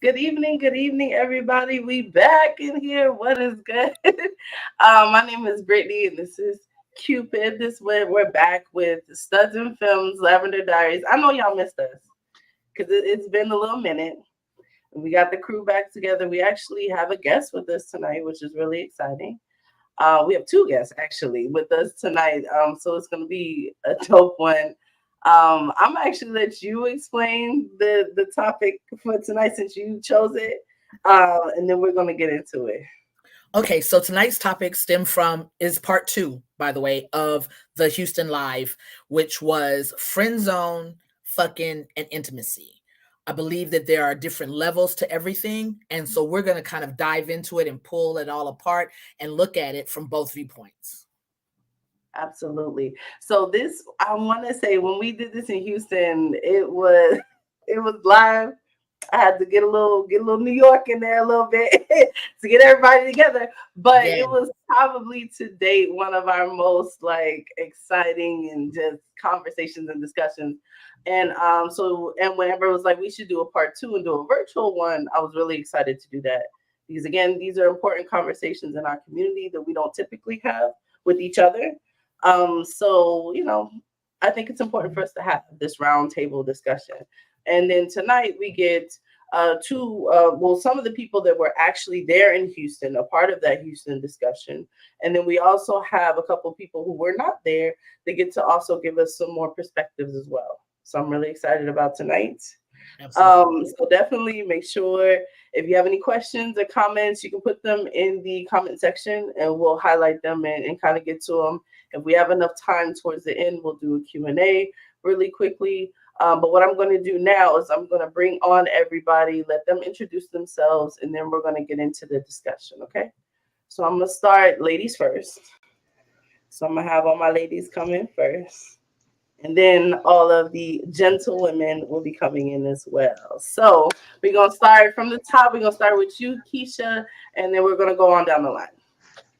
Good evening, everybody. We back in here. What is good? My name is Brittany, and this is Cupid. This way, we're back with Studs and Films, Lavender Diaries. I know y'all missed us because it's been a little minute. We got the crew back together. We actually have a guest with us tonight, which is really exciting. We have two guests actually with us tonight, so it's going to be a dope one. I'm actually let you explain the topic for tonight since you chose it, and then we're going to get into it. Okay, so tonight's topic is part two, by the way, of the Houston Live, which was friend zone, fucking, and intimacy. I believe that there are different levels to everything, and so we're going to kind of dive into it and pull it all apart and look at it from both viewpoints. Absolutely. So this, I want to say, when we did this in Houston, it was live. I had to get a little New York in there a little bit to get everybody together. But Yeah. it was probably to date one of our most like exciting and just conversations and discussions. And whenever it was like we should do a part two and do a virtual one, I was really excited to do that. Because again, these are important conversations in our community that we don't typically have with each other. So I think it's important for us to have this roundtable discussion. And then tonight we get some of the people that were actually there in Houston, a part of that Houston discussion. And then we also have a couple of people who were not there that get to also give us some more perspectives as well. So I'm really excited about tonight. So definitely make sure if you have any questions or comments, you can put them in the comment section and we'll highlight them and kind of get to them. If we have enough time towards the end, we'll do a Q&A really quickly. But what I'm going to do now is I'm going to bring on everybody, let them introduce themselves, and then we're going to get into the discussion, okay? So I'm going to start ladies first. So I'm going to have all my ladies come in first. And then all of the gentlewomen will be coming in as well. So we're going to start from the top. We're going to start with you, Keisha, and then we're going to go on down the line.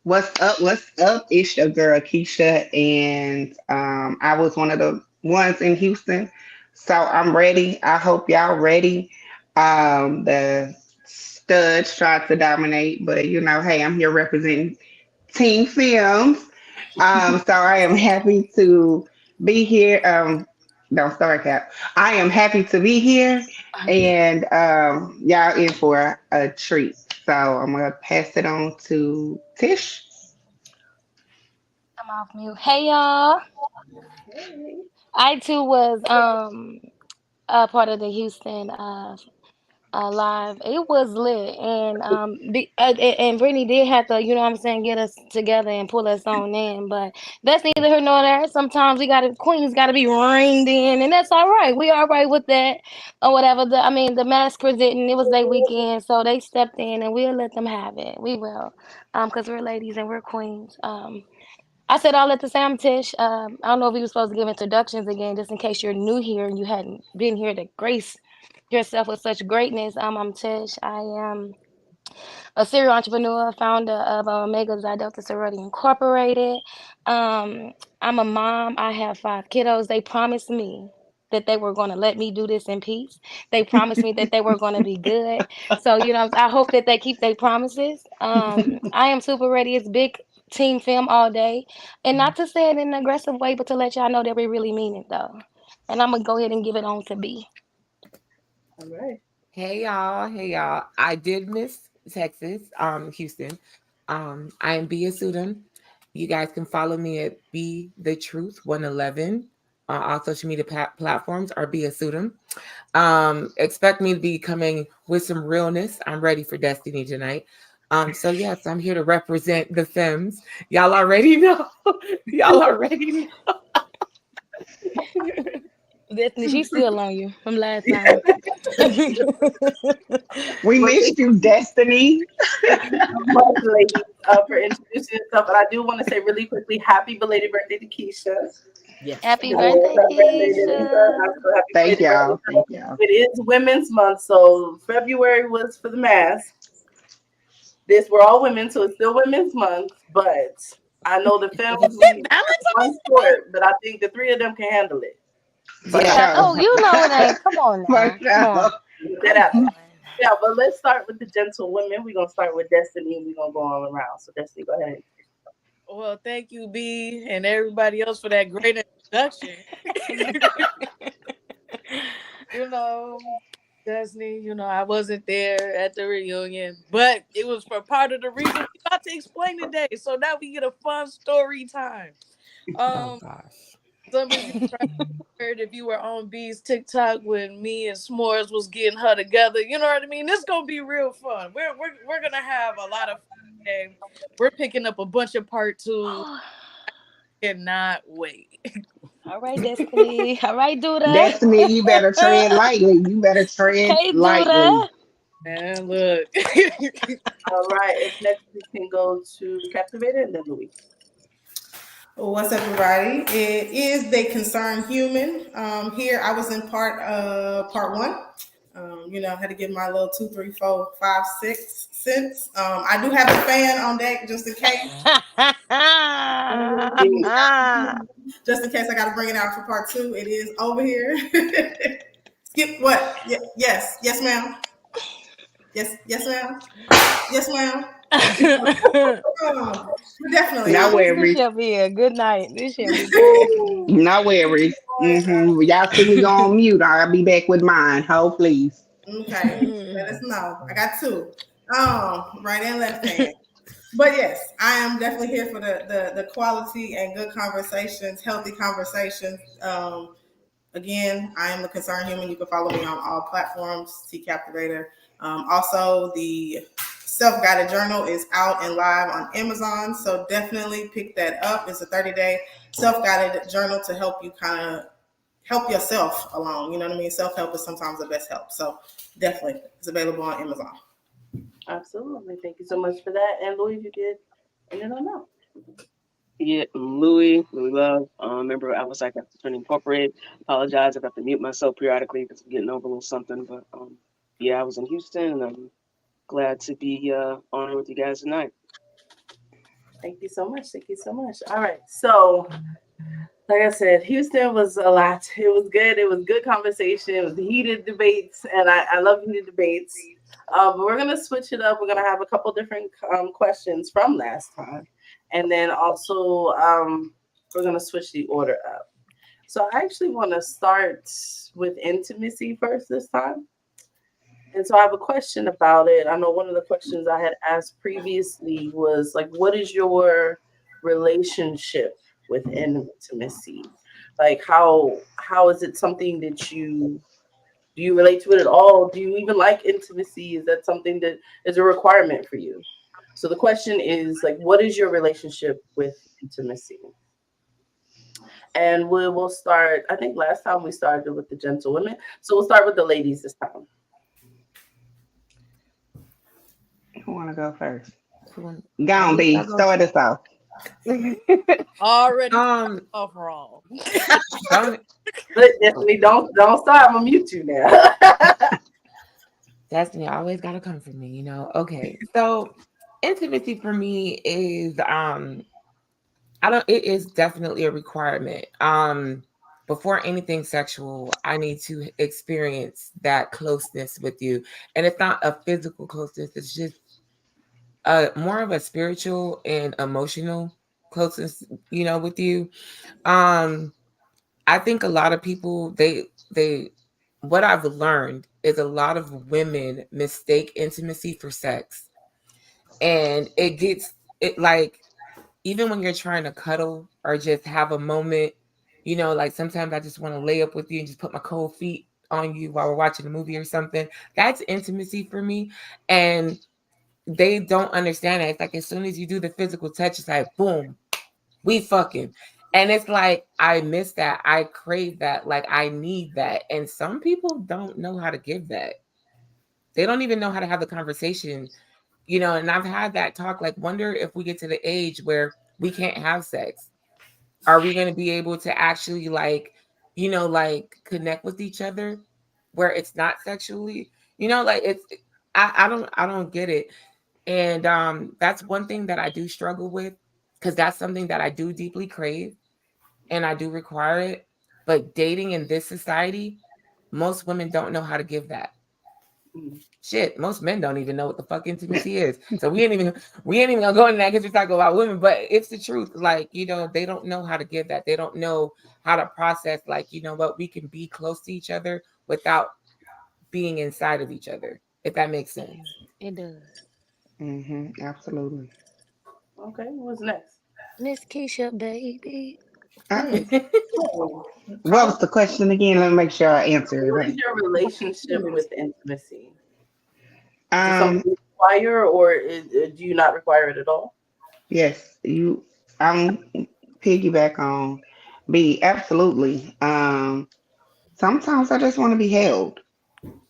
What's up? What's up? It's your girl Keisha, and I was one of the ones in Houston, so I'm ready. I hope y'all ready. The studs tried to dominate, but hey, I'm here representing Team Films. So I am happy to be here. Don't start, Cap. I am happy to be here, and y'all in for a treat. So I'm gonna pass it on to Tish. I'm off mute. Hey y'all. Hey. I too was a part of the Houston live. It was lit, and and Brittany did have to, you know what I'm saying, get us together and pull us on in. But that's neither here nor there. Sometimes queens gotta be reined in, and that's all right. We all right with that or whatever. The mask presenting, it was their weekend, so they stepped in, and we'll let them have it. We will, because we're ladies and we're queens. I said all at the same Tish. I don't know if we were supposed to give introductions again, just in case you're new here and you hadn't been here to grace yourself with such greatness. I'm Tish. I am a serial entrepreneur, founder of Omega Xi Delta Sorority Incorporated. I'm a mom. I have 5 kiddos. They promised me that they were going to let me do this in peace. They promised me that they were going to be good. So, I hope that they keep their promises. I am super ready. It's big team film all day. And not to say it in an aggressive way, but to let y'all know that we really mean it, though. And I'm going to go ahead and give it on to B. All right. Hey y'all. I did miss Texas, Houston. I am Bia Sudam. You guys can follow me at Be the Truth 111. All social media platforms are Bia Sudam. Expect me to be coming with some realness. I'm ready for Destiny tonight. So yes, I'm here to represent the Femmes. Y'all already know. Y'all already know. She's still on you from last time. We Well, missed you, Destiny. thank you so much, ladies, for introducing yourself. And I do want to say really quickly, happy belated birthday to Keisha. Yes. Happy I know it's birthday, her birthday today, so Keisha. happy Thank belated birthday. y'all. So Thank y'all. it is Women's Month, so February was for the mass. This we're all women, so it's still Women's Month. But I know the films we one sport, but I think the three of them can handle it. For Yeah. Oh, sure. you know it ain't. Come on For now. Come on. sure. Get that out there. Yeah, but let's start with the gentle women. We're gonna start with Destiny and we're gonna go all around. So Destiny, go ahead. Well, thank you, B, and everybody else for that great introduction. you know, Destiny, I wasn't there at the reunion, but it was for part of the reason we about to explain today. So now we get a fun story time. Oh Um, gosh. some of you heard if you were on B's TikTok when me and S'mores was getting her together. You know what I mean? This gonna be real fun. We're gonna have a lot of fun today. We're picking up a bunch of part two. Cannot wait. All right, Destiny. All right, Duda. Destiny, you better tread lightly. You better tread Okay, lightly. Duda. Man, look. All right, if next we can go to Captivated and then Louis. Well, what's up, everybody? It is They Concern Human. Here, I was in part one. Had to give my little 2, 3, 4, 5, 6 cents. I do have a fan on deck just in case. Just in case I got to bring it out for part two. It is over here. Skip what? Yes, ma'am. Yes, ma'am. Yes, ma'am. Definitely. No This worries. shall be a good night. This shall be good. No worries. Y'all see me go on mute. I'll be back with mine. Hold please. Okay, let us know. I got two. Right and left hand. But yes, I am definitely here for the quality and good conversations, healthy conversations. Again, I am the Concerned Human. You can follow me on all platforms, T Captivator. Also, the self-guided journal is out and live on Amazon, so definitely pick that up. It's a 30-day self-guided journal to help you kind of help yourself along. You know what I mean? Self-help is sometimes the best help. So definitely, it's available on Amazon. Absolutely. Thank you so much for that. And Louis, you did and then I know. Yeah, Louis Love, member of Alpha Psych Fraternity Incorporated. Apologize if I have to mute myself periodically because I'm getting over a little something. But yeah, I was in Houston and I'm glad to be on here with you guys tonight. Thank you so much. Thank you so much. All right. So like I said, Houston was a lot. It was good. It was good conversation. It was heated debates, and I love heated debates. But we're gonna switch it up. We're gonna have a couple different questions from last time, and then also we're gonna switch the order up. So I actually want to start with intimacy first this time. And so I have a question about it. I know one of the questions I had asked previously was like, what is your relationship with intimacy? Like how is it something that you do you relate to it at all? Do you even like intimacy? Is that something that is a requirement for you? So the question is like, what is your relationship with intimacy? And we will start. I think last time we started with the gentlewomen, so we'll start with the ladies this time. Who wanna go first? Go I on, guess B. I'll go. Start us off. Already Um, off wrong. don't But Destiny, don't start. I'm gonna mute you now. Destiny always gotta come for me, you know. Okay, so intimacy for me is I don't. It is definitely a requirement. Before anything sexual, I need to experience that closeness with you, and it's not a physical closeness. It's just more of a spiritual and emotional closeness, with you. Um, I think a lot of people they what I've learned is a lot of women mistake intimacy for sex, and it like even when you're trying to cuddle or just have a moment, like sometimes I just want to lay up with you and just put my cold feet on you while we're watching a movie or something. That's intimacy for me. And they don't understand it. It's like as soon as you do the physical touch, it's like boom, we fucking. And it's like I miss that. I crave that. Like I need that. And some people don't know how to give that. They don't even know how to have the conversation, and I've had that talk like wonder if we get to the age where we can't have sex. Are we going to be able to actually like connect with each other where it's not sexually? Like it's I don't get it. And that's one thing that I do struggle with because that's something that I do deeply crave and I do require it. But dating in this society, most women don't know how to give that. Mm. Shit, most men don't even know what the fuck intimacy is. So we ain't even gonna go into that because we're talking about women, but it's the truth. Like, they don't know how to give that. They don't know how to process, like, what we can be close to each other without being inside of each other, if that makes sense. It does. Absolutely. Okay, what's next? Miss Keisha, baby. Uh, Oh, what was the question again? Let me make sure I answer it what is right. your relationship with intimacy? Is it something Um, you require, or do you not require it at all? yes, I'm piggyback on B. Absolutely. Sometimes I just want to be held.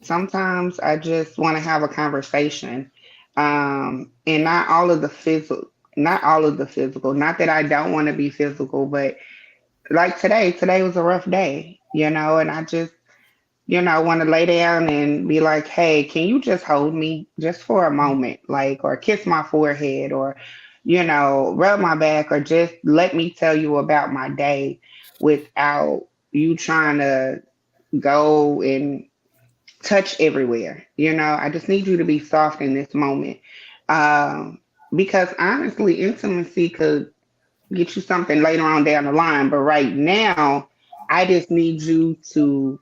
Sometimes I just want to have a conversation. And not all of the physical, not that I don't want to be physical, but like today was a rough day, and I just, want to lay down and be like, hey, can you just hold me just for a moment, like, or kiss my forehead, or, rub my back, or just let me tell you about my day without you trying to go and touch everywhere. I just need you to be soft in this moment. Um, because honestly, intimacy could get you something later on down the line, but right now, I just need you to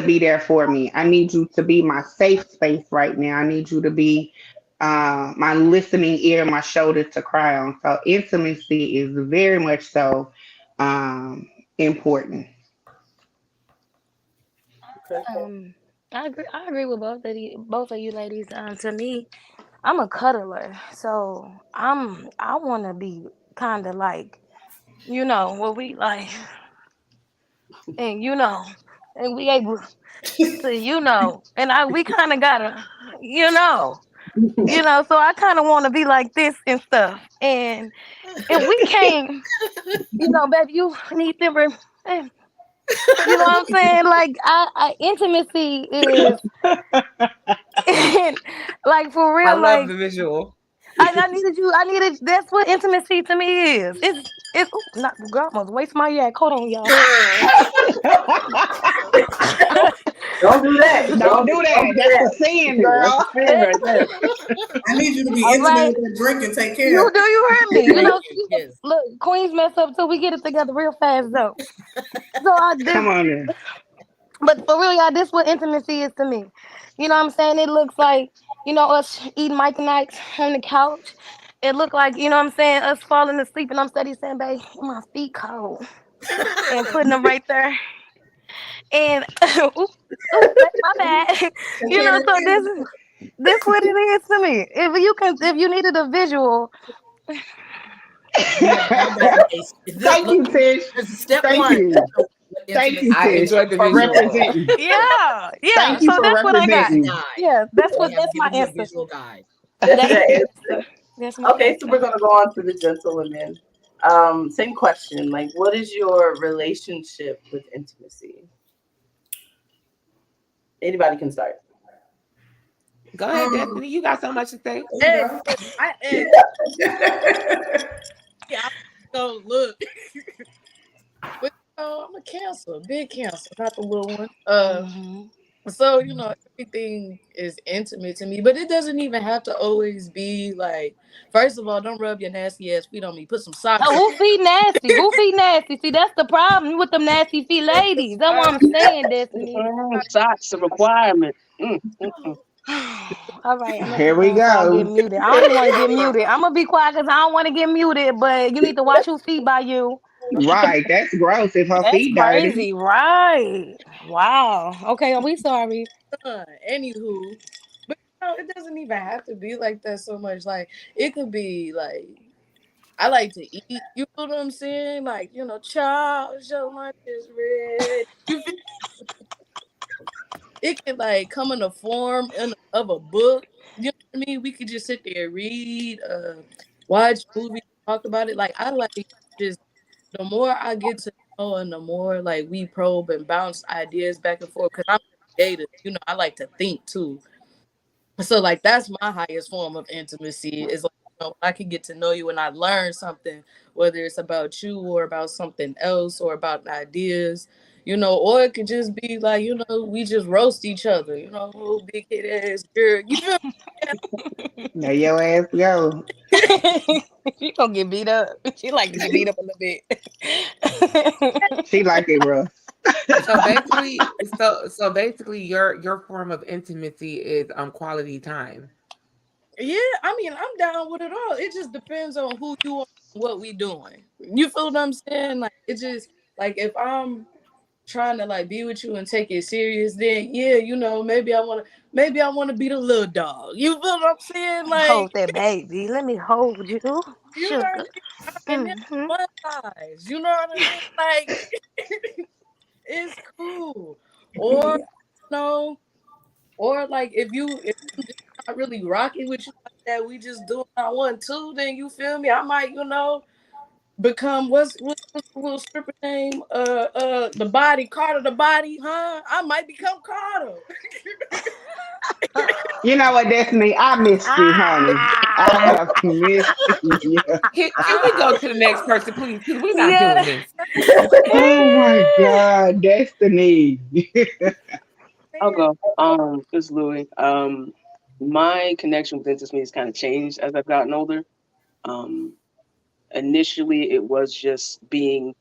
be there for me. I need you to be my safe space right now. I need you to be my listening ear, my shoulder to cry on. So intimacy is very much so important. Okay. Um, I agree with both of you ladies. To me, I'm a cuddler, so I want to be kind of like, what we like, and and we able to, and we kind of gotta, you know, So I kind of want to be like this and stuff, and we can't, baby, you need them. Eh, You know what I'm saying? Like, intimacy is, like, for I real. love Like, the visual. I needed you. I needed. That's what intimacy to me is. It's not. Girl, I must waste my yak. Hold on, y'all. Don't do that. Don't do Don't that. do That's a that. sin, That's girl. a sin right there. I need you to be All intimate right, with that drink and take care you of do. it. You heard me. Thank you. Yes. Look, Queens mess up till we get it together real fast though. So I Come did. on in. But for real, y'all, this what intimacy is to me. You know what I'm saying? It looks like, us eating Mike Nikes on the couch. It looked like, what I'm saying, us falling asleep and I'm steady saying, babe, my feet cold. And putting them right there. And babe, my bad. Take care of So it. this what it is to me. If you needed a visual, You have all that base. Thank Look, you, Tish. this is step Thank one. you. What Thank you, intimacy I Tish, is. enjoyed the for visual. representing. yeah. Thank you So for that's what I We got. have a representing. guide. Yeah, We have that's my given you a answer. visual guide. That's That, your answer. that's my Okay, so answer. we're gonna go on to the gentlewomen. Same question. Like, what is your relationship with intimacy? Anybody can start. Go ahead, Destiny. You got so much to say. There Hey, hey, you go. yeah, I'm gonna look. But I'm a cancer, big cancer, not the little one. Hmm. So everything is intimate to me, but it doesn't even have to always be like. First of all, don't rub your nasty ass feet on me. Put some socks Oh, on. who feet nasty? Who feet nasty? See, that's the problem with them nasty feet ladies. That's what I'm saying, Destiny. Socks a requirement. Mm. All right, I'm gonna Here be we quiet so I don't get go. muted. I don't even want to get muted. I'm gonna be quiet because I don't want to get muted. But you need to watch whose feet by you. Right. That's gross if her That's feet dirty. crazy, right? Wow. Okay, are we sorry? Anywho, but it doesn't even have to be like that so much. Like it could be like I like to eat. You know what I'm saying? Like child, your lunch is ready. You feel it can like come in the form of a book. You know what I mean? We could just sit there and read, watch movies, talk about it. Like I like just the more I get to know and the more like we probe and bounce ideas back and forth because I'm creative. I like to think too. So like that's my highest form of intimacy is like I can get to know you and I learn something, whether it's about you or about something else or about ideas. or it could just be like, we just roast each other, oh, big head ass girl. You feel There your ass go. She gonna get beat up. She like to get beat up a little bit. She like it rough. So basically, so basically, your form of intimacy is quality time. Yeah, I mean, I'm down with it all. It just depends on who you are and what we doing. You feel what I'm saying? Like, it just, like, if I'm trying to like be with you and take it serious, then yeah, maybe I wanna be the little dog. You feel what I'm saying? Like, Hold that baby. Let me hold you, you know what sugar. I mean? And then Hmm. fun size. You know what I mean? Like, it's cool. Or Yeah. no, or like if I'm just not really rocking with you like that, we just doing our 1-2, then you feel me? I might, become what's the little stripper name? The body, Carter the body, huh? I might become Carter. You know what, Destiny? I missed you, honey. I Ah, have missed you. Can we go to the next person, please? Because we're not doing yeah. this. Oh my God, Destiny. I'll go. This is Louis. My connection with intimacy has kind of changed as I've gotten older. Um, Initially, it was just being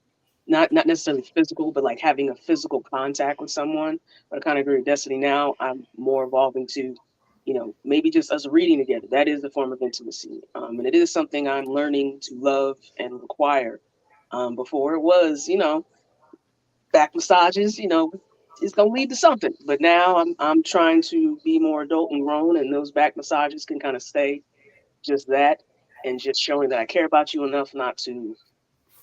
not necessarily physical, but like having a physical contact with someone. But I kind of agree with Destiny now. I'm more evolving to, maybe just us reading together. That is a form of intimacy, and it is something I'm learning to love and require. Before it was, back massages, it's gonna lead to something. But now I'm trying to be more adult and grown, and those back massages can kind of stay just that, and just showing that I care about you enough not to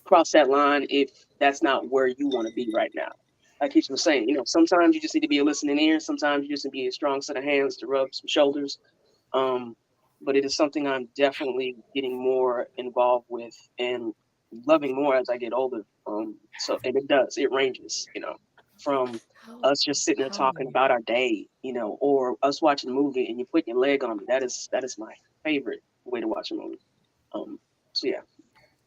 cross that line if that's not where you want to be right now. Like Keisha was saying, sometimes you just need to be a listening ear. Sometimes you just need to be a strong set of hands to rub some shoulders. Um, but it is something I'm definitely getting more involved with and loving more as I get older. So and it does. It ranges, from us just sitting there talking about our day, or us watching a movie and you put your leg on me. That is my favorite way to watch a movie. Um, so yeah,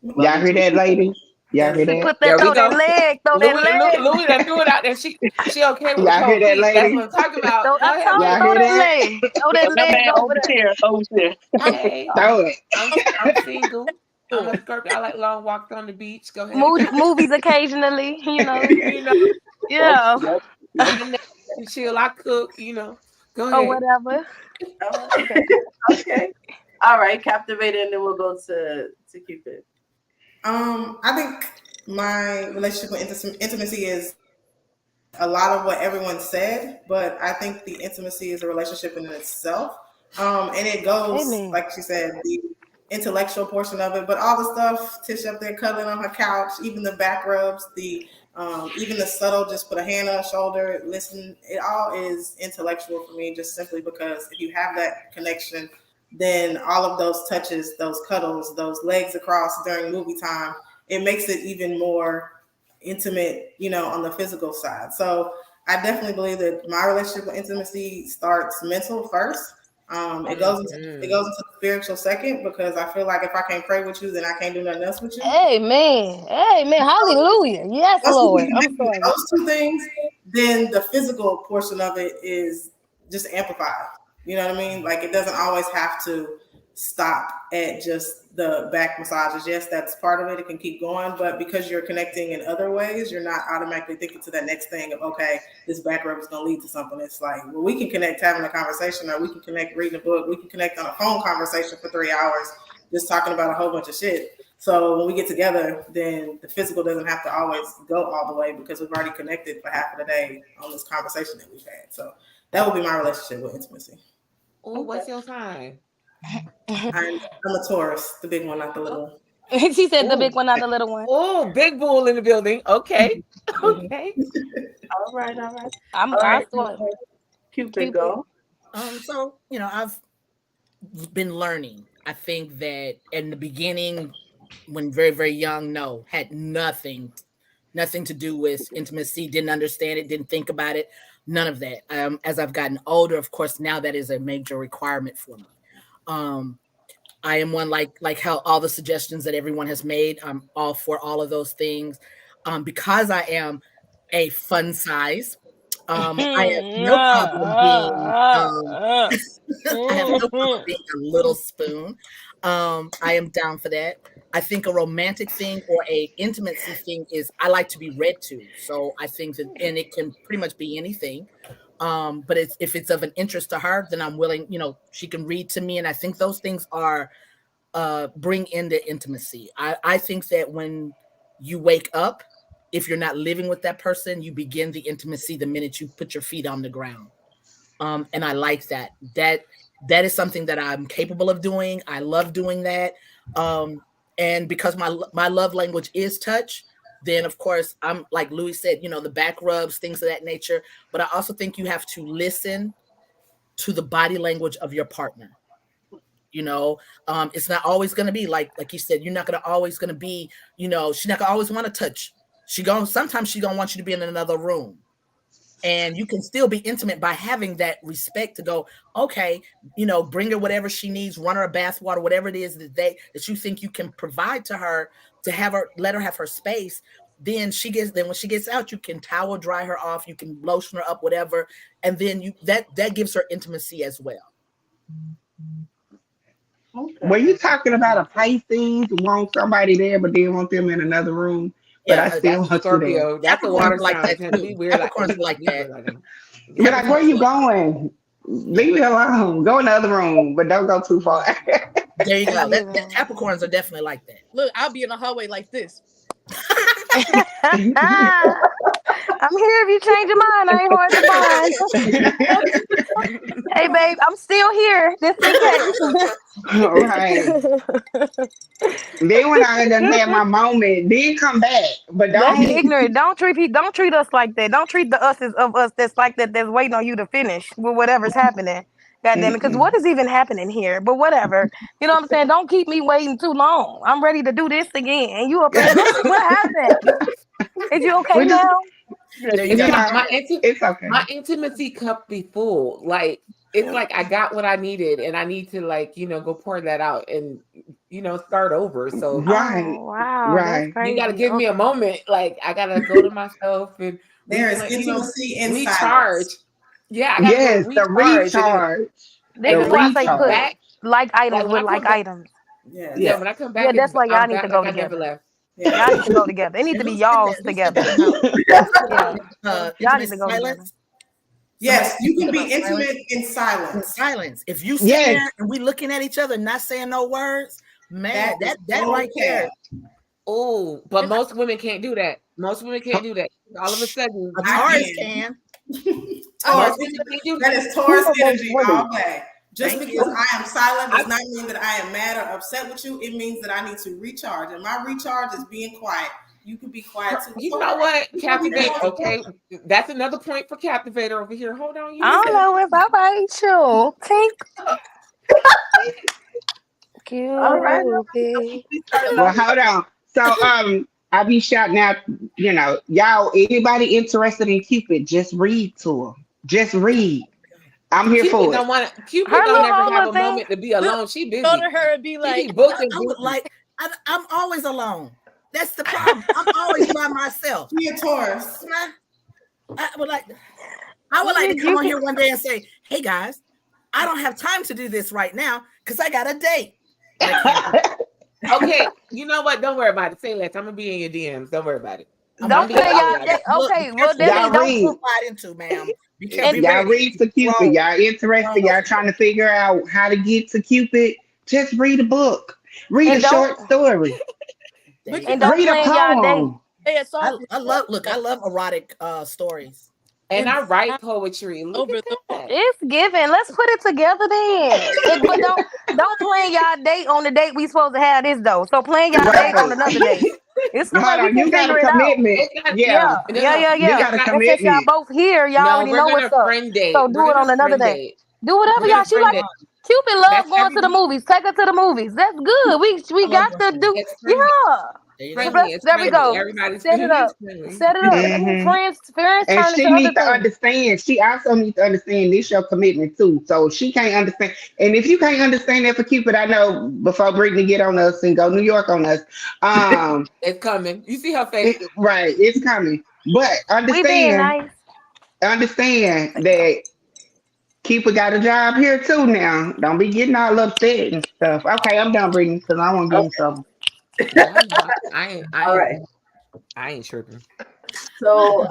love Y'all hear that, intimacy. ladies? Y'all hear that? Put that, There we throw that go. leg, throw that leg. Louis done threw it out there. She okay with Y'all hear cold that, feet. That's ladies? what I'm talking about. Throw, Go I ahead told with you, Y'all it. throw hear that that? leg. Throw that My leg man, over there. overshare. Hey, Throw it. I'm single. I'm a Scorpio. I like long walks on the beach. Go ahead. Movies occasionally, You know, Yep, Yeah, yep, in yep. the next chill. I cook. Go or ahead. whatever. All right. Okay. All right. Captivated, and then we'll go to Cupid. I think my relationship with intimacy is a lot of what everyone said, but I think the intimacy is a relationship in itself. And it goes, Amen. like she said, the intellectual portion of it, but all the stuff, Tish up there cuddling on her couch, even the back rubs, the even the subtle, just put a hand on her shoulder, listen. It all is intellectual for me, just simply because if you have that connection, then all of those touches, those cuddles, those legs across during movie time, it makes it even more intimate, on the physical side. So I definitely believe that my relationship with intimacy starts mental first. It Mhm. goes into the spiritual second because I feel like if I can't pray with you, then I can't do nothing else with you. Amen. Amen. Hallelujah. Yes, Once we Lord. can I'm do sorry. those two things, then the physical portion of it is just amplified. You know what I mean? Like it doesn't always have to stop at just the back massages. Yes, that's part of it. It can keep going, but because you're connecting in other ways, you're not automatically thinking to that next thing of okay, this back rub is going to lead to something. It's like well, we can connect having a conversation, or we can connect reading a book. We can connect on a phone conversation for 3 hours, just talking about a whole bunch of shit. So when we get together, then the physical doesn't have to always go all the way because we've already connected for half of the day on this conversation that we've had. So that would be my relationship with intimacy. Oh, Okay. what's your time? I'm a Taurus, the big one, not the little Oh, one. She said the oh, big one, not the little one. oh, big bull in the building. Okay, Mhm. okay. All right. All right. All I right. saw it. Cupid, Cupid. go. So I've been learning. I think that in the beginning, when very, very young, no, had nothing to do with intimacy, didn't understand it, didn't think about it, none of that. As I've gotten older, of course, now that is a major requirement for me. Um, I am one like how all the suggestions that everyone has made. I'm all for all of those things. Because I am a fun size. I have no problem being I have no problem being a little spoon. I am down for that. I think a romantic thing or a intimacy thing is I like to be read to. So I think that, and it can pretty much be anything. But if it's of an interest to her, then I'm willing, she can read to me. And I think those things are bring in the intimacy. I think that when you wake up, if you're not living with that person, you begin the intimacy the minute you put your feet on the ground. And I like that. That is something that I'm capable of doing. I love doing that. And because my love language is touch, then of course I'm like Louis said, the back rubs, things of that nature. But I also think you have to listen to the body language of your partner. It's not always going to be like you said, you're not going to always going to be, she's not gonna always want to touch. Sometimes she's going to want you to be in another room. And you can still be intimate by having that respect to go, okay, bring her whatever she needs, run her a bath water, whatever it is that you think you can provide to her, to have her, let her have her space. Then when she gets out, you can towel dry her off, you can lotion her up, whatever. And then that gives her intimacy as well. Okay. Were you talking about a Pisces want somebody there, but then want them in another room? But Yeah, I still want Scorpio. you That's a water sign. Like that too. Capricorns like that. But like, where you going? Leave me alone. Go in the other room, but don't go too far. There you go. Capricorns are definitely like that. Look, I'll be in the hallway like this. I'm here if you change your mind. I ain't hard to find. Hey, babe, I'm still here. Just in case. Right. Then when I done had my moment, then come back. But don't be ignorant. Don't treat us like that. Don't treat the us of us that's like that. That's waiting on you to finish with whatever's happening. God damn it, because what is even happening here? But whatever. You know what I'm saying? Don't keep me waiting too long. I'm ready to do this again. And you up there, what happened? Is you okay now? It's okay. My intimacy cup be full. Like, it's like I got what I needed and I need to go pour that out and start over. So right. You gotta give me a moment. Like, I gotta go to myself and there is intimacy in recharge. Yeah, I gotta go recharge. This is why I say put like items with like items. Yeah, when I come back, that's why y'all need to go together. Y'all need to go together. It needs to be y'all together. Y'all need to go together. Yes, you can be intimate in silence. In silence. If you sit there and we looking at each other, not saying no words, man, that right there. Oh, but most women can't do that. Most women can't do that. All of a sudden, Taurus can. That is Taurus energy all day. Just because I am silent does not mean that I am mad or upset with you. It means that I need to recharge. And my recharge is being quiet. You can be quiet too. You know what? Captivate. Okay. That's another point for Captivator over here. Hold on. I don't know. It's all right. Chill. Tink. Cute. All right. Well, hold on. So, I be shouting out, y'all, anybody interested in Cupid, just read to her. Just read. I'm here Cupid for it. Cupid don't ever have a moment to be alone. She busy. Go to her and be like, I'm always alone. That's the problem. I'm always by myself. Be a Taurus. I would like to come on here one day and say, hey guys, I don't have time to do this right now because I got a date. Okay, you know what? Don't worry about it. Say less. I'm gonna be in your DMs. Don't worry about it. Don't play y'all. Okay, well then don't put into, ma'am. Y'all read to Cupid. Y'all interested. Y'all trying to figure out how to get to Cupid. Just read a book. Read a short story. And don't plan y'all date. I love erotic stories. And I write poetry. Look at that. It's given. Let's put it together then. But don't plan y'all date on the date we supposed to have this though. So plan y'all date on another date. It's somebody we can figure it out. Yeah. You got a commitment. Since y'all both here, y'all already know what's up. So do it on another day. Do whatever y'all. She like. Cupid love going to the movies. Take her to the movies. That's good. We got to do. There we go. Set it up. Mm-hmm. Friends and she needs to understand. She also needs to understand this your commitment too. So she can't understand. And if you can't understand that for Cupid, I know before Brittany get on us and go New York on us. It's coming. You see her face. Right. It's coming. But We being understand, nice. understand that Keeper got a job here too now. Don't be getting all upset and stuff. Okay, I'm done reading because I won't get in Okay. trouble. Yeah, no, All right. I ain't tripping. So,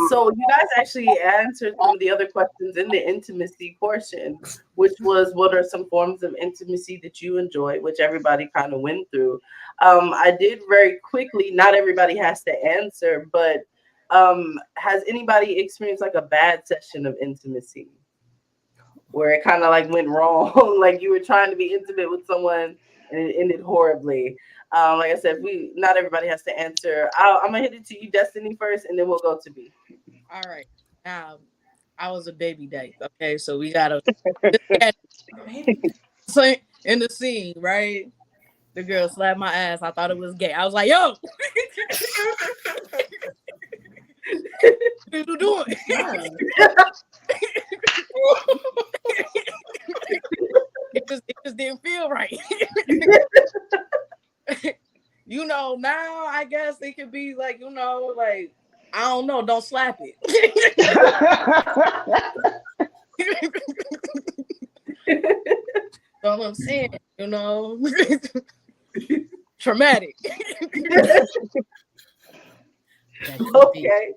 so you guys actually answered some of the other questions in the intimacy portion, which was what are some forms of intimacy that you enjoy, which everybody kind of went through. I did very quickly. Not everybody has to answer, but has anybody experienced like a bad session of intimacy where it kind of like went wrong, like you were trying to be intimate with someone and it ended horribly? Like I said, we not everybody has to answer. I'm gonna hit it to you, Destiny, first, and then we'll go to B. All right. Now, I was a baby date. Okay, so we gotta so in the scene, right? The girl slapped my ass. I thought it was gay. I was like, "Yo, what you doing?" It just didn't feel right. Now I guess it could be like, like I don't know, don't slap it. That's all I'm saying, traumatic. Okay.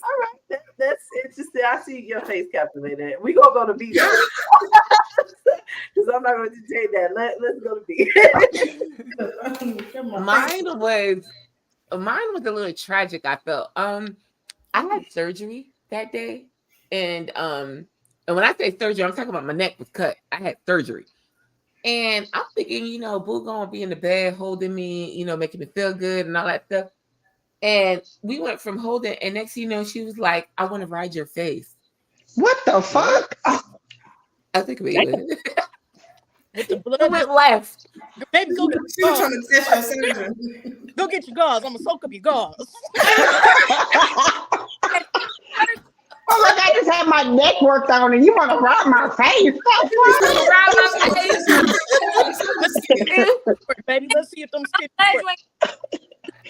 All right. That's interesting. I see your face captivated. We gonna go to B though. Because I'm not going to entertain that. Let's go to B. Mine was a little tragic, I felt. I had surgery that day. And when I say surgery, I'm talking about my neck was cut. I had surgery. And I'm thinking, Boo gonna be in the bed holding me, making me feel good and all that stuff. And we went from holding, and next thing you know, she was like, "I want to ride your face." What the fuck? Oh, I think we even With the blood, it went left. baby, go get She was trying to test your surgeon. go get your gauze. I'm gonna soak up your gauze. oh look, I just had my neck worked on, and you want to rub my face? Baby, let's see if them stitches work.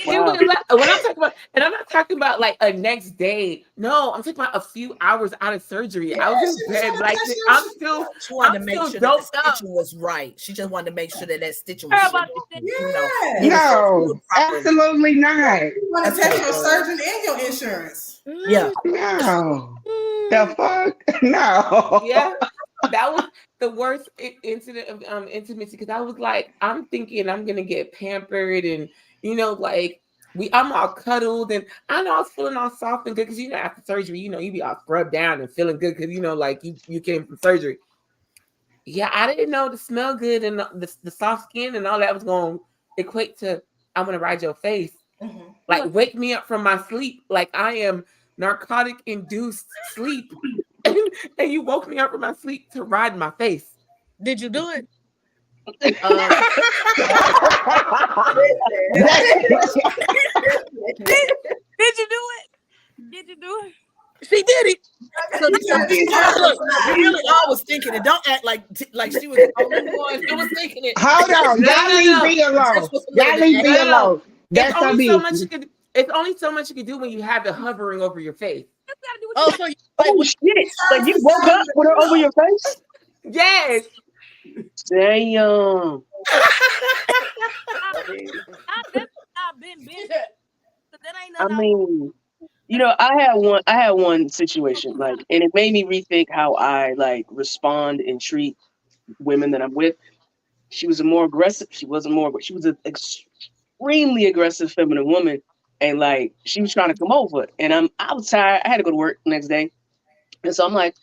When I'm talking about, and I'm not talking about like a next day. No, I'm talking about a few hours out of surgery. I was in bed, like I'm still. She wanted to make sure that the doped up. stitching was right. She just wanted to make sure that stitching was No, absolutely not. You want to test your surgeon and your insurance. Yeah. No. The fuck? No. Yeah, that was the worst incident of intimacy because I was like, I'm thinking I'm gonna get pampered and like I'm all cuddled and I know I was feeling all soft and good because after surgery, you be all scrubbed down and feeling good because like you came from surgery. Yeah, I didn't know the smell good and the soft skin and all that was going to equate to I'm gonna ride your face. Mm-hmm. Like wake me up from my sleep like I am narcotic induced sleep and you woke me up from my sleep to ride my face. Did you do it? Did you do it? Did you do it? She did it. So really, I was thinking it. Don't act like she was the only one who was thinking it. Hold on, y'all leave me alone. Y'all leave me alone. That's only so much you can. It's only so much you can do when you have it hovering over your face. Oh, so shit! Like you woke up with her over your face? Yes. Damn. I mean, I had one situation like, and it made me rethink how I like respond and treat women that I'm with. She was a more aggressive. She wasn't more, but she was an extremely aggressive feminine woman, and like she was trying to come over, and I was tired. I had to go to work the next day, and so I'm like,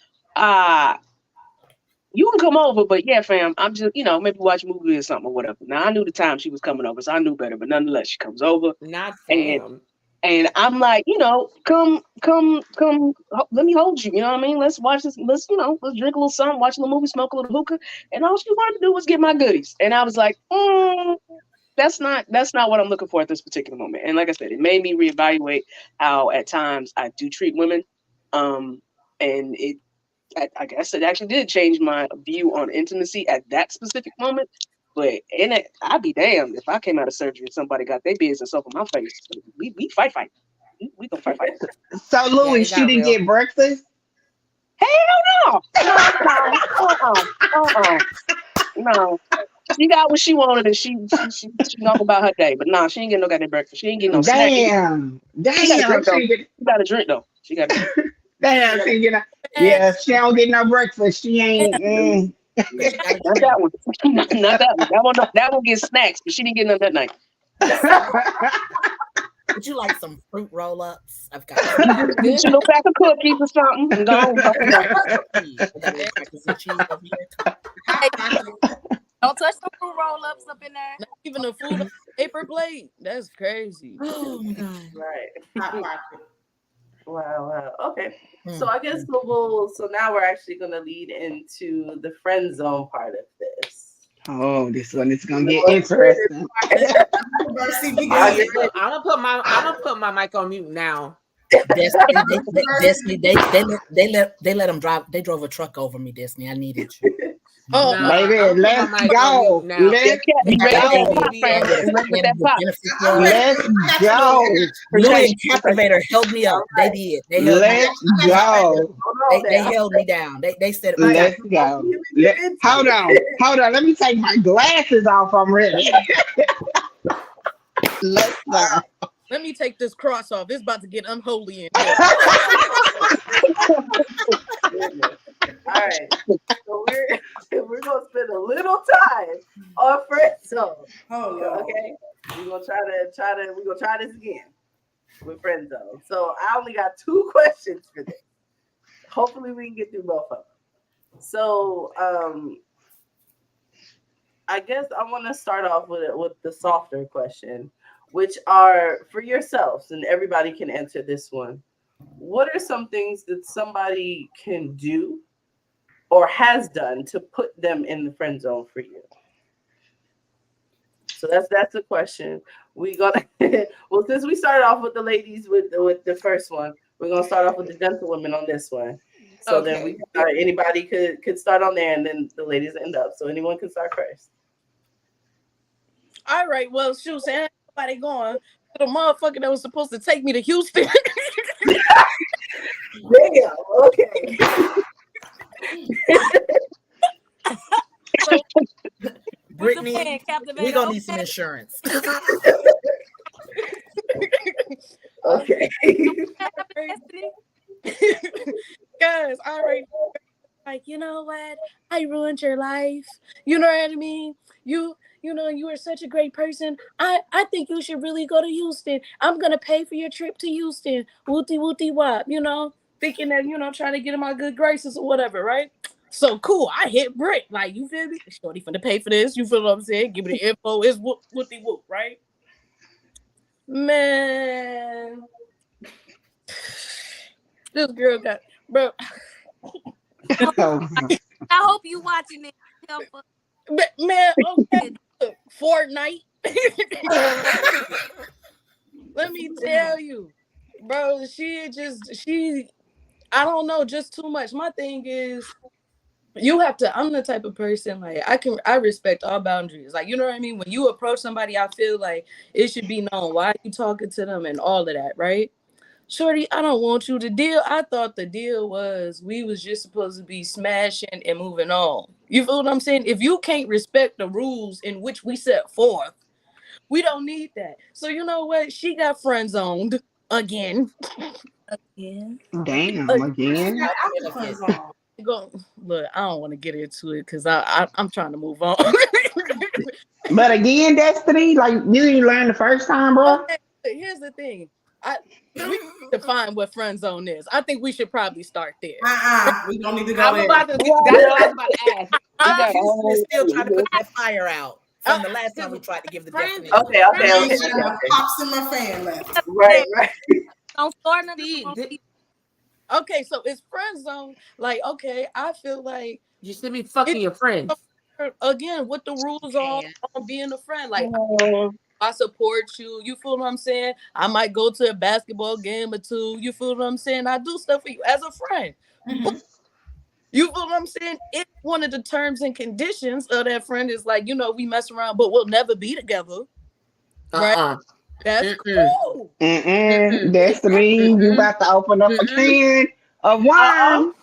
you can come over, but yeah, fam, I'm just, maybe watch a movie or something or whatever. Now I knew the time she was coming over, so I knew better, but nonetheless, she comes over. Not fam. And I'm like, come, let me hold you. You know what I mean? Let's watch this. Let's drink a little something, watch a little movie, smoke a little hookah. And all she wanted to do was get my goodies. And I was like, that's not what I'm looking for at this particular moment. And like I said, it made me reevaluate how at times I do treat women. And I guess it actually did change my view on intimacy at that specific moment. But I'd be damned if I came out of surgery and somebody got their business up in my face. We fight. We gonna fight. So Louis, it she got didn't real. get breakfast. Hell no. No. She got what she wanted, and she knocked about her day. But nah, she ain't getting no goddamn breakfast. She ain't getting no snack. Damn, She got a damn, drink though. she get, She got a drink though. She got a drink. damn, she get. Yeah, if she don't get no breakfast. She ain't. But she got a Not drink. that one. Not that one. That one gets snacks, but she didn't get none that night. Would you like some fruit roll-ups? I've got Get your little pack of cookies or something and go on. cheese. I got little crackers and cheese over here. Don't touch the fruit roll-ups up in there. Not even the food on the paper plate. That's crazy. Oh my god. Right. Hot pocket. Wow. Okay. Hmm. So I guess so now we're actually gonna lead into the friend zone part of this. Oh, this one is gonna get interesting. Controversy begins. I'm gonna put my mic on mute now. Destiny, they let them drive. They drove a truck over me, Destiny. I needed you. Oh, No, Baby, I'm putting my let's mic go. on mute now. Let's You ready go. for that pop, man? You ready for that pop? Let's go. Louis and Captivator held me up. They did. They held me Let's down. go. They held me down. They said, Let's go. Hold on. Let me take my glasses off. I'm ready. Let's go. let me take this cross off. It's about to get unholy in here. All right. So we're gonna spend a little time on friend zone. Oh, Lord. Okay. We're gonna try this again with friend zone. So I only got 2 questions for this. Hopefully we can get through both of them. So I guess I want to start off with the softer question, which are for yourselves, and everybody can answer this one. What are some things that somebody can do or has done to put them in the friend zone for you? So that's the question. We gonna well, since we started off with the ladies with the first one, we're gonna start off with the gentlewomen on this one. So then we anybody could start on there, and then the ladies end up. So anyone can start first. All right, well, shoot, ain't nobody going to the motherfucker that was supposed to take me to Houston. Damn. Okay. So, Brittany, plan, Captivator, we're gonna need some insurance. Okay. Guys, all right. Like, you know what? I ruined your life. You know what I mean? You know, you are such a great person. I think you should really go to Houston. I'm gonna pay for your trip to Houston. Wooty wooty wop, you know, thinking that, you know, trying to get in my good graces or whatever, right? So cool. I hit Britt. Like, you feel me? Shorty finna pay for this. You feel what I'm saying? Give me the info. It's wooty whoop, right? Man. This girl got, bro. I hope you watching it. Man, okay. Fortnite. Let me tell you, bro, I don't know, just too much. My thing is, I'm the type of person, like, I respect all boundaries. Like, you know what I mean? When you approach somebody, I feel like it should be known why you talking to them and all of that, right? Shorty, I don't want you to deal. I thought the deal was we was just supposed to be smashing and moving on. You feel what I'm saying? If you can't respect the rules in which we set forth, we don't need that. So you know what? She got friend zoned again. Damn, again. Look, I don't want to get into it because I'm trying to move on. But again, Destiny, like you didn't learn the first time, bro. Okay, here's the thing. We need to define what friend zone is. I think we should probably start there. We don't need to go I'm there. about to. That's what I was about to ask. Houston is still trying to put that fire out from the last time we tried to give the definition. Okay. Pops in my fan left. Right. Don't start nothing. Okay, so it's friend zone. Like, okay, I feel like You should be fucking your friends. Again, what the rules are on being a friend. Like, I support you. You feel what I'm saying? I might go to a basketball game or two. You feel what I'm saying? I do stuff for you as a friend. But you feel what I'm saying? If one of the terms and conditions of that friend is like, you know, we mess around, but we'll never be together. Right? That's Mm-mm. cool. Mm-mm. Mm-mm. Destiny, you Mm-mm. about to open up a Mm-mm. can of Uh-uh. worms.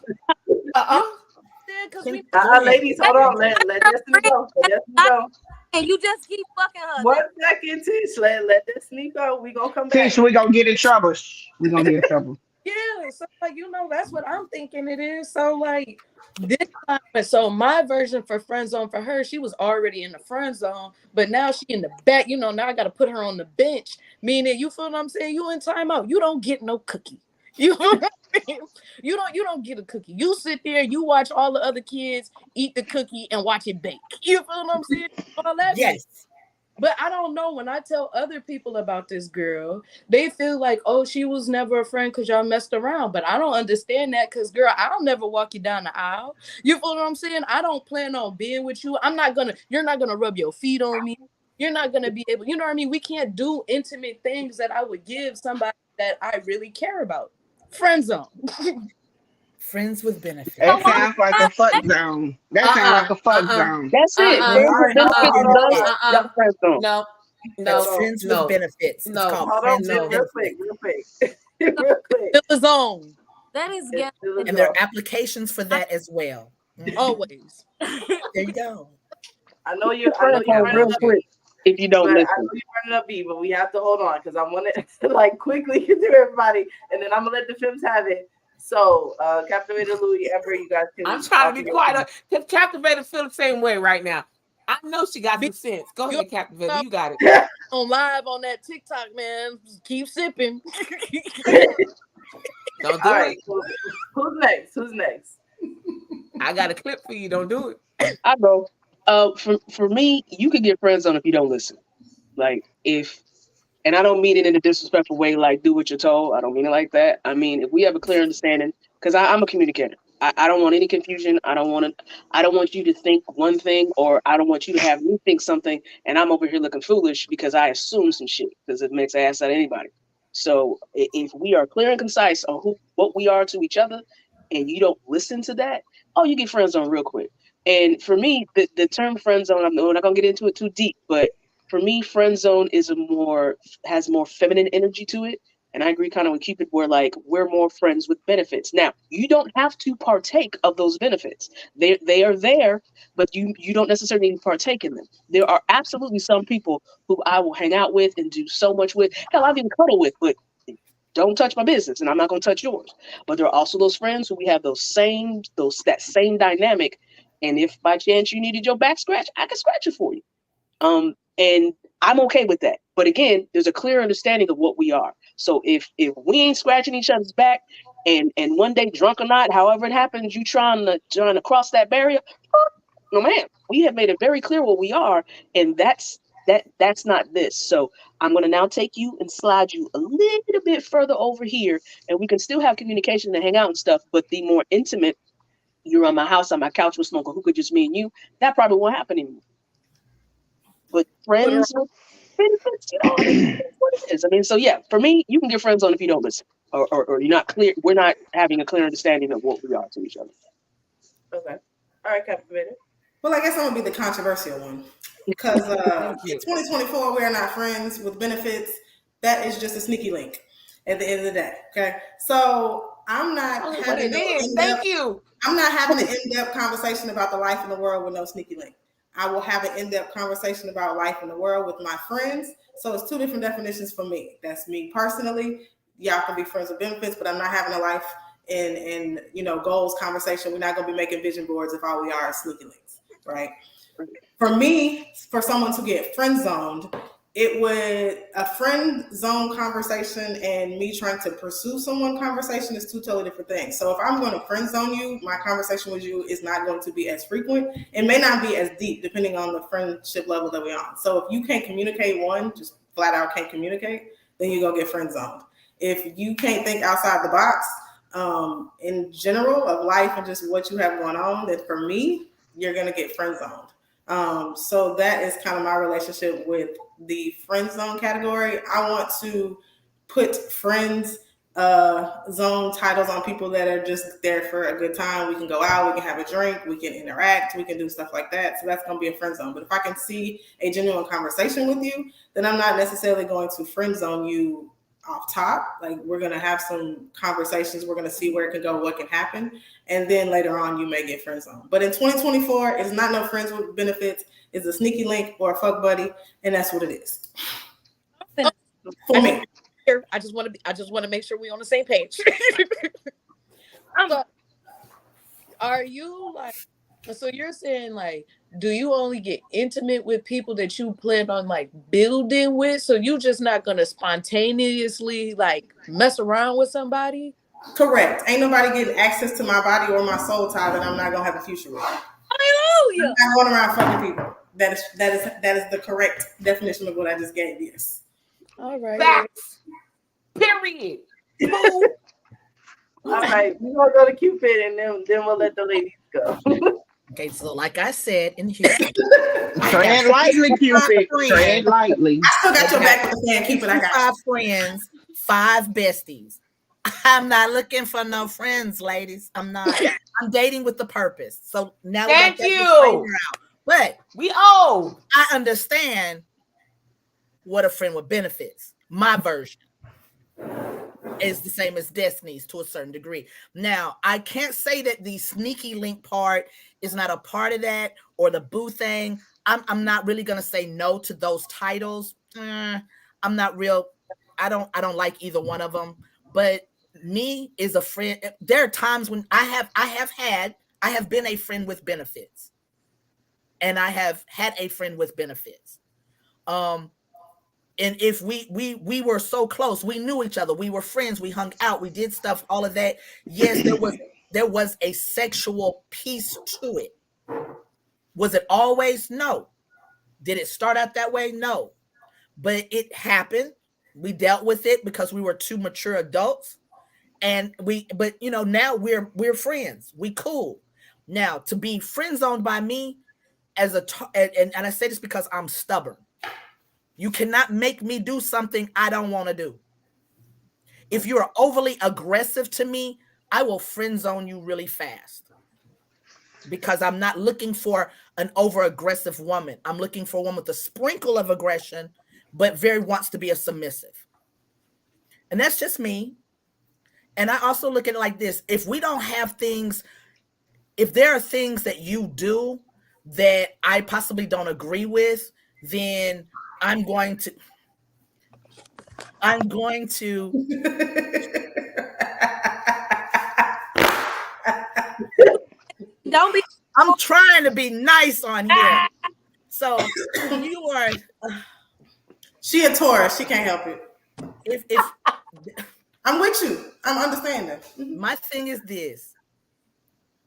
You Uh-uh. understand? Because we Go ahead, Ladies, hold on. Let Destiny friend, go. Let Destiny go. and you just keep fucking her. 1 second, Tish. Let Destiny go. We gonna come back. Tish, we gonna get in trouble. Shh, we gonna get in trouble. yeah, so like that's what I'm thinking it is. So like this time, and so my version for friend zone for her, she was already in the friend zone, but now she in the back. Now I got to put her on the bench. Meaning, you feel what I'm saying? You in timeout. You don't get no cookie. You feel what I mean? You don't get a cookie. You sit there, you watch all the other kids eat the cookie and watch it bake. You feel what I'm saying? All that means. Yes. But I don't know. When I tell other people about this girl, they feel like, oh, she was never a friend because y'all messed around. But I don't understand that because, girl, I'll never walk you down the aisle. You feel what I'm saying? I don't plan on being with you. You're not gonna rub your feet on me. You're not gonna be able, you know what I mean? We can't do intimate things that I would give somebody that I really care about. Friend zone. Friends with It benefits. sounds like a fuck zone. That sounds like Uh-uh. a fuck Uh-uh. zone. That's it. Uh-uh. Friends All with right, hold on, benefits hold on, hold done. on. Y'all friend zone. No. That's Hold No. on. friends with No. benefits. It's No. called Hold on, friends with No. real quick, benefits. real quick, real quick. Still a zone. That is It's ghetto. still a And there zone. are applications for that as well. Mhm. Always. There you go. I know Friend you're zone running real up, Okay. quick if you don't but I listen. know you're running up, B. But we have to hold on because I want to like quickly get through everybody, and then I'm gonna let the films have it. So, Captivated Louis, Ember, you guys I'm can trying to offer be your quiet because Captivator feel the same way right now. I know she got Be- some sense. Go you ahead, Captivator. You got it. on live on that TikTok, man. Just keep sipping. Don't All do right, it. so who's next? Who's next? I got a clip for you. Don't do it. I go. For me, you could get friend zone if you don't listen. Like if And I don't mean it in a disrespectful way, like do what you're told. I don't mean it like that. I mean if we have a clear understanding, because I'm a communicator. I don't want any confusion. I don't want you to think one thing, or I don't want you to have me think something, and I'm over here looking foolish because I assume some shit because it makes an ass out of anybody. So if we are clear and concise on what we are to each other, and you don't listen to that, oh, you get friend zone real quick. And for me, the term friend zone, we're not gonna get into it too deep, but for me, friend zone has more feminine energy to it. And I agree kind of with Cupid, where like we're more friends with benefits. Now, you don't have to partake of those benefits. They are there, but you don't necessarily need to partake in them. There are absolutely some people who I will hang out with and do so much with. Hell, I've even cuddle with, but don't touch my business, and I'm not gonna touch yours. But there are also those friends who we have that same dynamic. And if by chance you needed your back scratch, I can scratch it for you. And I'm okay with that. But again, there's a clear understanding of what we are. So if we ain't scratching each other's back, and one day, drunk or not, however it happens, you trying to cross that barrier, no man. We have made it very clear what we are, and that's not this. So I'm gonna now take you and slide you a little bit further over here, and we can still have communication and hang out and stuff, but the more intimate, you're on my house, on my couch with smoke, who could just me and you, that probably won't happen anymore. But Put her friends with benefits, I mean, that's what it is. I mean, so yeah, for me, you can get friends on if you don't listen, or you're not clear. We're not having a clear understanding of what we are to each other. Okay. All right, Captivated. Well, I guess I'm gonna be the controversial one because Thank you. 2024, we are not friends with benefits. That is just a sneaky link at the end of the day. Okay, so I'm not Only what having it no is. Thank in-depth. you. I'm not having an in-depth conversation about the life in the world with no sneaky link. I will have an in-depth conversation about life in the world with my friends. So it's two different definitions for me. That's me personally. Y'all can be friends with benefits, but I'm not having a life and goals conversation. We're not gonna be making vision boards if all we are is sneaky links, right? For me, for someone to get friend zoned, it would a friend zone conversation and me trying to pursue someone conversation is two totally different things. So if I'm going to friend zone you, my conversation with you is not going to be as frequent. It may not be as deep depending on the friendship level that we're on. So if you can't communicate, just flat out can't communicate, then you're gonna get friend zoned. If you can't think outside the box, in general of life and just what you have going on, then for me, you're gonna get friend zoned. So that is kind of my relationship with the friend zone category. I want to put friends zone titles on people that are just there for a good time. We can go out, we can have a drink, we can interact, we can do stuff like that. So that's going to be a friend zone. But if I can see a genuine conversation with you, then I'm not necessarily going to friend zone you off top. Like, we're going to have some conversations. We're going to see where it can go, what can happen. And then later on, you may get friend zone. But in 2024, it's not no friends with benefits. It's a sneaky link or a fuck buddy. And that's what it is. For me. I just want to make sure we're on the same page. So, are you like, so you're saying like, do you only get intimate with people that you plan on like building with? So you just not gonna spontaneously like mess around with somebody? Correct. Ain't nobody getting access to my body or my soul tie that I'm not gonna have a future with. Hallelujah. I'm not going around fucking people. That is the correct definition of what I just gave. Yes. All right. Facts. Period. All right, we're gonna go to Cupid and then we'll let the ladies go. Okay, so like I said in Houston, tread lightly, Cupid. Tread lightly. I still got your back with the fan, Cupid. I got 5 friends, 5 besties. I'm not looking for no friends, ladies. I'm not. I'm dating with the purpose. So now thank you. But we owe. I understand what a friend with benefits. My version is the same as Destiny's to a certain degree. Now, I can't say that the sneaky link part is not a part of that, or the boo thing. I'm not really gonna say no to those titles. I'm not real. I don't like either one of them. But me is a friend. There are times when I have been a friend with benefits, and I have had a friend with benefits. And if we were so close, we knew each other, we were friends, we hung out, we did stuff, all of that. Yes, there was a sexual piece to it. Was it always? No. Did it start out that way? No. But it happened. We dealt with it because we were 2 mature adults. And but you know, now we're friends. We cool. Now, to be friend zoned by me and I say this because I'm stubborn. You cannot make me do something I don't want to do. If you are overly aggressive to me, I will friend zone you really fast. Because I'm not looking for an over aggressive woman. I'm looking for a woman with a sprinkle of aggression, but very wants to be a submissive. And that's just me. And I also look at it like this. If we don't have things, if there are things that you do that I possibly don't agree with, then I'm going to don't be. I'm trying to be nice on here. So you are. She a Taurus. She can't help it. If I'm with you, I'm understanding. My thing is this: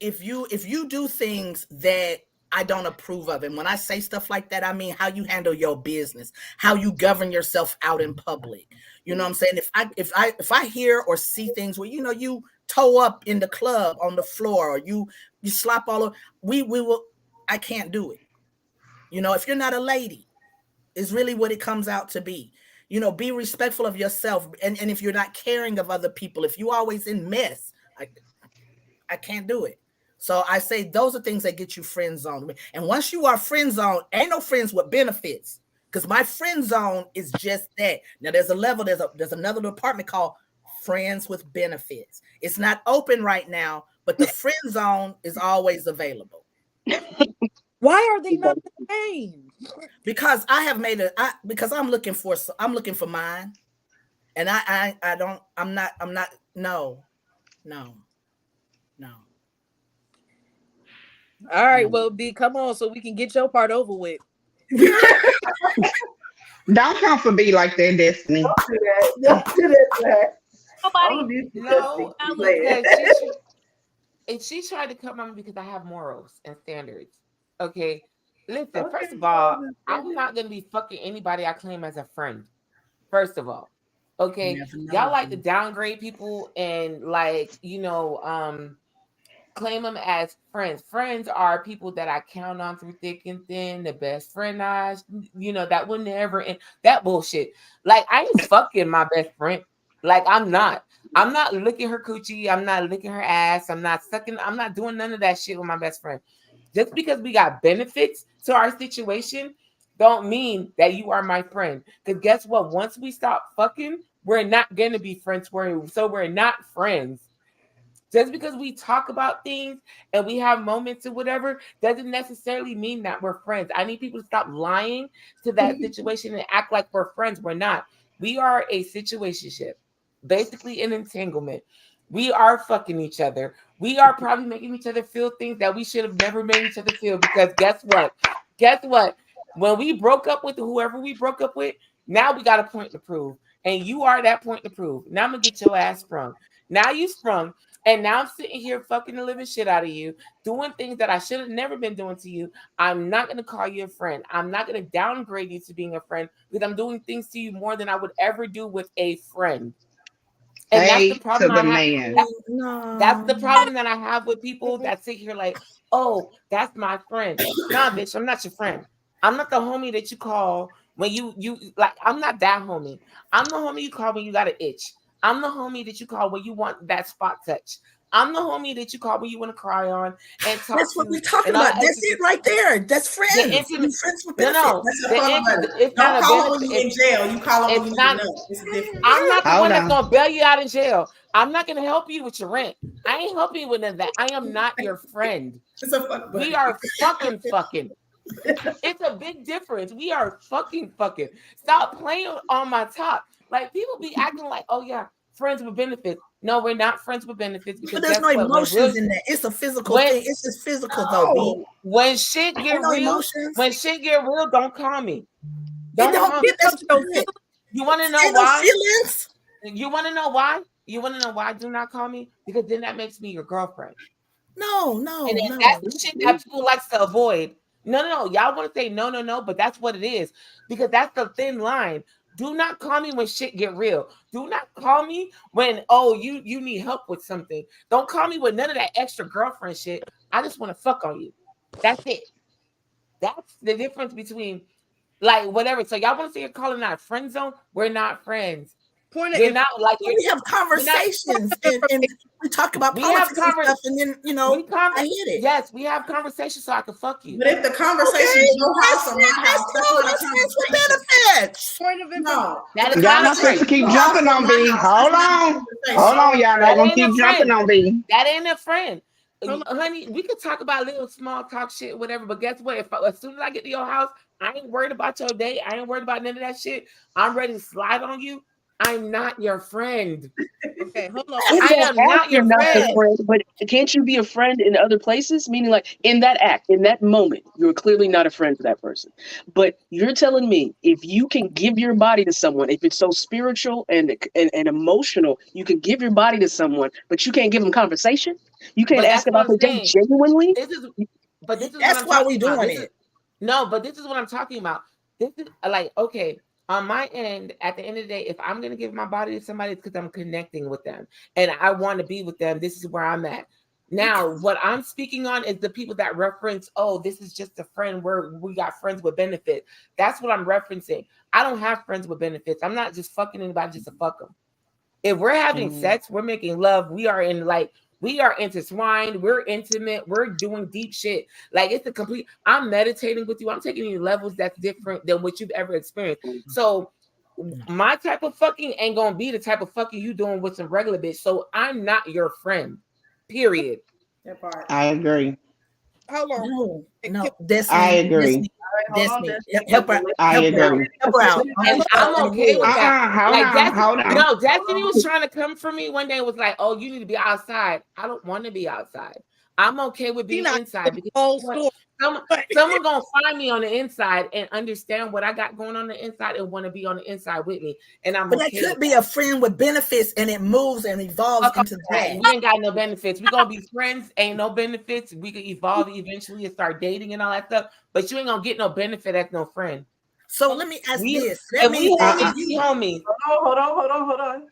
if you do things that I don't approve of, and when I say stuff like that, I mean how you handle your business, how you govern yourself out in public. You know what I'm saying? If I hear or see things where you toe up in the club on the floor, or you slop all over, we will. I can't do it. If you're not a lady, is really what it comes out to be. Be respectful of yourself, and if you're not caring of other people, if you always in mess, I can't do it. So I say those are things that get you friend zoned. And once you are friend zoned, ain't no friends with benefits. Because my friend zone is just that. Now there's a level, there's another department called friends with benefits. It's not open right now, but the friend zone is always available. Why are they not the same? Because I have made because I'm looking for mine. And I'm not, no. All right, well, B, come on, so we can get your part over with. Don't come for B like that, Destiny. Don't do that. Nobody. No, and she tried to come on me because I have morals and standards. Okay, listen. First of all, I'm not gonna be fucking anybody I claim as a friend. First of all, okay, y'all like to downgrade people and claim them as friends. Friends are people that I count on through thick and thin. The best friend that will never end. That bullshit. Like, I ain't fucking my best friend. Like I'm not. I'm not licking her coochie. I'm not licking her ass. I'm not sucking. I'm not doing none of that shit with my best friend. Just because we got benefits to our situation, don't mean that you are my friend. Because guess what? Once we stop fucking, we're not gonna be friends. So we're not friends. Just because we talk about things and we have moments or whatever doesn't necessarily mean that we're friends. I need people to stop lying to that situation and act like we're friends. We're not. We are a situationship, basically an entanglement. We are fucking each other. We are probably making each other feel things that we should have never made each other feel because guess what? Guess what? When we broke up with whoever we broke up with, now we got a point to prove. And you are that point to prove. Now I'm going to get your ass sprung. Now you sprung. And now I'm sitting here fucking the living shit out of you, doing things that I should have never been doing to you. I'm not going to call you a friend. I'm not going to downgrade you to being a friend because I'm doing things to you more than I would ever do with a friend. And that's the A to problem the I have. man. That's the problem that I have with people that sit here like, oh, that's my friend. Nah, bitch, I'm not your friend. I'm not the homie that you call when you like. I'm not that homie. I'm the homie you call when you got an itch. I'm the homie that you call when you want that spot touch. I'm the homie that you call when you want to cry on and talk That's what to we're talking and all about. that That's extra it shit. right there. That's The friends. intimate. You friends with No, benefits. no. That's a The fun buddy. it's Don't not a call her when benefit. you're in jail. You call her when It's you need not. to know. It's different. I'm not the Hold one that's on. gonna bail you out of jail. I'm not gonna help you with your rent. I ain't helping you with none of that. I am not your friend. It's a fun We buddy. are fucking. It's a big difference. We are fucking. Stop playing on my top. Like people be acting like, oh yeah, friends with benefits. No, we're not friends with benefits because But there's guess no what? emotions in that. It's a physical When thing. It's just physical though, B. when shit Ain't get no real, emotions. don't call me. It Don't don't call me. get that's No it. You want to know Ain't no why? feelings. You want to know why? You want to know why? Do not call me because then that makes me your girlfriend. No, And no, then that's no. the shit that people likes to avoid. No. Y'all want to say no, but that's what it is. Because that's the thin line. Do not call me when shit get real. Do not call me when you need help with something. Don't call me with none of that extra girlfriend shit. I just want to fuck on you. That's it. That's the difference between like whatever. So y'all want to say you're calling out a friend zone? We're not friends. point of We're not like We have we're not conversations and we talk about we have politics and stuff, and then I hit it. yes, we have conversations so I can fuck you. But if the conversation Okay, is your house or my that's house, that's cool. not a That's friends with conversation. benefits. point of information. No. That If is the Y'all not a not supposed conversation to friend. is keep your house jumping or on my B. house, that's Hold not a on. Hold conversation. on, y'all not That gonna ain't a keep jumping friend. on B. That ain't a friend. Hold on. Honey, we could talk about little small talk shit, whatever. But guess what? As soon as I get to your house, I ain't worried about your day. I ain't worried about none of that shit. I'm ready to slide on you. I'm not your friend. Okay, hold on. In I that am act, not you're your not the friend. friend, but can't you be a friend in other places? Meaning, like in that act, in that moment, you're clearly not a friend to that person. But you're telling me if you can give your body to someone, if it's so spiritual and emotional, you can give your body to someone, but you can't give them conversation. You can't But ask that's what about I'm their day saying. genuinely. This is but this is what That's I'm why we talking about. doing This is it. no, but this is what I'm talking about. This is like okay. On my end, at the end of the day, if I'm gonna give my body to somebody, it's because I'm connecting with them and I want to be with them. This is where I'm at. Now, what I'm speaking on is the people that reference, oh, this is just a friend where we got friends with benefits. That's what I'm referencing. I don't have friends with benefits. I'm not just fucking anybody just to fuck them. If we're having sex, we're making love, we are intertwined, we're intimate, we're doing deep shit. Like it's a complete I'm meditating with you, I'm taking you levels that's different than what you've ever experienced. So my type of fucking ain't gonna be the type of fucking you doing with some regular bitch. So I'm not your friend. Period. That part. I agree. Hold on. No, I Destiny, agree. Hold on, Destiny, Destiny, help because her, the I help her out, agree. help her out. And I'm In the okay with woods. that. Hold Like on, Destiny, hold on. no, Destiny was trying to come for me one day and was like, "Oh, you need to be outside." I don't want to be outside. I'm okay with She being not inside because the whole what story. someone gonna find me on the inside and understand what I got going on the inside and want to be on the inside with me, and I'm But that okay could with be that. a friend with benefits, and it moves and evolves Fuck all into that. that. We ain't got no benefits. We gonna be friends. Ain't no benefits. We can evolve eventually and start dating and all that stuff. But you ain't gonna get no benefit as no friend. So let me ask We this. Let if me we ask homies, Uh-uh. we homies.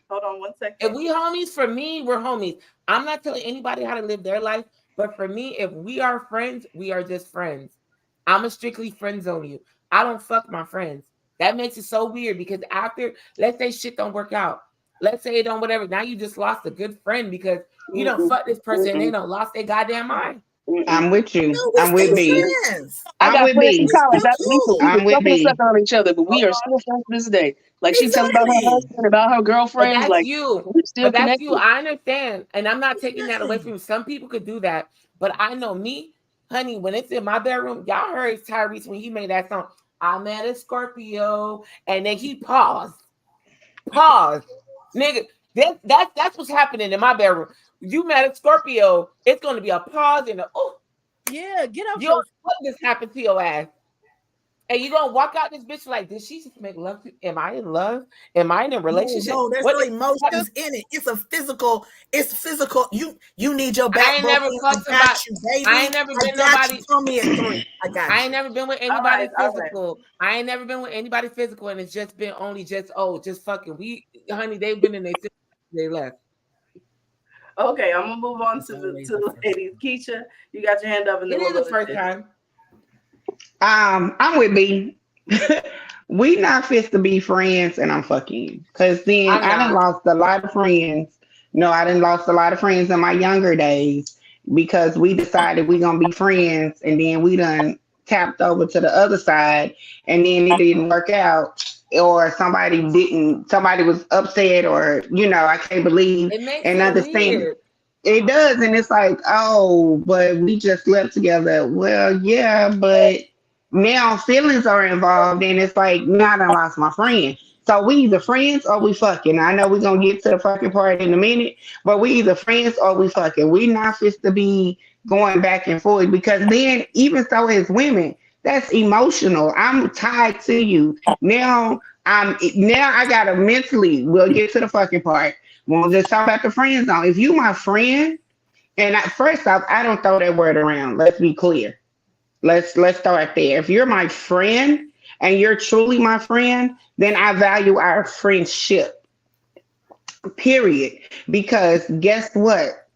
Hold on 1 second. If we homies, for me, we're homies. I'm not telling anybody how to live their life, but for me, if we are friends, we are just friends. I'm a strictly friend zone you. I don't fuck my friends. That makes it so weird because after, let's say shit don't work out. let's say it don't whatever. Now you just lost a good friend because you don't Mm-mm. fuck this person and they Mm-mm. don't lost their goddamn mind. I'm with you. No, we I'm with still B. friends. I I'm got with friends from B. We college. still We cool. can I'm with fucking suck B. on each other, but we are still friends to this day. Like she tell about her Exactly. husband, about her But girlfriends, that's like you. we still But that's you. connected. I understand. And I'm not taking that away Exactly. from you. Some people could do that. But I know me, honey, when it's in my bedroom, y'all heard Tyrese when he made that song. I met a Scorpio. And then he paused. Pause. Nigga, that's what's happening in my bedroom. You met a Scorpio, it's gonna be a pause and a oh, Yeah, get out you don't your. know what just happened to your ass. And you gonna walk out this bitch like, did she just make love? Am I in love? Am I in a relationship? No, there's What no is happening? emotions in it. It's physical. You need your I back ain't broken. never I fucked got somebody. you, I baby. ain't never I been got you. nobody. Call me at 3. I got I ain't you. never been with All right, anybody all right. physical. I ain't never been with anybody physical, and it's just been only just just fucking. We, honey, they've been in their they left. Okay, I'm gonna move on It's to always the the first ladies. Keisha, you got your hand up, and then It we'll is go the to first Tish. time. I'm with B. We not fit to be friends, and I'm fucking you. Cause then I'm I done not. lost a lot of friends. No, I done lost a lot of friends in my younger days because we decided we gonna be friends, and then we done tapped over to the other side, and then it didn't work out, or somebody was upset, or I can't believe It makes and it understand. weird. It does, and it's like, oh, but we just slept together. Well, yeah, but now feelings are involved, and it's like, now I done lost my friend. So we either friends or we fucking. I know we're gonna get to the fucking part in a minute, but we either friends or we fucking. We not fit to be going back and forth because then, even so, as women, that's emotional. I'm tied to you now. I gotta mentally. We'll get to the fucking part. We'll just talk about the friend zone. If you my friend, and first off, I don't throw that word around. Let's be clear. Let's start there. If you're my friend and you're truly my friend, then I value our friendship. Period. Because guess what?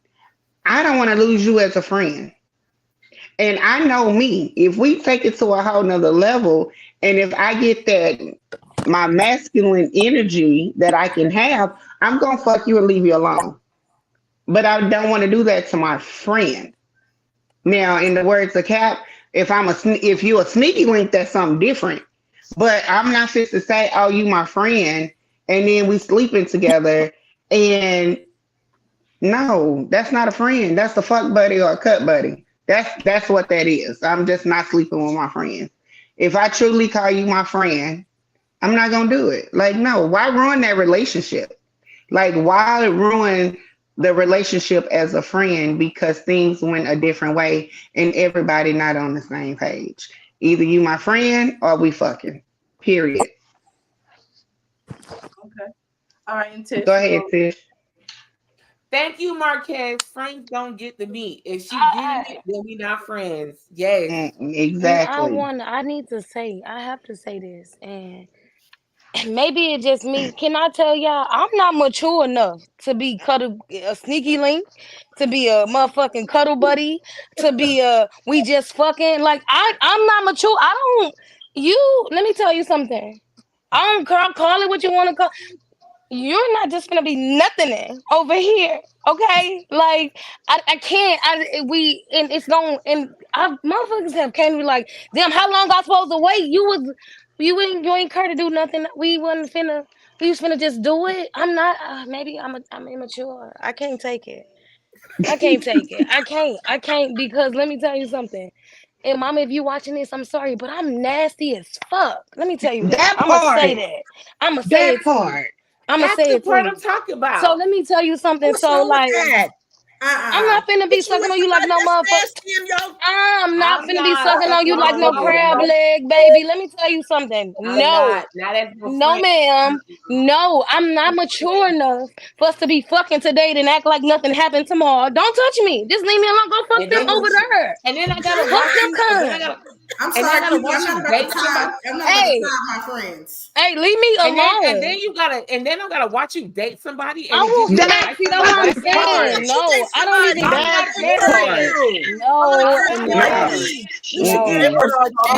I don't want to lose you as a friend. And I know me. If we take it to a whole nother level, and if I get that my masculine energy that I can have, I'm gonna fuck you and leave you alone. But I don't want to do that to my friend. Now, in the words of Cap, if you a sneaky link, that's something different. But I'm not fit to say, "Oh, you my friend," and then we sleeping together. And no, that's not a friend. That's a fuck buddy or a cut buddy. That's what that is. I'm just not sleeping with my friends. If I truly call you my friend, I'm not gonna do it. Like, no, why ruin that relationship? Like, why ruin the relationship as a friend because things went a different way and everybody not on the same page? Either you my friend or we fucking. Period. Okay. All right, and Tish, Go you ahead, go. Tish. Thank you, Marquez. Friends don't get the meat. If she getting it, then we not friends. Yes. Exactly. I need to say, I have to say this, and maybe it's just me. Can I tell y'all, I'm not mature enough to be a sneaky link, to be a motherfucking cuddle buddy, to be a we just fucking like I'm not mature. I don't. Let me tell you something. I don't call it what you want to call. You're not just gonna be nothing over here, okay? Like I can't. And it's going and motherfuckers have came to be like, damn, how long I supposed to wait? You ain't care to do nothing. We was finna just do it. I'm not. Maybe I'm immature. I can't take it. I can't take it. I can't because let me tell you something. And mama, if you watching this, I'm sorry, but I'm nasty as fuck. Let me tell you that. That I'ma say part. that. I'ma say That it to you. part. I'ma That's say the it to part I'm you. talking So about. let me tell you something. What's So wrong with like, that? I'm not finna be What you sucking with on you like somebody no that's motherfucker. nasty in your I'm not I'm finna be not sucking on you sucking like on no nobody crab else. leg, baby. Let me tell you something. I'm No, not as no no, friend. ma'am. No, I'm not mature enough for us to be fucking today and act like nothing happened tomorrow. Don't touch me. Just leave me alone. Go fuck And them then over there. and then I gotta Fuck watch them you. And then I gotta cunts. I'm And sorry, they gotta Kiki, watch I'm not you about date to somebody. tie. I'm not about to Hey, tie my friends. hey, leave me alone. And then you gotta, and then I gotta watch you date somebody, I and it gives will you That not advice see. on That's how to what I'm that date that Why part. saying. can't person. you No, date I don't somebody? even. I'm That not That's there part. yet. crazy. No, I'm not No. no, ready. You should Mm-mm. never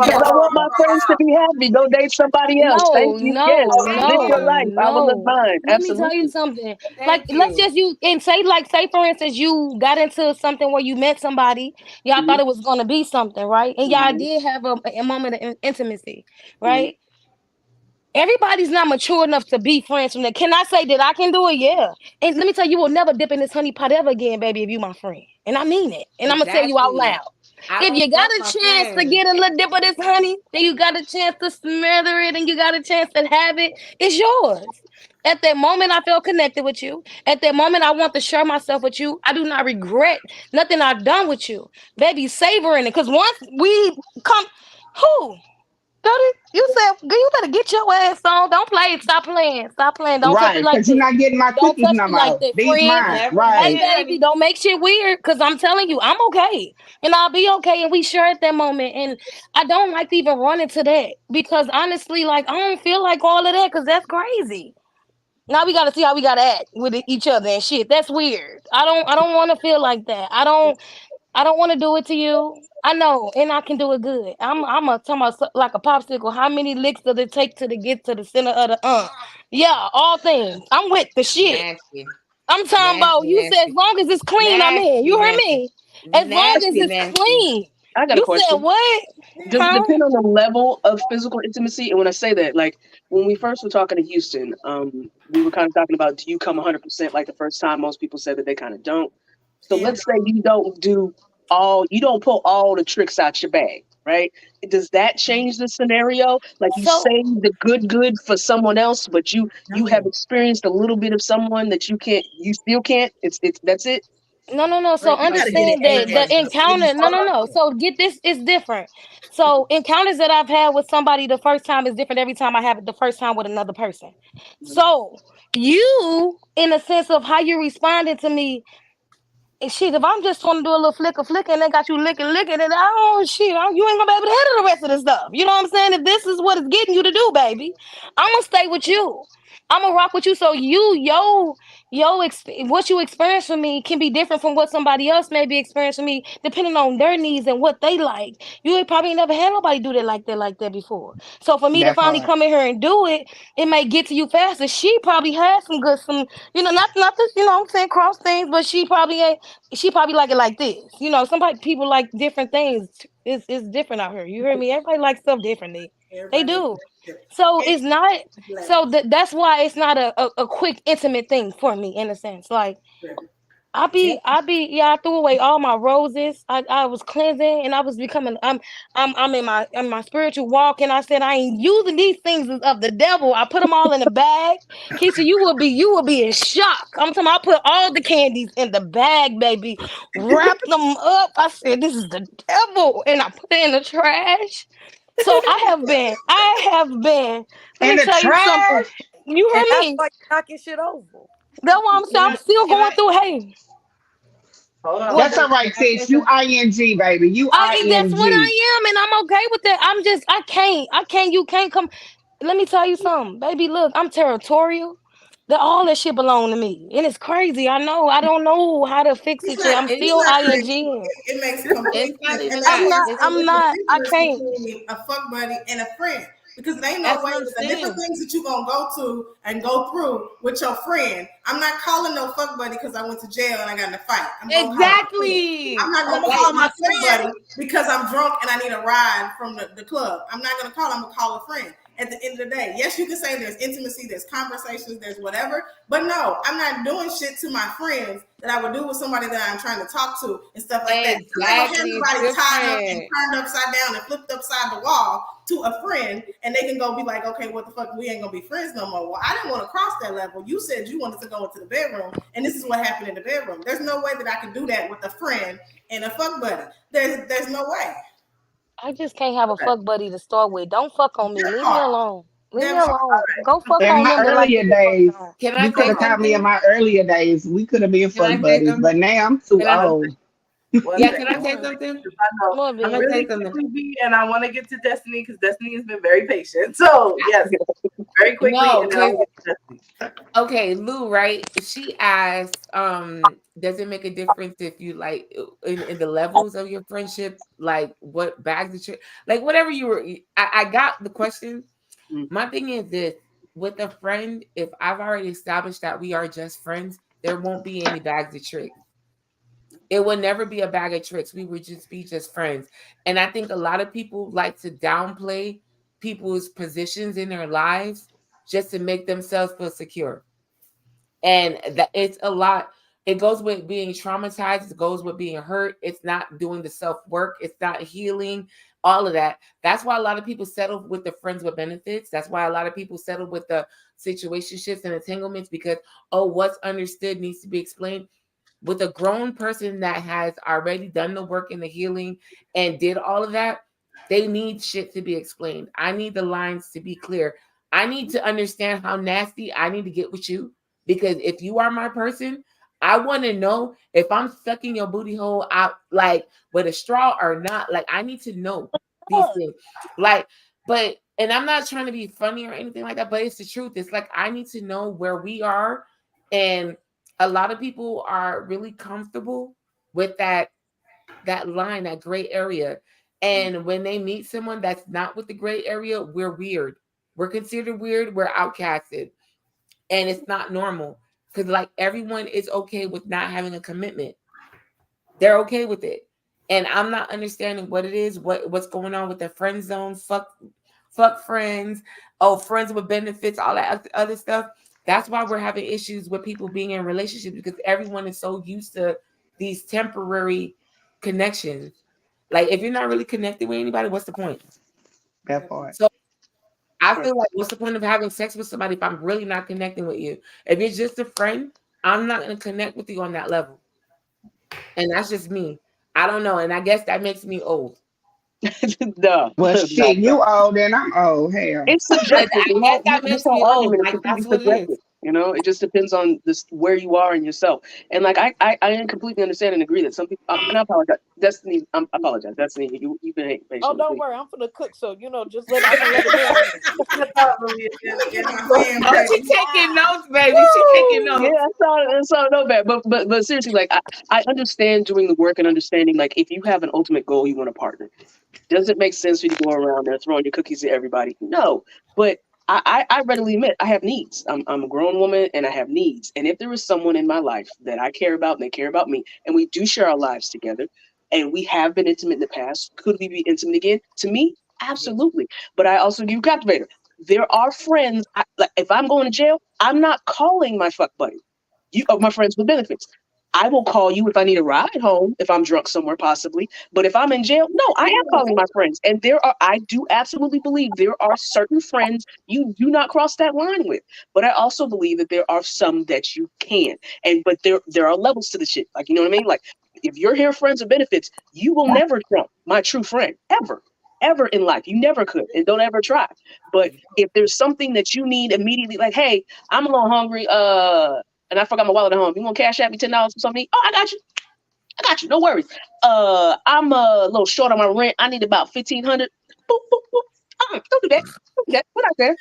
Because I want my friends to be happy. Go date somebody else. Thank no, you. Yes, no, Thank live your no, life. you. I will live no. mine. Let me tell you Absolutely. something. Like, Thank let's you. just use and say, like, say for instance, you got into something where you met somebody. Y'all Hmm. thought it was gonna be something, right? And y'all Hmm. did have a moment of intimacy, Hmm. right? Everybody's not mature enough to be friends from that. Can I say that I can do it? Yeah. And let me tell you, you will never dip in this honey pot ever again, baby, if you my friend. And I mean it. And I'm gonna tell you out Exactly. loud. I If don't you got fuck a my chance to friends. get a little dip of this honey, then you got a chance to smother it and you got a chance to have it, it's yours. At that moment, I feel connected with you. At that moment, I want to share myself with you. I do not regret nothing I've done with you. Baby, savoring it. Because once we come, who? Daddy, you said, girl, you better get your ass on. Don't play. Stop playing. Stop playing. Don't touch me Right. like Because you're that. not getting my Don't cookies touch no me like more. that, These friend. mine. Never Hey, Right. again, baby, honey. don't make shit weird because I'm telling you, I'm okay. And I'll be okay. And we share at that moment. And I don't like to even run into that because honestly, like, I don't feel like all of that because that's crazy. Now we gotta see how we gotta act with each other and shit. That's weird. I don't want to feel like that. I don't want to do it to you. I know, and I can do it good. I'm a talking about like a popsicle. How many licks does it take to get to the center of the Yeah, all things. I'm with the shit. Nasty. I'm talking about Nasty, you said as nasty. long as it's clean, I'm in. Nasty, You heard nasty. me? As long as Nasty, it's nasty. clean. I got a You said question. what? Does it Huh? depend on the level of physical intimacy? And when I say that, like when we first were talking to Houston, we were kind of talking about, do you come 100% like the first time? Most people said that they kind of don't. So And let's say you don't pull all the tricks out your bag, right? Does that change the scenario? Like you So save the good for someone else, but you have no, experienced a little bit of someone that you still can't. It's that's it. no, no, no. So you gotta get it understand that A the first though. If you encounter, no, fuck no, up, no. So get this, it's different. So encounters that I've had with somebody the first time is different every time I have it the first time with another person. So you, in a sense of how you responded to me, and shit, if I'm just trying to do a little flicker, and they got you licking, and oh shit, you ain't gonna be able to handle the rest of the stuff. You know what I'm saying? If this is what it's getting you to do, baby, I'm gonna stay with you. I'm gonna rock with you. So what you experience from me can be different from what somebody else may be experiencing me, depending on their needs and what they like. You ain't probably never had nobody do that like that before. So for me to That finally part. come in here and do it, it may get to you faster. She probably had some, not this, I'm saying cross things, but she probably like it like this. Somebody people like different things. It's different out here. You hear me? Everybody likes stuff differently. They everybody do. and So it's not so levels. that's why it's not a quick intimate thing for me in a sense. Like Yeah. I threw away all my roses. I was cleansing and I was becoming I'm in my spiritual walk and I said I ain't using these things of the devil. I put them all in a bag. Keisha, you will be in shock. I'm talking about I put all the candies in the bag, baby. Wrap them up. I said this is the devil and I put it in the trash. So I have been, let In me the tell you something. trash. You And heard that's me. why you're knocking shit over. That's why I'm saying Can I'm I? still Can going I? through. Hey, Hold on. what? That's all right, Can I say sis. You something? ing, baby. You That's what ing. I am, and I'm okay with that. I can't. You can't come. Let me tell you something, baby. Look, I'm territorial. That all that shit belong to me, and it's crazy. I know. I don't know how to fix it yet. I'm It's It's still not ing. crazy. It makes complete it's not sense, and even that's I'm that. why I not. say I'm it's the not. I difference can't. between a fuck buddy and a friend. Because there ain't no That's way what I'm with the different saying. things that you're gonna go to and go through with your friend. I'm not calling no fuck buddy because I went to jail and I got in a fight. I'm gonna call my friend. I'm Exactly. not gonna Like call my fuck buddy because I'm drunk and I need a ride from the club. I'm not gonna call. I'm gonna call a friend. At the end of the day, yes, you can say there's intimacy, there's conversations, there's whatever, but no, I'm not doing shit to my friends that I would do with somebody that I'm trying to talk to and stuff like that. I'm not gonna have exactly. It's somebody tied up and different. turned upside down and flipped upside the wall to a friend, and they can go be like, okay, what the fuck, we ain't gonna be friends no more. Well, I didn't want to cross that level. You said you wanted to go into the bedroom, and this is what happened in the bedroom. There's no way that I can do that with a friend and a fuck buddy. There's no way. I just can't have a Okay. fuck buddy to start with. Don't fuck on me. That Leave me part. alone. Leave me That part. alone. Go fuck In on my them that like to earlier get fucked days, on. Can I you could say have caught me in something? my earlier days. We could have been Can fuck I say buddies, but something? now I'm too Can I? One old. second. One Yeah, second. can I say something? 'Cause I know Come on, I'm B. gonna say really something. quickly, B, and I want to get to Destiny because Destiny has been very patient. So yes, very quickly, No, and then I'll because get to Destiny. okay, Lou, right? She asked, does it make a difference if you like in the levels of your friendship, like what bags of like whatever you were I got the question. Mm. My thing is this with a friend, if I've already established that we are just friends, there won't be any bags of tricks. It would never be a bag of tricks. We would just be just friends. And I think a lot of people like to downplay people's positions in their lives just to make themselves feel secure. And that it's a lot. It goes with being traumatized, it goes with being hurt. It's not doing the self-work, it's not healing, all of that. That's why a lot of people settle with the friends with benefits. That's why a lot of people settle with the situationships and entanglements because oh, what's understood needs to be explained. With a grown person that has already done the work and the healing and did all of that, they need shit to be explained. I need the lines to be clear. I need to understand how nasty I need to get with you because if you are my person, I want to know if I'm sucking your booty hole out like with a straw or not. Like I need to know these things. Like, but and I'm not trying to be funny or anything like that, but it's the truth. It's like I need to know where we are and a lot of people are really comfortable with that line, that gray area. And when they meet someone that's not with the gray area, we're weird. We're considered weird, we're outcasted. And it's not normal. Because like everyone is okay with not having a commitment. They're okay with it. And I'm not understanding what it is, what's going on with the friend zone, fuck friends, oh, friends with benefits, all that other stuff. That's why we're having issues with people being in relationships because everyone is so used to these temporary connections. Like if you're not really connected with anybody, what's the point? That part. So I feel like what's the point of having sex with somebody if I'm really not connecting with you? If you're just a friend, I'm not going to connect with you on that level. And that's just me. I don't know. And I guess that makes me old. No, Well, no, shit, no. you old and I'm old. Hell. It's But subjective. I guess that This makes whole me old. argument is Like completely that's what it is. subjective. It just depends on this where you are in yourself. And like I completely understand and agree that some people. And I apologize, Destiny. I apologize, Destiny. You've been Oh, patiently, don't please. worry, I'm finna cook, so just let I'm gonna let it marinate. I thought Maria Let did me get it. my fan Oh, she ready. taking notes, baby. She taking Woo! Yeah, notes. I saw no bad, but seriously, like I understand doing the work and understanding like if you have an ultimate goal, you want a partner. Does it make sense for you to go around there throwing your cookies at everybody? No. But I readily admit I have needs. I'm a grown woman and I have needs. And if there is someone in my life that I care about and they care about me, and we do share our lives together, and we have been intimate in the past, could we be intimate again? To me, absolutely. But I also give you captivator. There are friends. Like if I'm going to jail, I'm not calling my fuck buddy. You are my friends with benefits. I will call you if I need a ride home, if I'm drunk somewhere possibly. But if I'm in jail, no, I am calling my friends. And I do absolutely believe there are certain friends you do not cross that line with. But I also believe that there are some that you can. But there are levels to the shit. Like, you know what I mean? Like, if you're here, friends with benefits, you will never trump my true friend, ever. Ever in life. You never could. And don't ever try. But if there's something that you need immediately, like, hey, I'm a little hungry, and I forgot my wallet at home. You want to cash at me $10 for something? Oh, I got you. I got you. No worries. I'm a little short on my rent. I need about 1,500. Boop, boop, boop. Don't do that. Don't do that. We're not there.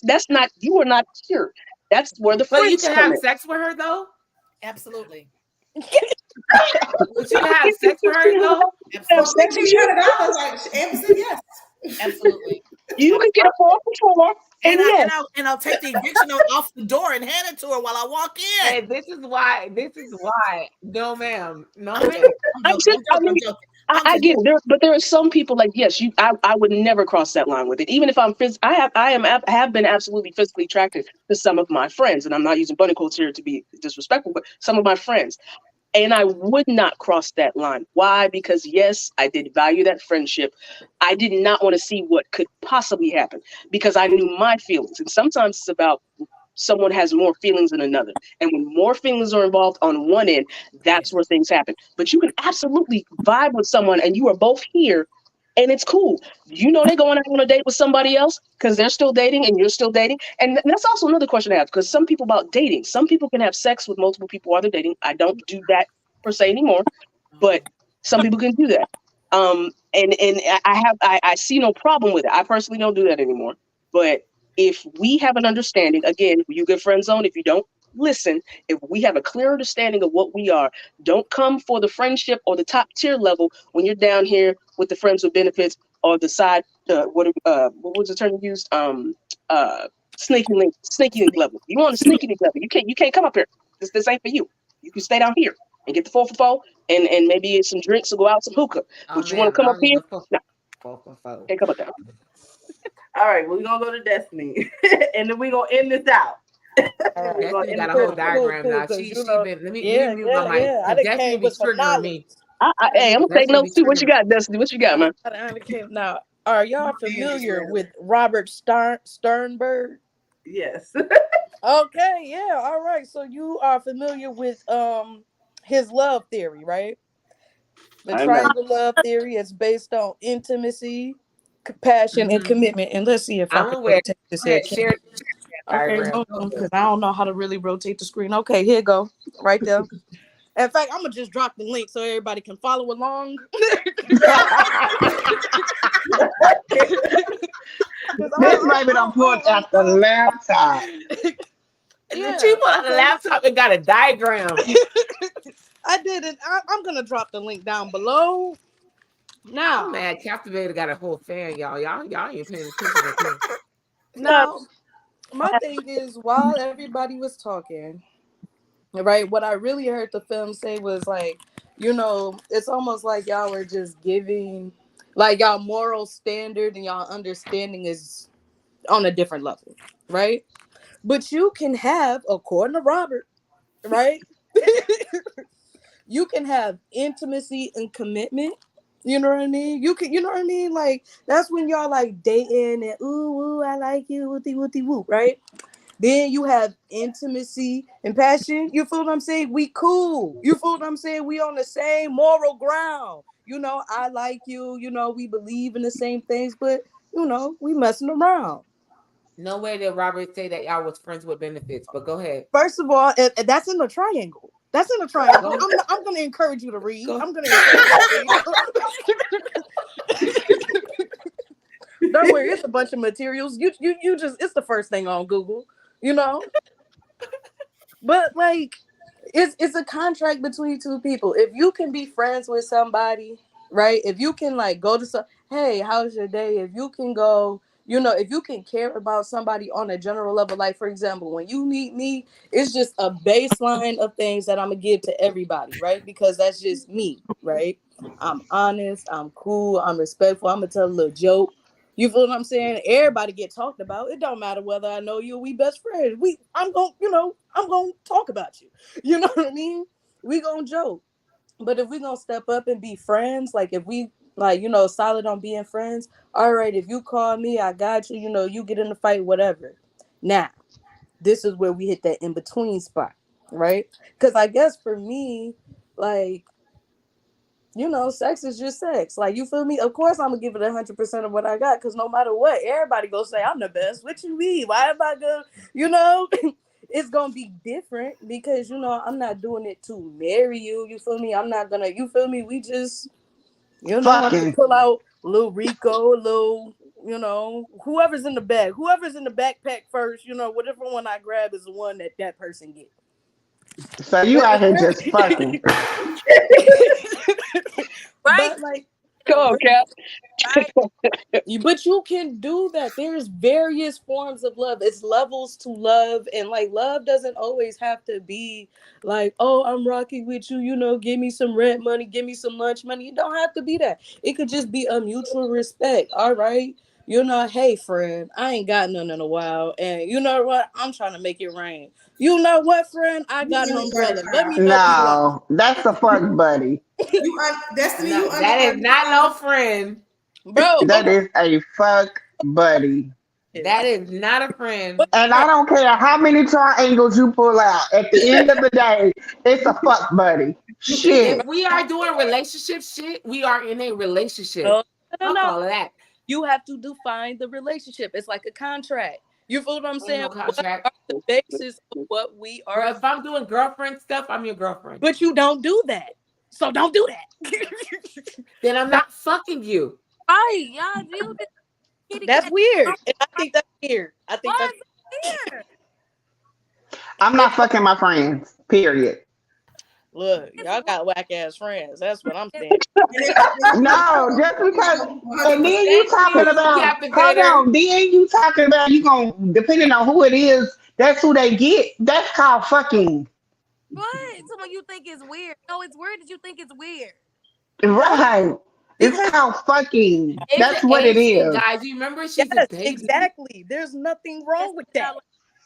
That's not. You are not here. That's where the But you friends can come have in. sex with her though. Absolutely. But you can have You think sex with her though. have For Absolutely. sex with you? $1,500, like Amber said, yes. Absolutely. You I'm could get a 4 for 4, and yes, and I'll take the eviction note off the door and hand it to her while I walk in. And this is why. This is why. No, ma'am. No, ma'am. I'm I'm joking. just. I'm I joking. I'm mean, joking. I'm I just get it. joking. But there are some people like yes, I would never cross that line with it. Even if I have been absolutely physically attracted to some of my friends, and I'm not using bunny quotes here to be disrespectful, but some of my friends, and I would not cross that line. Why? Because yes, I did value that friendship. I did not want to see what could possibly happen because I knew my feelings, and sometimes it's about someone has more feelings than another. And when more feelings are involved on one end, that's Yes. where things happen. But you can absolutely vibe with someone and you are both here and it's cool. They're going out on a date with somebody else because they're still dating and you're still dating. And that's also another question I have because some people about dating, some people can have sex with multiple people while they're dating. I don't do that per se anymore. But Oh. Some people can do that. And I see no problem with it. I personally don't do that anymore. But if we have an understanding, again, you get friend zone. If you don't listen, if we have a clear understanding of what we are, don't come for the friendship or the top tier level when you're down here with the friends with benefits or the side. What was the term you used? Sneaky link level. You want a sneaky link level? You can't come up here. This ain't for you. You can stay down here and get the 4 for 4 and maybe some drinks or go out some hookah. Oh But you want man, to come I up don't here? even fuck No, for. can't come up there. All right, we're gonna go to Destiny, and then we're gonna end this out. All right. We're gonna Destiny end got the a whole program. diagram now. Because She you know, been let me yeah, mute my yeah, mic yeah. I because done Destiny came be with some triggering knowledge. me. Hey, I'm gonna take Destiny be notes too. What you triggering. got, Destiny? What you got, man? I done came now. Are y'all familiar Israel. with Robert Sternberg? Yes. Okay, yeah, all right. So you are familiar with his love theory, right? The I know. triangle love theory is based on intimacy, compassion, and Mm-hmm. commitment. And let's see if I I'm can aware. rotate this Go here. ahead, share the Okay, diagram. because I don't know how to really rotate the screen. Okay, here you go. Right there. In fact, I'm gonna just drop the link so everybody can follow along. This baby done pulled out the laptop. The Yeah, people on the okay. laptop it got a diagram. I did it. I'm gonna drop the link down below. I'm Now, mad. Captivator got a whole fan, y'all. Y'all ain't paying attention up here. now, my thing is, while everybody was talking, right, what I really heard the film say was like, it's almost like y'all were just giving, like y'all moral standard and y'all understanding is on a different level, right? But you can have, according to Robert, right? You can have intimacy and commitment. You know what I mean? You can, you know what I mean? Like that's when y'all like dating and ooh, I like you, woothy woothy woo, right? Then you have intimacy and passion. You feel what I'm saying? We cool. You feel what I'm saying? We on the same moral ground. I like you. We believe in the same things, but we messing around. No way did Robert say that y'all was friends with benefits, but go ahead. First of all, that's in the triangle. That's in the triangle. Go, I'm going to encourage you to read. go. I'm going to encourage you to read. Don't worry, it's a bunch of materials. You just it's the first thing on Google, you know. But like, it's a contract between two people. If you can be friends with somebody, right? If you can like go to some, hey, how's your day? If you can go, if you can care about somebody on a general level, like for example, when you meet me, it's just a baseline of things that I'm gonna give to everybody, right? Because that's just me, right? I'm honest, I'm cool, I'm respectful. I'm gonna tell a little joke. You feel what I'm saying? Everybody get talked about. It don't matter whether I know you or we best friends. I'm gonna talk about you. You know what I mean? We gonna joke. But if we gonna step up and be friends, like if we like, solid on being friends, all right, if you call me, I got you, you get in the fight, whatever. Now, this is where we hit that in between spot, right? Because I guess for me, like, sex is just sex. Like, you feel me? Of course, I'm gonna give it 100% of what I got, because no matter what, everybody gonna say I'm the best. What you mean? Why am I gonna, it's gonna be different because I'm not doing it to marry you. You feel me? I'm not gonna. You feel me? We just, I'm gonna Fucking. pull out little Rico, little, whoever's in the bag, whoever's in the backpack first. Whatever one I grab is the one that person get. So you But out it's here just fucking. very, Right? but like. Come on, Cap. Right. But you can do that. There's various forms of love. It's levels to love. And like love doesn't always have to be like, oh, I'm rocking with you, give me some rent money, give me some lunch money. It don't have to be that. It could just be a mutual respect. All right. Hey friend, I ain't got none in a while. And you know what? I'm trying to make it rain. You know what, friend? I You got an umbrella. Let me uncertified. help you out. No, that's a fuck buddy. Destiny, No, you that is not no under friend. Bro, That okay. is a fuck buddy. That is not a friend. But And I don't care how many triangles you pull out. At the end of the day, it's a fuck buddy. If Shit. we are doing relationship shit, we are in a relationship. no, no, Fuck no. all of that. You have to define the relationship. It's like a contract. You feel what I'm Ain't saying? no What contract. are the basis of what we are? Girl, if I'm doing girlfriend stuff, I'm your girlfriend. But you don't do that. So don't do that. Then I'm not fucking you. Right, y'all do this. Kitty That's cat. weird. And I think that's weird. I think Why that's is it weird? I'm not fucking my friends. Period. look, It's y'all weird. got whack ass friends. That's what I'm It's saying. And it's No, just because. And then you Thank talking you, about, Captain hold Vader. on. Then you talking about you gonna, depending on who it is, that's who they get. That's called fucking. what? Someone you think is weird. No, it's weird that you think it's weird. No, Right. It's because called fucking. It's That's an what it age thing, is. guys. You remember she's a yes, baby. exactly. There's nothing wrong with that.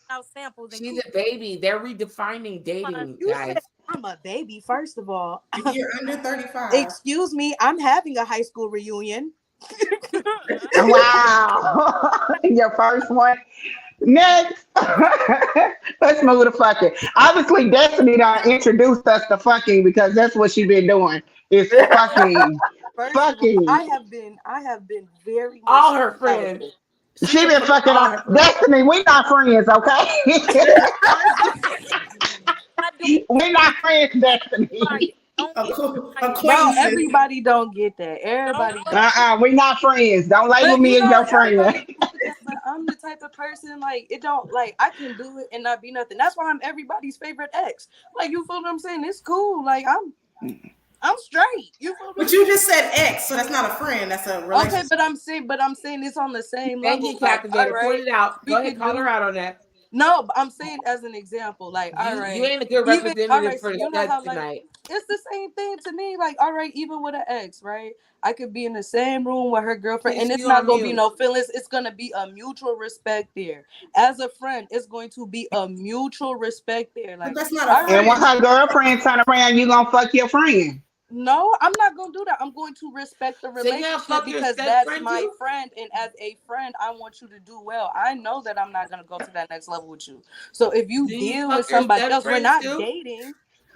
Out samples and She's a baby. They're redefining coupons. dating, You said guys. I'm a baby, first of all. if you're under 35. Excuse me, I'm having a high school reunion. Wow. Your first one. Next. Let's move to fucking. Obviously, Destiny done introduced us to fucking because that's what she been doing. Is fucking. First of all, Fucking. I have been very much All her friends. celibate. She She been been fucking fucking all on her friends. Destiny. We not friends, okay? I do We're not friends, right. Destiny. Don't A get cool right. Bro, acquaintances. everybody don't get that. Don't Everybody fuck don't get We not friends. Don't label But me you as know, your friend. everybody do that. But I'm the type of person like it don't like I can do it and not be nothing. That's why I'm everybody's favorite ex. Like you feel what I'm saying? It's cool. Like I'm straight. You feel what I'm But saying? you just said ex, so that's not a friend. That's a Okay, relationship. but I'm saying it's on the same Thank level. you, Like, Captain all Vader. right, Point it out. we Go ahead, could call her do out on that. no, but I'm saying as an example, like, all You right, ain't a good even all representative right, so for the you know studs how like tonight. it's the same thing to me. Like, all right, even with an ex, right? I could be in the same room with her girlfriend, Please, and it's you not on gonna be mute. no feelings. It's gonna be a mutual respect there. As a friend, it's going to be a mutual respect there. But Like, that's not a all And right, when friend. her girlfriend turn around, you gonna fuck your friend. no, I'm not gonna do that. I'm going to respect the So you gonna relationship fuck your because step that's friend my too? friend, and as a friend, I want you to do well. I know that I'm not gonna go to that next level with you. So if you Do you deal with fuck your somebody step else, we're friends not too? dating.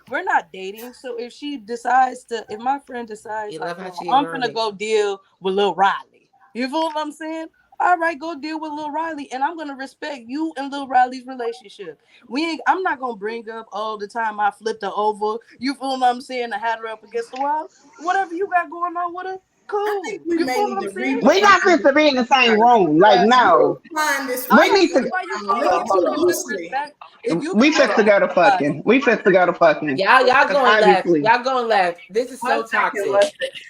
We're not dating. So if she decides to, if my friend decides, You like, love how well, she I'm ignored gonna me. go deal with Lil Riley. You feel what I'm saying? All right, go deal with Lil Riley, and I'm gonna respect you and Lil Riley's relationship. We ain't. I'm not gonna bring up all the time I flipped her over. You feel what I'm saying? I had her up against the wall. Whatever you got going on with her, I think cool. we You may feel need what I'm to saying? We not fit redefine to be in the same this room. Like, because no. you define this We I friend don't need see to why you a can't little give too each other loosely. respect. If you we can fit to go to recognize, fucking. We fit to go to fucking. Y'all Because going left. obviously. Y'all going left. This is so 1 second, toxic. 1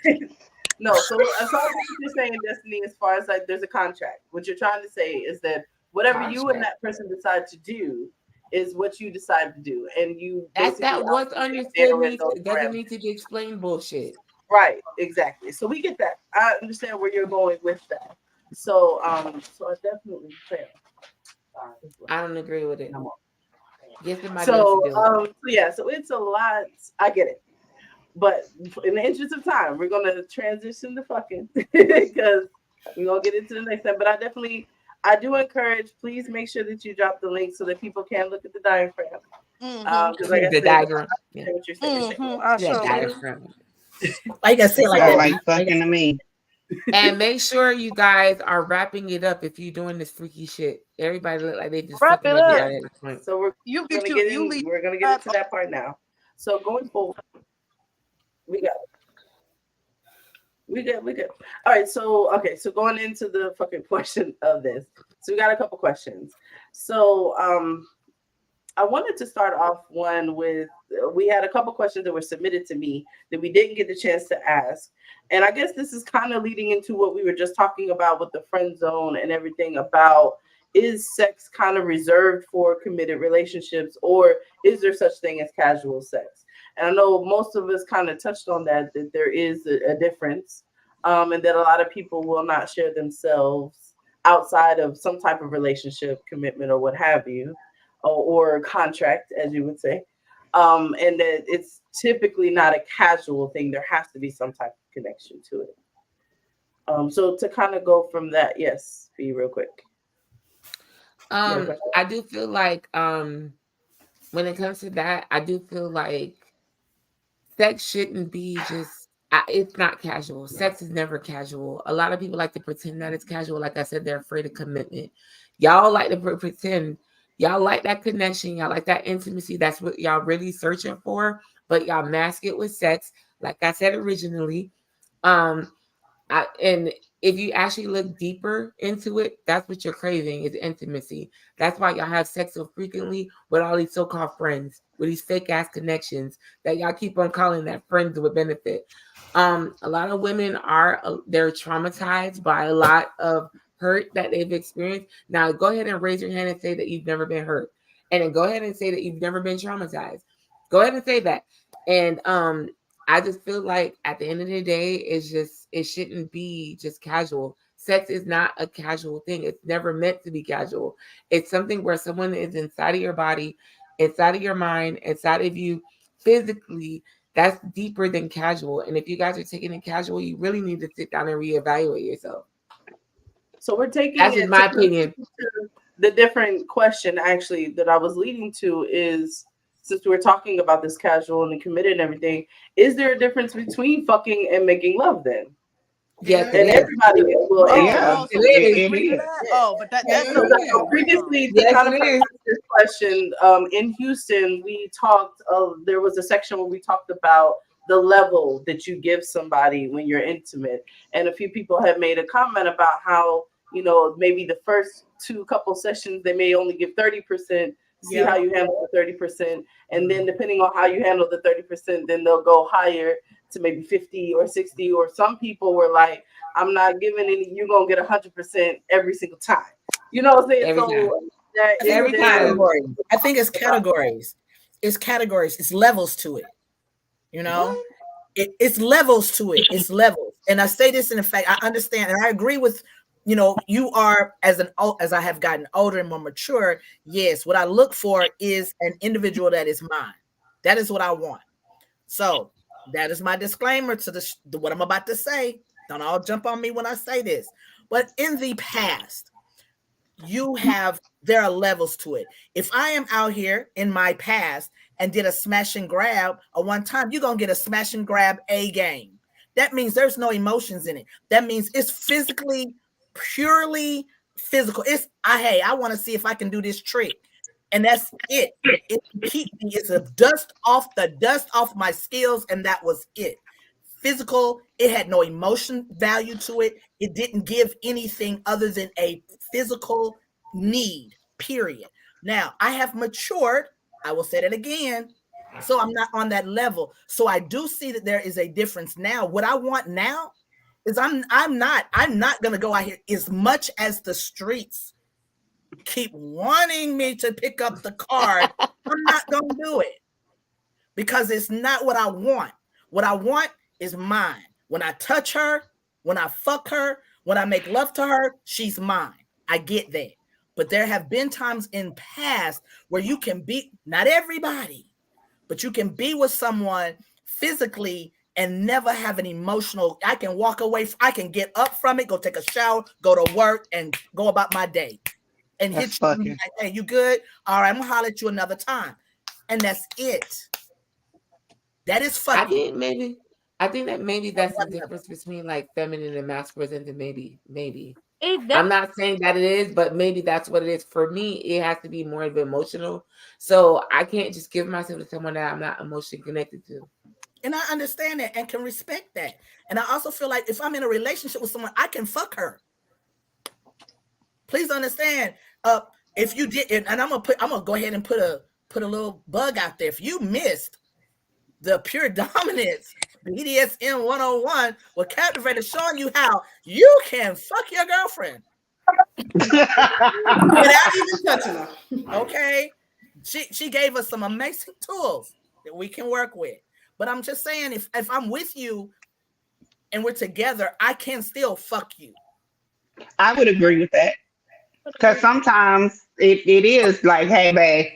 second. No, so as far as what you're saying, Destiny, as far as like there's a contract. What you're trying to say is that whatever you and Contract. that person decide to do is what you decide to do, and you basically That what's obviously understood there in needs those doesn't parameters. need to be explained bullshit. Right, exactly. So we get that. I understand where you're going with that. So so I definitely fail. I don't agree with it. No more. Get somebody else to So do it. so yeah, so it's a lot. I get it. But in the interest of time, we're gonna transition to fucking because we're gonna get into the next time. But I do encourage. Please make sure that you drop the link so that people can look at the diaphragm. Because like I The said, I diagram. Yeah. understand what you're saying. I That sure will. diagram. Why you gotta say it like Sound that? like B? Why you fucking to me. And make sure you guys are wrapping it up if you're doing this freaky shit. Everybody look like they just Wrap fucking it up. everybody at this point. So we're You gonna get get you in. leave. We're gonna get into that part now. So going forward, we got we good. We good. All right. So okay. So going into the fucking portion of this. So we got a couple questions. So I wanted to start off one with we had a couple questions that were submitted to me that we didn't get the chance to ask. And I guess this is kind of leading into what we were just talking about with the friend zone and everything about is sex kind of reserved for committed relationships or is there such thing as casual sex? And I know most of us kind of touched on that there is a difference and that a lot of people will not share themselves outside of some type of relationship commitment or what have you or contract, as you would say, and that it's typically not a casual thing. There has to be some type of connection to it. So to kind of go from that, yes, be real quick. I do feel like when it comes to that, I do feel like sex shouldn't be just it's not casual. Sex is never casual. A lot of people like to pretend that it's casual. Like I said, they're afraid of commitment. Y'all like to pretend. Y'all like that connection. Y'all like that intimacy. That's what y'all really searching for. But y'all mask it with sex. like I said originally. And if you actually look deeper into it, that's what you're craving is intimacy. That's why y'all have sex so frequently with all these so-called friends, with these fake ass connections that y'all keep on calling that friends with benefit. A lot of women they're traumatized by a lot of hurt that they've experienced. Now go ahead and raise your hand and say that you've never been hurt. And then go ahead and say that you've never been traumatized. Go ahead and say that. And I just feel like at the end of the day, it shouldn't be just casual. Sex is not a casual thing. It's never meant to be casual. It's something where someone is inside of your body, inside of your mind, inside of you physically. That's deeper than casual. And if you guys are taking it casual, you really need to sit down and reevaluate yourself. So we're taking That's just my opinion. The different question actually that I was leading to is, since we were talking about this casual and the committed and everything, is there a difference between fucking and making love then? Yes, and everybody will yeah, it is. Oh, but that's so previously yes, to kind of answer this question, in Houston, we talked. There was a section where we talked about the level that you give somebody when you're intimate, and a few people have made a comment about how maybe the first couple sessions they may only give 30%. See how you handle the 30%, and then depending on how you handle the 30%, then they'll go higher to maybe 50 or 60. Or some people were like, I'm not giving any, you're gonna get 100% every single time. You know what I'm saying? Every time. I think it's categories. It's categories. It's levels to it. It's levels to it. It's levels. And I say this in fact, I understand and I agree with. You are as I have gotten older and more mature. Yes, what I look for is an individual that is mine. That is what I want. So that is my disclaimer to what I'm about to say. Don't all jump on me when I say this. But in the past, there are levels to it. If I am out here in my past and did a smash and grab a one time, you're going to get a smash and grab A game. That means there's no emotions in it. That means it's purely physical. I want to see if I can do this trick. And that's it. It's a dust off my skills, and that was it. Physical, it had no emotion value to it. It didn't give anything other than a physical need, period. Now, I have matured. I will say that again. So I'm not on that level. So I do see that there is a difference now. What I want now is I'm not going to go out here as much as the streets keep wanting me to pick up the card. I'm not going to do it because it's not what I want. What I want is mine. When I touch her, when I fuck her, when I make love to her, she's mine. I get that. But there have been times in past where you can be, not everybody, but you can be with someone physically and never have an emotional. I can walk away. I can get up from it, go take a shower, go to work, and go about my day. And hit you like, hey, you good? All right, I'm gonna holler at you another time. And that's it. That is fucking. I think that maybe that's the difference between like feminine and masculine, and maybe. I'm not saying that it is, but maybe that's what it is. For me, it has to be more of emotional. So I can't just give myself to someone that I'm not emotionally connected to. And I understand that and can respect that. And I also feel like if I'm in a relationship with someone, I can fuck her. Please understand. If you did, and I'm gonna go ahead and put a little bug out there. If you missed the pure dominance BDSM 101 with Captivator showing you how you can fuck your girlfriend without even touching her. Okay, she gave us some amazing tools that we can work with. But I'm just saying, if I'm with you and we're together, I can still fuck you. I would agree with that. Because sometimes it is like, hey, babe,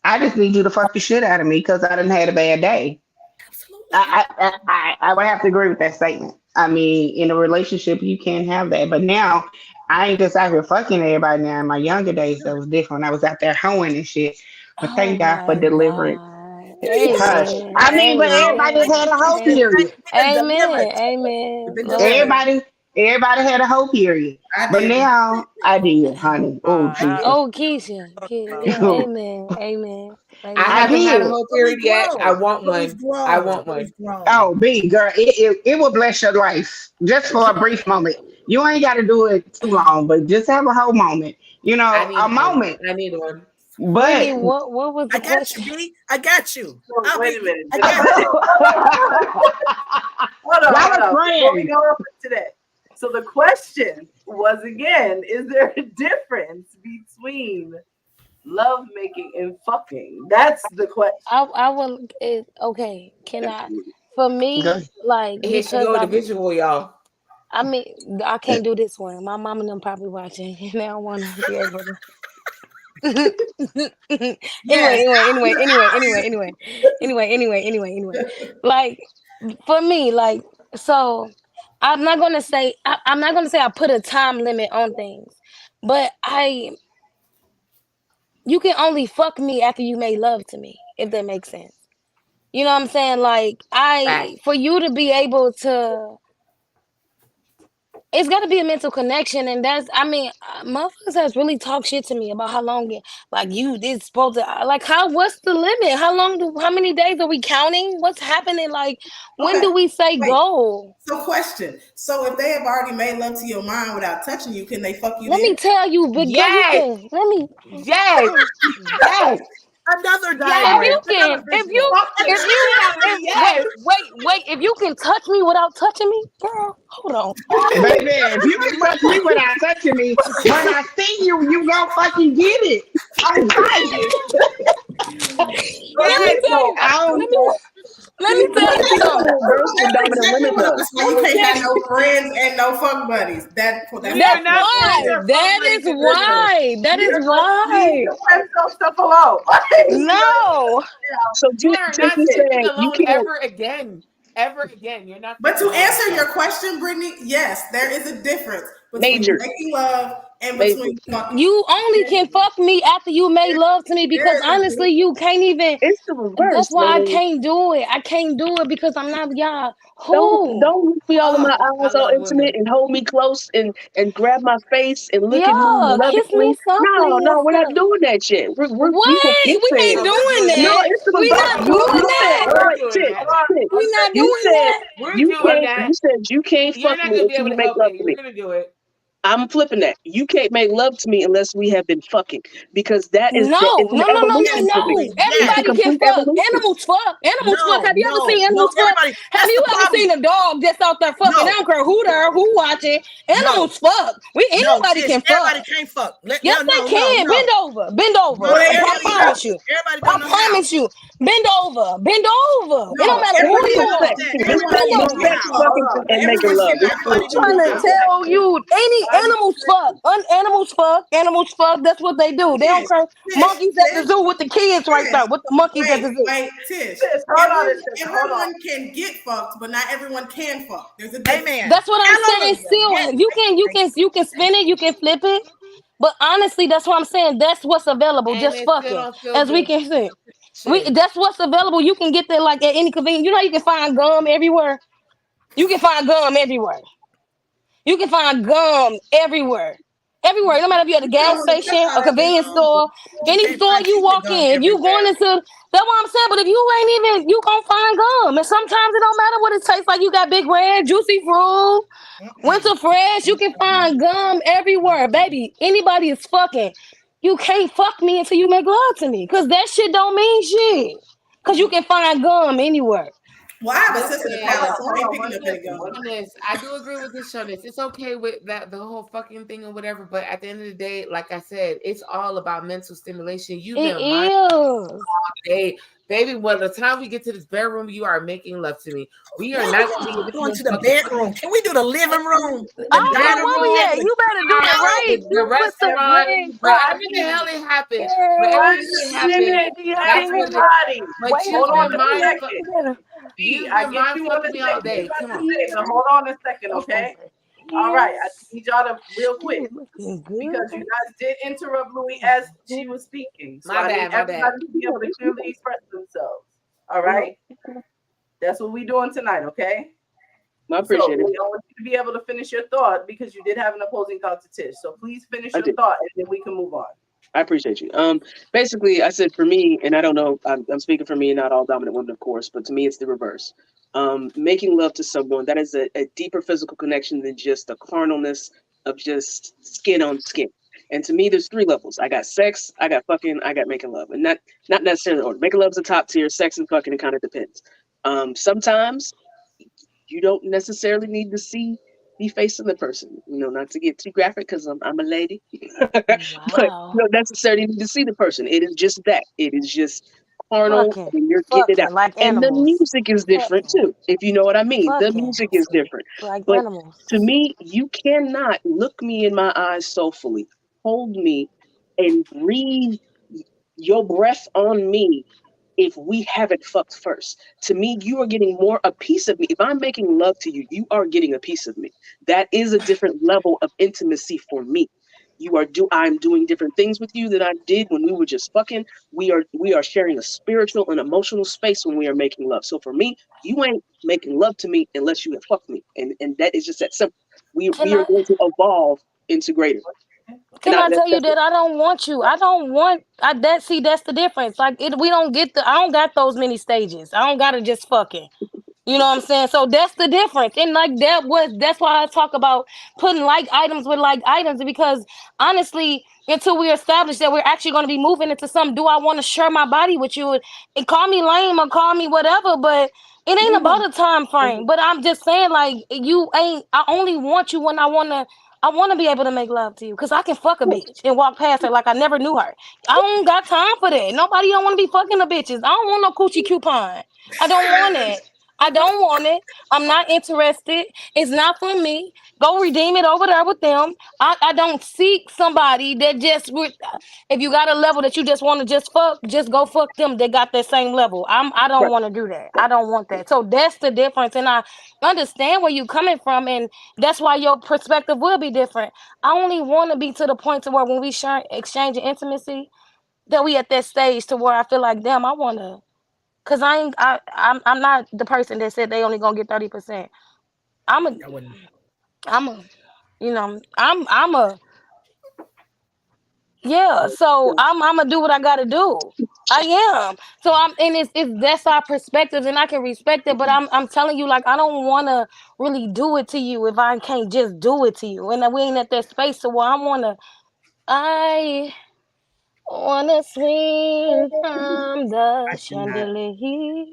I just need you to fuck the shit out of me because I done had a bad day. Absolutely. I would have to agree with that statement. I mean, in a relationship, you can't have that. But now, I ain't just out here fucking everybody now. In my younger days, that was different. I was out there hoeing and shit. But thank God for deliverance. Hush. I mean, but everybody had a hoe period. Amen. Everybody Everybody had a whole period. I But did. now I did, honey. Oh, Jesus. Oh, Keisha. Yeah, amen. Amen. I Amen. I haven't had a did. whole But we period yet. I grown. want But we've one. I grown. want But one. we've grown. Oh, B, girl, it will bless your life just for a brief moment. You ain't got to do it too long, but just have a whole moment. You I know, a need one. moment. I need one. But Brittany, what was I the got you, question? B. I got you. So, I'll wait be. a minute. I The got you. question. y'all Hold are on. Before we friends. go over to that. So the question was again: is there a difference between love making and fucking? That's the question. I will. Okay. Can I? For me, Okay. like Here she because go with the visual, y'all. I mean, I can't do this one. My mom and them probably watching, and they don't want to be able to. anyway, Yes. anyway. Like for me, like so, I'm not gonna say I put a time limit on things, but you can only fuck me after you made love to me, if that makes sense. You know what I'm saying? Like Fact. for you to be able to, it's got to be a mental connection, and that's I mean, motherfuckers has really talked shit to me about how long like you this supposed to like how what's the limit? How many days are we counting? What's happening? Like when Okay. do we say Wait. go? So, question. So, if they have already made love to your mind without touching you, can they fuck you Let me then? tell you, big girl, you Yes. can let me. Yes. Yes. Another If Yes. diagram. you can, Another visual. Fuck the if shit you, out of me. Yes. wait, if you can touch me without touching me, girl, hold on. Baby, if you can touch me without touching me, when I see you, you gonna fucking get it. I'm right. Let me Yes. tell you. I'm, Let me tell you something. Reverse the That's dominant exactly limit what. though. That's why you can't have no friends and no fuck buddies. We That's are That's not why. friends or fuck That buddies is in this house. why. That is Leave why. the friend stuff alone. No. So You are not Tiffany speaking said you alone can't. ever again. Ever again. You're not But speaking to alone. answer your question, Brittany, yes, there is a difference between Major, making love and major. between fucking. You only can fuck me after you made love to me There because is a honestly, difference. you can't even. It's the That's reverse, why I man. can't do it. I can't do it because I'm not y'all. Who? Don't look me all in my I eyes, all love intimate, women. and hold me close and grab my face and look at me Yeah, kiss me lovingly. softly and No, we're not stuff. doing that shit. We will What? We kissing. ain't Oh, we're doing doing No, that. that. it's the We reverse. not Oh, You doing said, that. wait, we're wait, doing Tiff, that. Tiff. We not You doing said that. We're doing that. you said you can't You're fuck not me gonna be until able you to make help love it. to We're me. gonna do it. I'm flipping that. You can't make love to me unless we have been fucking because No, it's an no, no, no, no, evolution for me. no. It's a Yes. Everybody can complete fuck. evolution. Animals fuck. Animals fuck. No, Have you ever no, seen no. animals fuck? Everybody. Have That's you the ever problem. seen a dog just out there fucking? I No, don't care who there, who watching. no, Animals fuck. no. Anybody Tish, can everybody fuck. can't fuck. Yes, No, they no, no, can. no. Bend over. Bend over. No, Well, they I can't. everybody, promise you. Everybody I don't know how. promise you. Bend over. Bend over. It don't no, matter who everybody What's you the don't are. sex? understand. There's Everyone Bend can't no know over. sex, how. Hold fucking, on. and making Everyone love. cannot. I'm Everybody don't trying know to how. tell you, animals fuck. Animals fuck. Animals fuck. That's what they do. They don't Tish, care. Tish, Monkeys at the Tish, zoo with the kids right Tish. there. With the monkeys at Wait, the zoo. wait, Tish. Sis, hold on a second. Hold on. Everyone can get fucked, but not everyone can fuck. There's a difference. Amen. That's what I'm saying. Hallelujah. Still, Yes. you can spin it. You can flip it. But honestly, that's what I'm saying. That's what's available. And Just it still fucking, don't feel as we good. can see. Shit. That's what's available. You can get that like at any convenience. You know, you can find gum everywhere. You can find gum everywhere. You can find gum everywhere. Everywhere. No matter if you're at a You don't gas want to touch station, all a that good convenience gum, store, but you any can't store find you chewing walk gum in, if you going everywhere. into that's what I'm saying. But if you ain't even, you gonna find gum. And sometimes it don't matter what it tastes like. You got Big Red, Juicy Fruit, Mm-mm. Winter Fresh. You can find gum everywhere, baby. Anybody is fucking. You can't fuck me until you make love to me. Cause that shit don't mean shit. Cause you can find gum anywhere. Well, I have a But sensitive Hold palate, on. so Hold I ain't on. picking One up that second. gum. One second. honest, I do agree with this, Shonest. It's okay with that, the whole fucking thing or whatever. But at the end of the day, like I said, it's all about mental stimulation. You've It been mind is. day, baby. By the time we get to this bedroom, you are making love to me. We are not gonna be in this Going to the motherfucking bedroom. Can we do the living room, I the don't know dining where room, we room, at. the You better do it house? right. the You put the restaurant, ring wherever right. the hell it happened, Yeah. wherever One it happened, minute, that's tiny when it. body. But Wait a you've Hold on been a second. mind, second. You better. B, you've I been get mind you on fucking a me all second. You day. about Come to on. say it, but hold on a second, okay? All right. I need y'all to real quick Looking because you good. guys did interrupt Louis as she was speaking. So My I need bad, my bad. everybody to be able to clearly express themselves. All right? That's what we doing tonight, okay? I So appreciate it. I want you to be able to finish your thought because you did have an opposing thought to Tish. So please finish I your did. thought and then we can move on. I appreciate you. Basically, I said for me, and I don't know, I'm speaking for me, and not all dominant women, of course, but to me, it's the reverse. Making love to someone, that is a deeper physical connection than just the carnalness of just skin on skin. And to me, there's three levels. I got sex, I got fucking, I got making love, and not necessarily order. Making love's the top tier. Sex and fucking, it kind of depends. Sometimes you don't necessarily need to see the face of the person. You know, not to get too graphic because I'm a lady, but you Wow. don't necessarily need to see the person. It is just that. It is just carnal, Fucking. and you're getting it out. Fucking like And the animals. music is different Fucking. too, if you know what I mean. The Fucking. music is different. Like But animals. to me, you cannot look me in my eyes soulfully, hold me, and breathe your breath on me if we haven't fucked first. To me, you are getting more a piece of me. If I'm making love to you, you are getting a piece of me. That is a different level of intimacy for me. I'm doing different things with you than I did when we were just fucking. We are sharing a spiritual and emotional space when we are making love. So for me, you ain't making love to me unless you have fucked me. And that is just that simple. Can We are I going to evolve into greater. And can I tell you that I don't want you? I don't want I that see that's the difference. Like we don't get I don't got those many stages. I don't gotta just fucking. You know what I'm saying? So that's the difference. And like that's why I talk about putting like items with like items because honestly, until we establish that we're actually going to be moving into something, do I want to share my body with you? And call me lame or call me whatever, but it ain't about a time frame. But I'm just saying, like, you ain't I only want you when I wanna be able to make love to you because I can fuck a bitch and walk past her like I never knew her. I don't got time for that. Nobody don't want to be fucking the bitches. I don't want no coochie coupon. I don't want it. I don't want it. I'm not interested. It's not for me. Go redeem it over there with them. I don't seek somebody that just if you got a level that you just want to just fuck, just go fuck them. They got that same level. I don't want to do that. I don't want that. So that's the difference. And I understand where you coming from, and that's why your perspective will be different. I only want to be to the point to where when we share exchange intimacy, that we at that stage to where I feel like damn, I wanna. Cause I'm not the person that said they only gonna get 30%. I'm a I wouldn't. I'm a you know I'm a yeah. So I'm gonna do what I gotta do. I am. So and it's that's our perspectives and I can respect it. But I'm telling you like I don't want to really do it to you if I can't just do it to you. And we ain't at that space. So where I wanna swing from the I cannot. chandelier.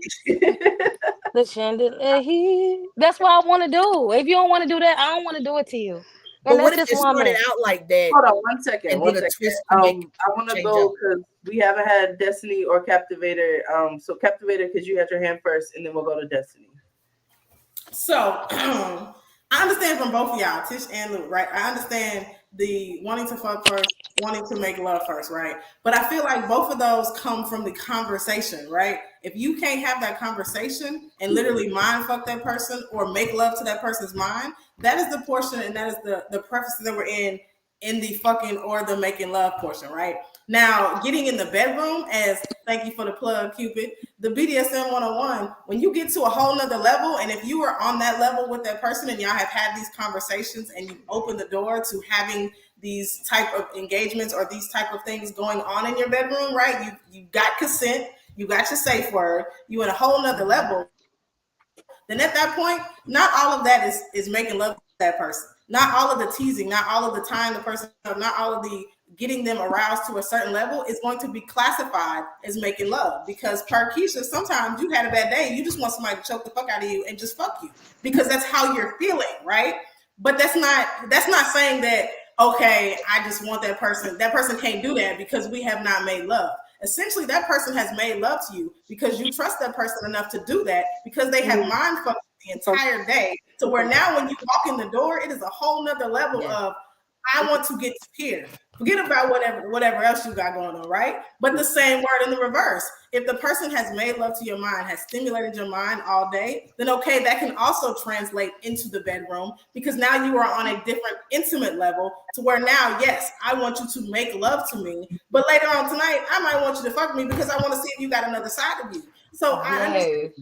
The chandelier. That's what I want to do. If you don't want to do that, I don't want to do it to you. And But what that's if just it what I started meant. out like that Hold on one second. and One then a second. twist to make I want to change go up? because we haven't had Destiny or Captivator. So Captivator, because you had your hand first, and then we'll go to Destiny. So I understand from both of y'all, Tish and Luke, right? I understand the wanting to fuck first, wanting to make love first, right? But I feel like both of those come from the conversation, right? If you can't have that conversation and literally mind fuck that person or make love to that person's mind, that is the portion and that is the preface that we're in the fucking or the making love portion, right? Now, getting in the bedroom, as thank you for the plug, Cupid, the BDSM 101, when you get to a whole nother level, and if you are on that level with that person and y'all have had these conversations and you open the door to having these type of engagements or these type of things going on in your bedroom, right? You got consent, you got your safe word, you in a whole nother level, then at that point, not all of that is making love to that person. Not all of the teasing, not all of the time the person, not all of the getting them aroused to a certain level is going to be classified as making love. Because per Keisha, sometimes you had a bad day, you just want somebody to choke the fuck out of you and just fuck you because that's how you're feeling, right? But that's not saying that okay, I just want that person. That person can't do that because we have not made love. Essentially, that person has made love to you because you trust that person enough to do that because they have mind fucked the entire day to where now when you walk in the door, it is a whole nother level of I want to get to here. Forget about whatever else you got going on, right? But the same word in the reverse. If the person has made love to your mind, has stimulated your mind all day, then okay, that can also translate into the bedroom because now you are on a different intimate level to where now, yes, I want you to make love to me, but later on tonight, I might want you to fuck me because I want to see if you got another side of you. So I understand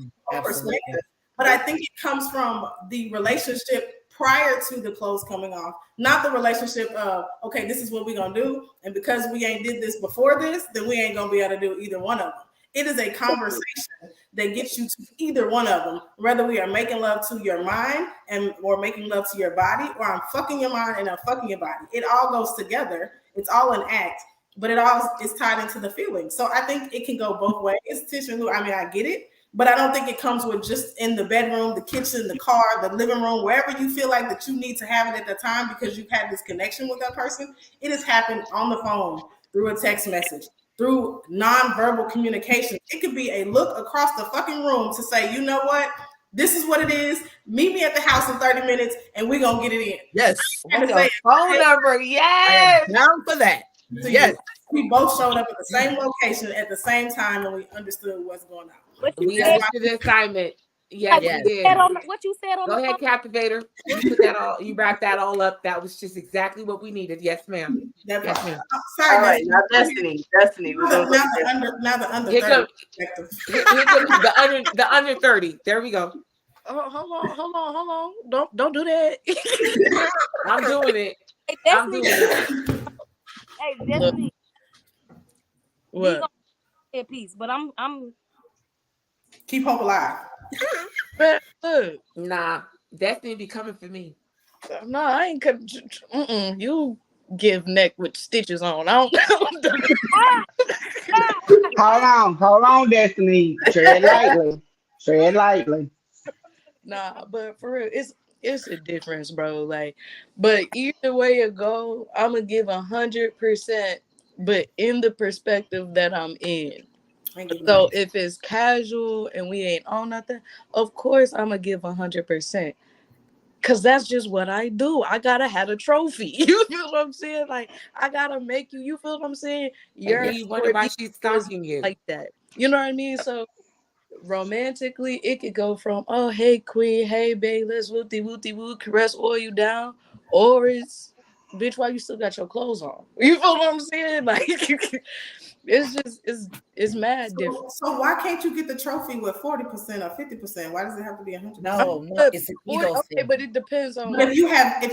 perspective. But I think it comes from the relationship prior to the clothes coming off, not the relationship of, okay, this is what we're gonna do, and because we ain't did this before this, then we ain't gonna be able to do either one of them. It is a conversation that gets you to either one of them, whether we are making love to your mind and or making love to your body, or I'm fucking your mind and I'm fucking your body. It all goes together. It's all an act, but it all is tied into the feeling. So I think it can go both ways. Tish and Lou, I mean, I get it, but I don't think it comes with just in the bedroom, the kitchen, the car, the living room, wherever you feel like that you need to have it at the time because you've had this connection with that person. It has happened on the phone, through a text message, through nonverbal communication. It could be a look across the fucking room to say, you know what? This is what it is. Meet me at the house in 30 minutes and we're going to get it in. Yes. Phone number. Yes. Down for that. Yes. We both showed up at the same location at the same time and we understood what's going on. We understood the assignment. Yes, we did. What you said on Go ahead, Captivator. You put that all. You wrapped that all up. That was just exactly what we needed. Yes, ma'am. Yes, ma'am. Sorry, all right, now Destiny. Now the under 30 perspective. The under 30. There we go. Hold on. Don't do that. I'm doing it. I'm doing it. Hey, Destiny. What? In peace, but I'm keep hope alive. Nah, Destiny be coming for me. No, I ain't coming. You give neck with stitches on. I don't. Hold on, Destiny. Tread lightly. Nah, but for real, it's a difference, bro. Like, but either way it go, I'm gonna give 100%, but in the perspective that I'm in. So if it's casual and we ain't on nothing, of course I'm gonna give 100%. Cause that's just what I do. I gotta have a trophy. You feel what I'm saying? Like I gotta make you. You feel what I'm saying? You wonder why she's stalking you like that. You know what I mean? So romantically, it could go from, oh hey queen, hey babe, let's woo caress all you down, or it's bitch, why you still got your clothes on? You feel what I'm saying? Like it's just it's mad different. So why can't you get the trophy with 40% or 50%? Why does it have to be 100%? No, it's an ego okay, but it depends on. But if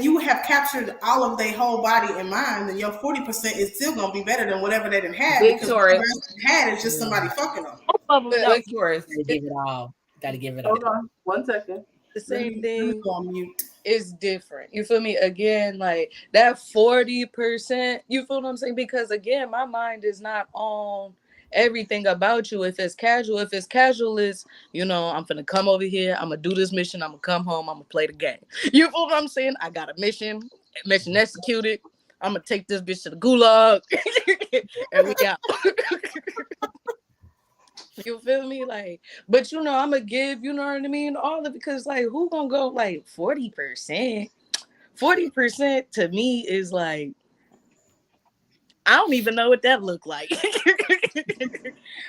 you have captured all of their whole body and mind, then your 40% is still gonna be better than whatever they didn't have. Because whatever they had is just somebody fucking them. Gotta give it all. Gotta give it all. Hold on 1 second. The same thing is different. You feel me? Again, like that 40%, you feel what I'm saying? Because again, my mind is not on everything about you. If it's casual is, you know, I'm finna come over here, I'm gonna do this mission, I'm gonna come home, I'm gonna play the game. You feel what I'm saying? I got a mission executed. I'm gonna take this bitch to the gulag and we out. You feel me? Like, but you know, I'm gonna give, you know what I mean? All of it, because like, who gonna go like 40%? 40% to me is like, I don't even know what that look like.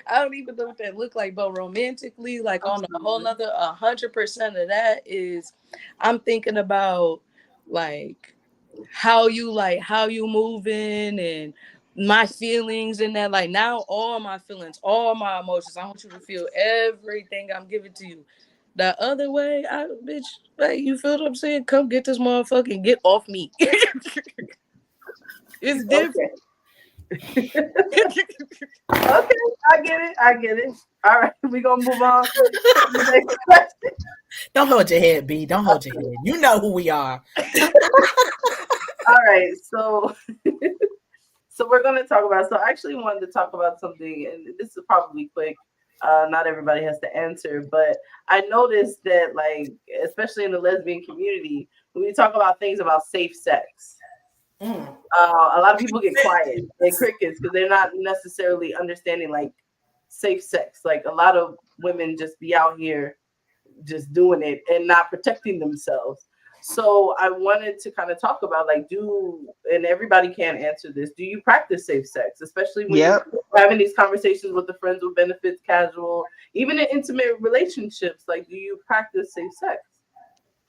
I don't even know what that look like. But romantically, like on a whole nother 100% of that is, I'm thinking about like how you moving and my feelings and that. Like now all my feelings, all my emotions, I want you to feel everything I'm giving to you. The other way, bitch, like, you feel what I'm saying? Come get this motherfucker and get off me. It's different. Okay. Okay, I get it. All right, we're gonna move on to the next question. Don't hold your head, B. Don't hold your head. You know who we are. All right, so we're gonna talk about. So I actually wanted to talk about something, and this is probably quick. Not everybody has to answer, but I noticed that, like, especially in the lesbian community, when we talk about things about safe sex, a lot of people get quiet and crickets because they're not necessarily understanding like safe sex. Like a lot of women just be out here just doing it and not protecting themselves. So I wanted to kind of talk about like, and everybody can't answer this, do you practice safe sex, especially when you're having these conversations with the friends with benefits, casual, even in intimate relationships? Like, do you practice safe sex?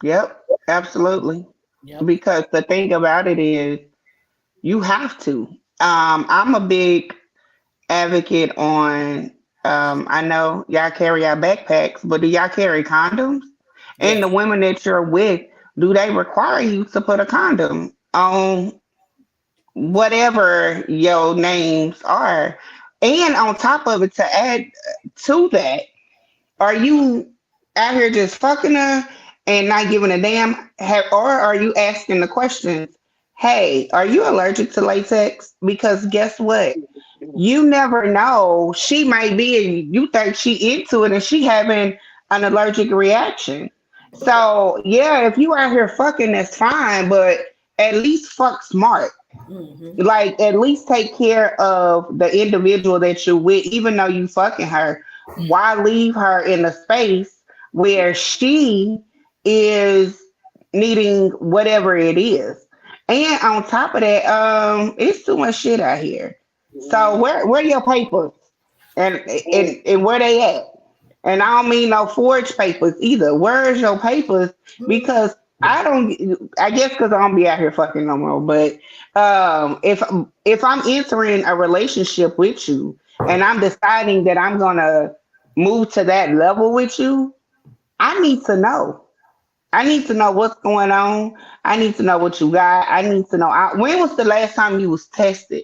Yep, absolutely. Yep. Because the thing about it is you have to. I'm a big advocate on, I know y'all carry our backpacks, but do y'all carry condoms? And Yes. the women that you're with, do they require you to put a condom on whatever your names are? And on top of it, to add to that, are you out here just fucking her and not giving a damn? Or are you asking the questions? Hey, are you allergic to latex? Because guess what? You never know. She might be, and you think she into it, and she having an allergic reaction. So yeah, if you out here fucking, that's fine, but at least fuck smart. Hmm. Like at least take care of the individual that you're with, even though you fucking her. Why leave her in a space where she is needing whatever it is? And on top of that, it's too much shit out here. So where your papers? And where they at? And I don't mean no forged papers either. Where's your papers? Because I don't. I guess because I don't be out here fucking no more. But if I'm entering a relationship with you and I'm deciding that I'm gonna move to that level with you, I need to know. I need to know what's going on. I need to know what you got. I need to know. When was the last time you was tested?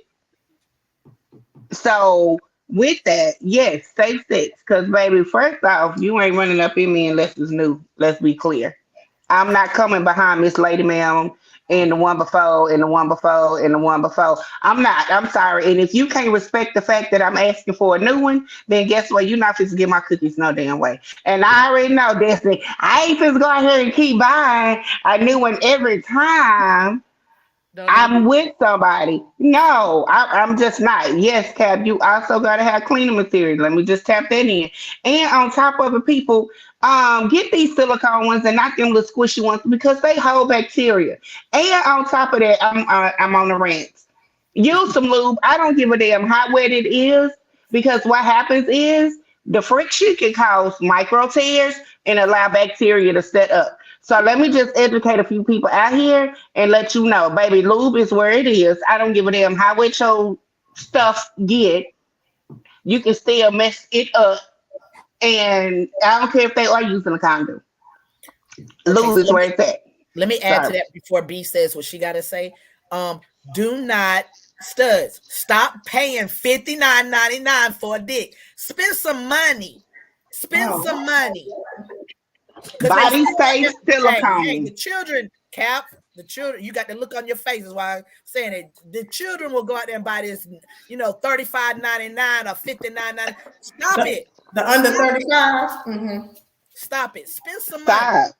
So with that, yes, safe sex. Cause baby, first off, you ain't running up in me unless it's new. Let's be clear. I'm not coming behind Miss Lady Ma'am and the one before and the one before and the one before. I'm not. I'm sorry. And if you can't respect the fact that I'm asking for a new one, then guess what? You're not supposed to get my cookies no damn way. And I already know Destiny. I ain't supposed to go out here and keep buying a new one every time Don't need I'm it. with somebody. No, I'm just not. Yes, Cap, you also got to have cleaning material. Let me just tap that in. And on top of it, people, get these silicone ones and not them little squishy ones because they hold bacteria. And on top of that, I'm on the rant. Use some lube. I don't give a damn how wet it is because what happens is the friction can cause micro tears and allow bacteria to set up. So let me just educate a few people out here and let you know, baby, lube is where it is. I don't give a damn how wet your stuff get. You can still mess it up, and I don't care if they are using a condom. Okay, Lube so is where it's at. let me add to Sorry. that before B says what she got to say. Do not studs stop paying $59.99 for a dick. Spend some money. Spend Oh, some money because they Body still out safe there. Hey, silicone. the children, Cap. The children, you got the look on your face. Is why I'm saying it. The children will go out there and buy this, $35.99 or $59.99. Stop the, it. the under Stop it. 35. Mm-hmm. Stop it. Spend some money. Stop.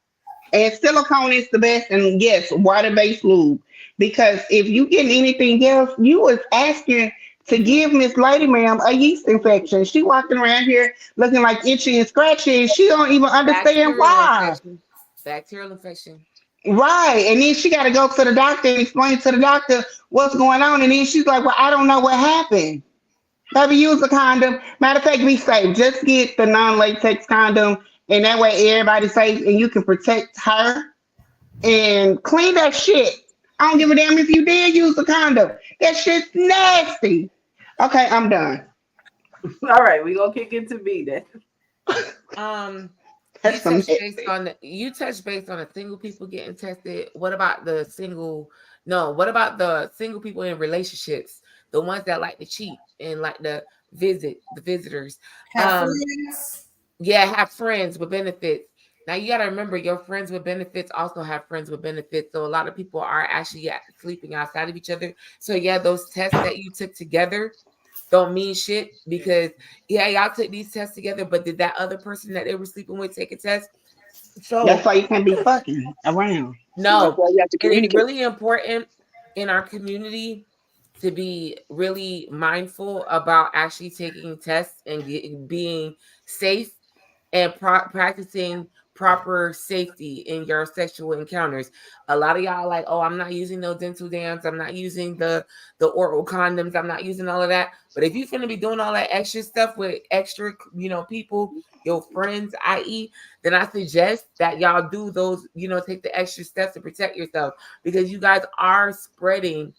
And silicone is the best. And yes, water based lube. Because if you get anything else, you was asking to give Miss Lady Ma'am a yeast infection. She walking around here looking like itchy and scratchy, and she don't even understand Bacterial why. infection. Bacterial infection. Right. And then she got to go to the doctor and explain to the doctor what's going on. And then she's like, well, I don't know what happened. Baby, use a condom. Matter of fact, be safe. Just get the non latex condom. And that way everybody's safe and you can protect her and clean that shit. I don't give a damn if you did use a condom. That shit's nasty. Okay, I'm done. All right, we gonna kick it to B then. Um, That's some nasty. You touched based on the single people getting tested. What about the single? No, what about the single people in relationships? The ones that like to cheat and like to the visitors. Have Um, friends. yeah, have friends with benefits. Now you got to remember, your friends with benefits also have friends with benefits. So a lot of people are actually sleeping outside of each other. So yeah, those tests that you took together don't mean shit because yeah, y'all took these tests together, but did that other person that they were sleeping with take a test? That's So why you can't be fucking around. That's no, why you have to and it's communicate. really important in our community to be really mindful about actually taking tests and being safe and practicing proper safety in your sexual encounters. A lot of y'all like, oh, I'm not using no dental dams. I'm not using the oral condoms. I'm not using all of that. But if you finna be doing all that extra stuff with extra, people, your friends, i.e., then I suggest that y'all do those, take the extra steps to protect yourself because you guys are spreading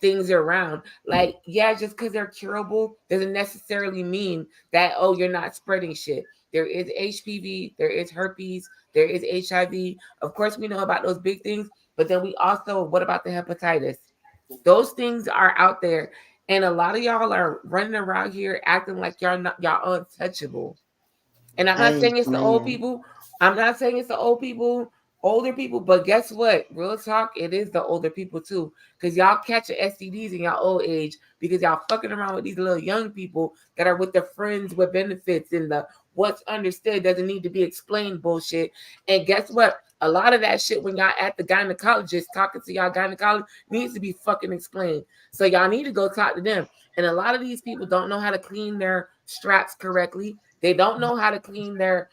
things around. Like, yeah, just because they're curable doesn't necessarily mean that, oh, you're not spreading shit. There is HPV, there is herpes, there is HIV. Of course, we know about those big things, but then we also, what about the hepatitis? Those things are out there. And a lot of y'all are running around here acting like y'all untouchable. And I'm not saying it's the old Amen. people. I'm not saying it's the old people, older people, but guess what? Real talk, it is the older people too. Because y'all catching STDs in y'all old age because y'all fucking around with these little young people that are with their friends with benefits and the what's understood doesn't need to be explained bullshit. And guess what? A lot of that shit when y'all at the gynecologist talking to y'all gynecologist needs to be fucking explained. So y'all need to go talk to them. And a lot of these people don't know how to clean their straps correctly. They don't know how to clean their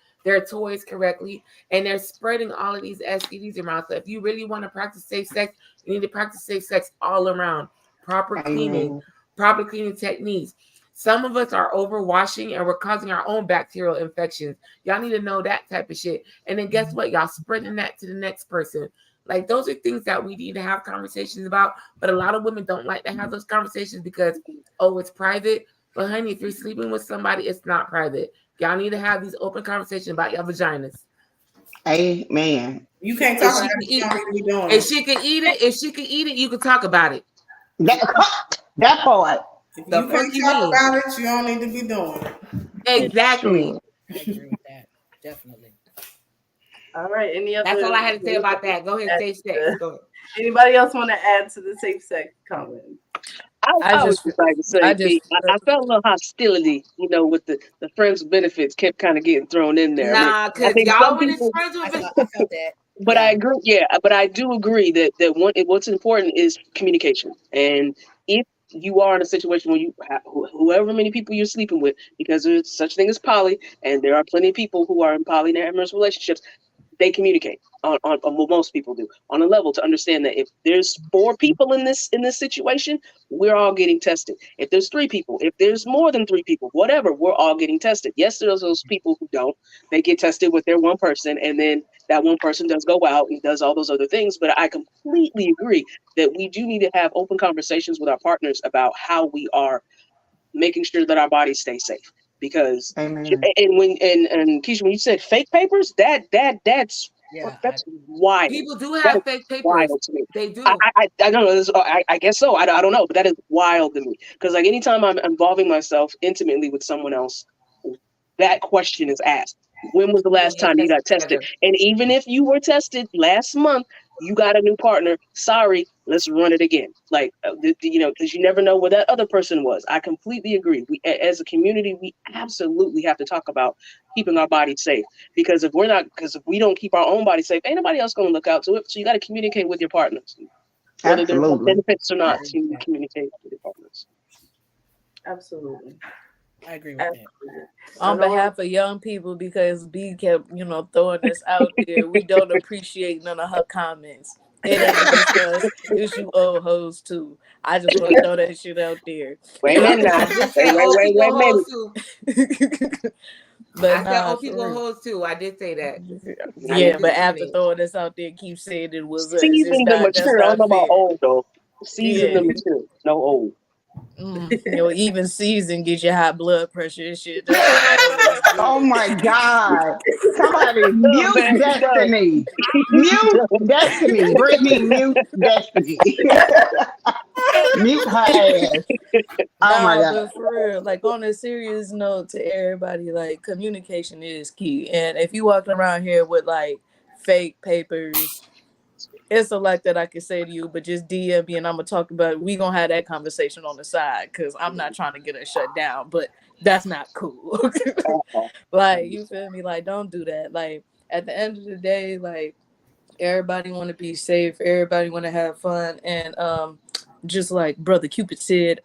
toys correctly, and they're spreading all of these STDs around. So if you really want to practice safe sex, you need to practice safe sex all around. Proper cleaning, Amen. proper cleaning techniques. Some of us are overwashing and we're causing our own bacterial infections. Y'all need to know that type of shit. And then guess what? Y'all spreading that to the next person. Like those are things that we need to have conversations about. But a lot of women don't like to have those conversations because, oh, it's private. But honey, if you're sleeping with somebody, it's not private. Y'all need to have these open conversations about your vaginas. Amen. You can't If talk about she can it. You eat, don't need to be doing if it. she can eat it, if she can eat it, you can talk about it. That, that part. If The you fuck can't you talk mean? about it, you don't need to be doing it. It's Exactly. true. I agree with that. Definitely. All right. Any That's all other? I had to say about that. Go ahead, safe sex. Go ahead. Anybody else want to add to the safe sex comment? I I would just, just like to I say, just, I felt a little hostility, with the friends benefits kept kind of getting thrown in there. I mean, Nah, I cause think some y'all when it's people, friends with I felt that. but I Yeah. agree, yeah, but I do agree that what's important is communication. And if you are in a situation where you whoever many people you're sleeping with, because there's such thing as poly, and there are plenty of people who are in polyamorous relationships, they communicate on what most people do on a level to understand that if there's four people in this situation, we're all getting tested. If there's three people, if there's more than three people, whatever, we're all getting tested. Yes, there's those people who don't. They get tested with their one person, and then that one person does go out and does all those other things. But I completely agree that we do need to have open conversations with our partners about how we are making sure that our bodies stay safe. Because Amen. and Keisha, when you said fake papers, that's Yeah. that's wild. people do That have is fake papers. wild to me. They I do. I, I don't know. I guess so. I don't know, but that is wild to me. Because like anytime I'm involving myself intimately with someone else, that question is asked. When was the When last y'all time you tested got tested? together. And even if you were tested last month, you got a new partner. Sorry, let's run it again. Like, because you never know where that other person was. I completely agree. As a community, we absolutely have to talk about keeping our bodies safe. Because if we don't keep our own body safe, ain't nobody else going to look out to it. So you got to communicate with your partners, whether there's Absolutely. benefits or I not. agree with To that. communicate with your partners. Absolutely. I agree with that. Absolutely. I on know behalf of young people, because B kept, throwing this out there. We don't appreciate none of her comments. It ain't just us. It's you old hoes too. I just want to throw that shit out there. Wait a I, minute now. I did say Wait, wait, old wait, people wait a minute. hoes too. But I said nah, old for people real. hoes too. I did say that. I Yeah, didn't but after discriminate. throwing this out there, keep saying it was us. It's Seasoned and not. That's mature. I don't not know about fair. old though. Seasoned Yeah. and mature. No old. Even season gets you high blood pressure and shit. That's not always Oh good. my God. Somebody Done, mute man. He done. Destiny. He Mute done. Destiny. Brittany, mute Destiny. Mute her ass. Oh my Nah, God. but for real, like on a serious note to everybody, like communication is key. And if you walking around here with like fake papers, it's a lot that I can say to you, but just DM me and I'm gonna talk about it. We gonna have that conversation on the side because I'm not trying to get us shut down, but that's not cool. Like, you feel me? Like, don't do that. Like, at the end of the day, like, everybody want to be safe, everybody want to have fun, and just like Brother Cupid said,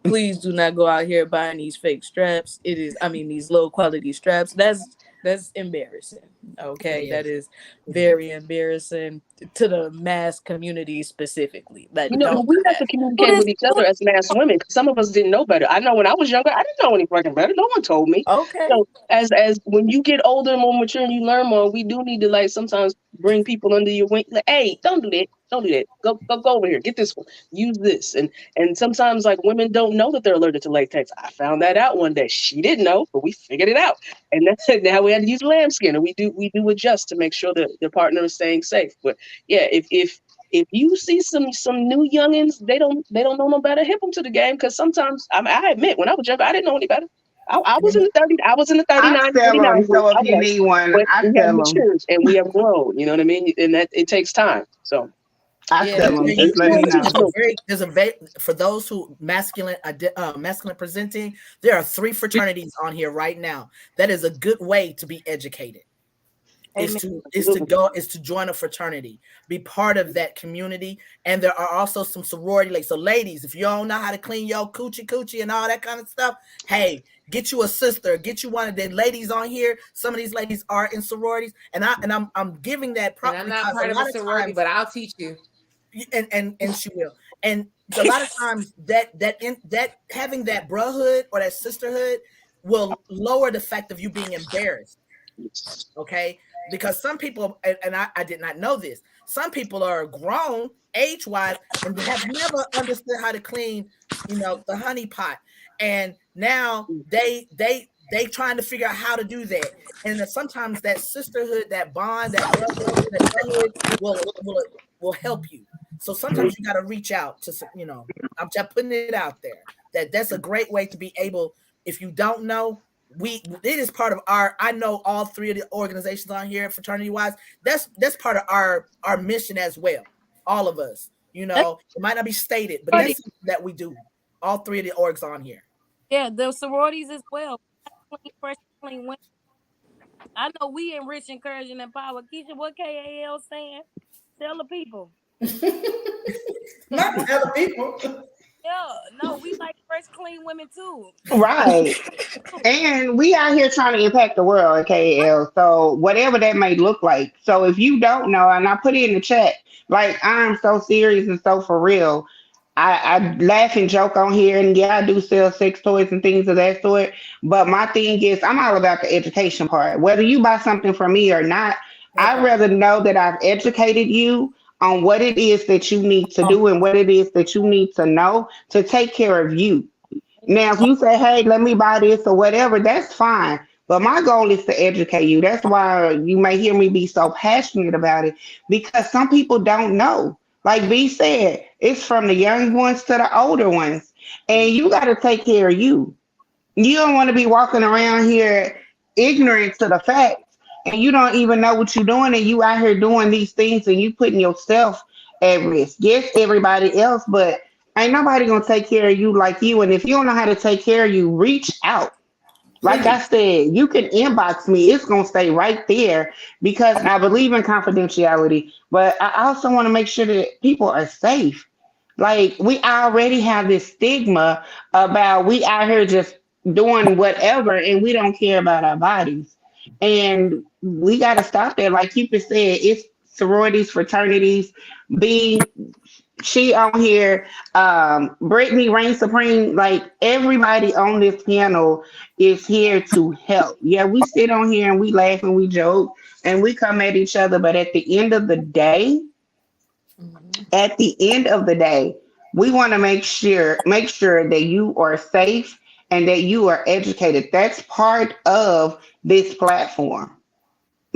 please do not go out here buying these fake straps. These low quality straps. That's embarrassing. It Okay, that is. is It is. very embarrassing to the mass community specifically. Like, But don't do we have to that. Do communicate this. with each other as mass women. 'Cause some of us didn't know better. I know when I was younger, I didn't know any fucking better. No one told me. Okay. So as when you get older and more mature and you learn more, we do need to like sometimes bring people under your wing. Like, hey, don't do that. Don't do that. Go over here. Get this one. Use this. And sometimes like women don't know that they're allergic to latex. I found that out one day. She didn't know, but we figured it out. And that's now we had to use lambskin, and we do adjust to make sure that the partner is staying safe. But yeah, if you see some new youngins, they don't know no better. Hip them to the game, because sometimes I admit when I was younger, I didn't know any better. I was in the 30. I was in the I 39, sell 39 them. group. So if I you was, need one, but I we have sell them. matured and we have grown. You know what I mean? And that it takes time. So I Yeah, sell them. and you, Just let me know. for those who masculine presenting, there are 3 fraternities on here right now. That is a good way to be educated. Is Amen. to join a fraternity, be part of that community. And there are also some sorority, like, so ladies, if you don't know how to clean your coochie and all that kind of stuff, hey, get you a sister, get you one of the ladies on here. Some of these ladies are in sororities, and I'm giving that And prop I'm not because a part of a lot of sorority, times, but I'll teach you. and she will. And a lot of times that having that brotherhood or that sisterhood will lower the fact of you being embarrassed. Okay, because some people, and I did not know this, some people are grown age-wise and have never understood how to clean, the honey pot, and now they trying to figure out how to do that. And then sometimes that sisterhood, that bond, that brotherhood will help you. So sometimes you got to reach out to some, I'm just putting it out there, that's a great way to be able, if you don't know, it is part of our, I know all 3 of the organizations on here fraternity wise, that's part of our mission as well, all of us. It might not be stated, but that's something that we do, all 3 of the orgs on here. Yeah, the sororities as well. Clean, fresh, clean women. I know we enrich, encourage, and empower. Keisha, what KAL saying? Tell the people. Not tell the people. Yeah, no, we like fresh, clean women too. Right. And we out here trying to impact the world at KL. So whatever that may look like. So if you don't know, and I put it in the chat, like I'm so serious and so for real. I laugh and joke on here, and yeah, I do sell sex toys and things of that sort. But my thing is, I'm all about the education part. Whether you buy something from me or not, I'd rather know that I've educated you on what it is that you need to do and what it is that you need to know to take care of you. Now, if you say, hey, let me buy this or whatever, that's fine. But my goal is to educate you. That's why you may hear me be so passionate about it, because some people don't know. Like B said, it's from the young ones to the older ones. And you got to take care of you. You don't want to be walking around here ignorant to the facts, and you don't even know what you're doing, and you out here doing these things, and you putting yourself at risk. Yes, everybody else, but ain't nobody gonna take care of you like you. And if you don't know how to take care of you, reach out. Like I said, you can inbox me. It's gonna stay right there because I believe in confidentiality, but I also want to make sure that people are safe. Like we already have this stigma about we out here just doing whatever and we don't care about our bodies. And we got to stop that. Like you said, it's sororities, fraternities, being she on here, Brittany Reign Supreme, like everybody on this panel is here to help. Yeah, we sit on here and we laugh and we joke and we come at each other, but at the end of the day, we want to make sure that you are safe and that you are educated. That's part of this platform.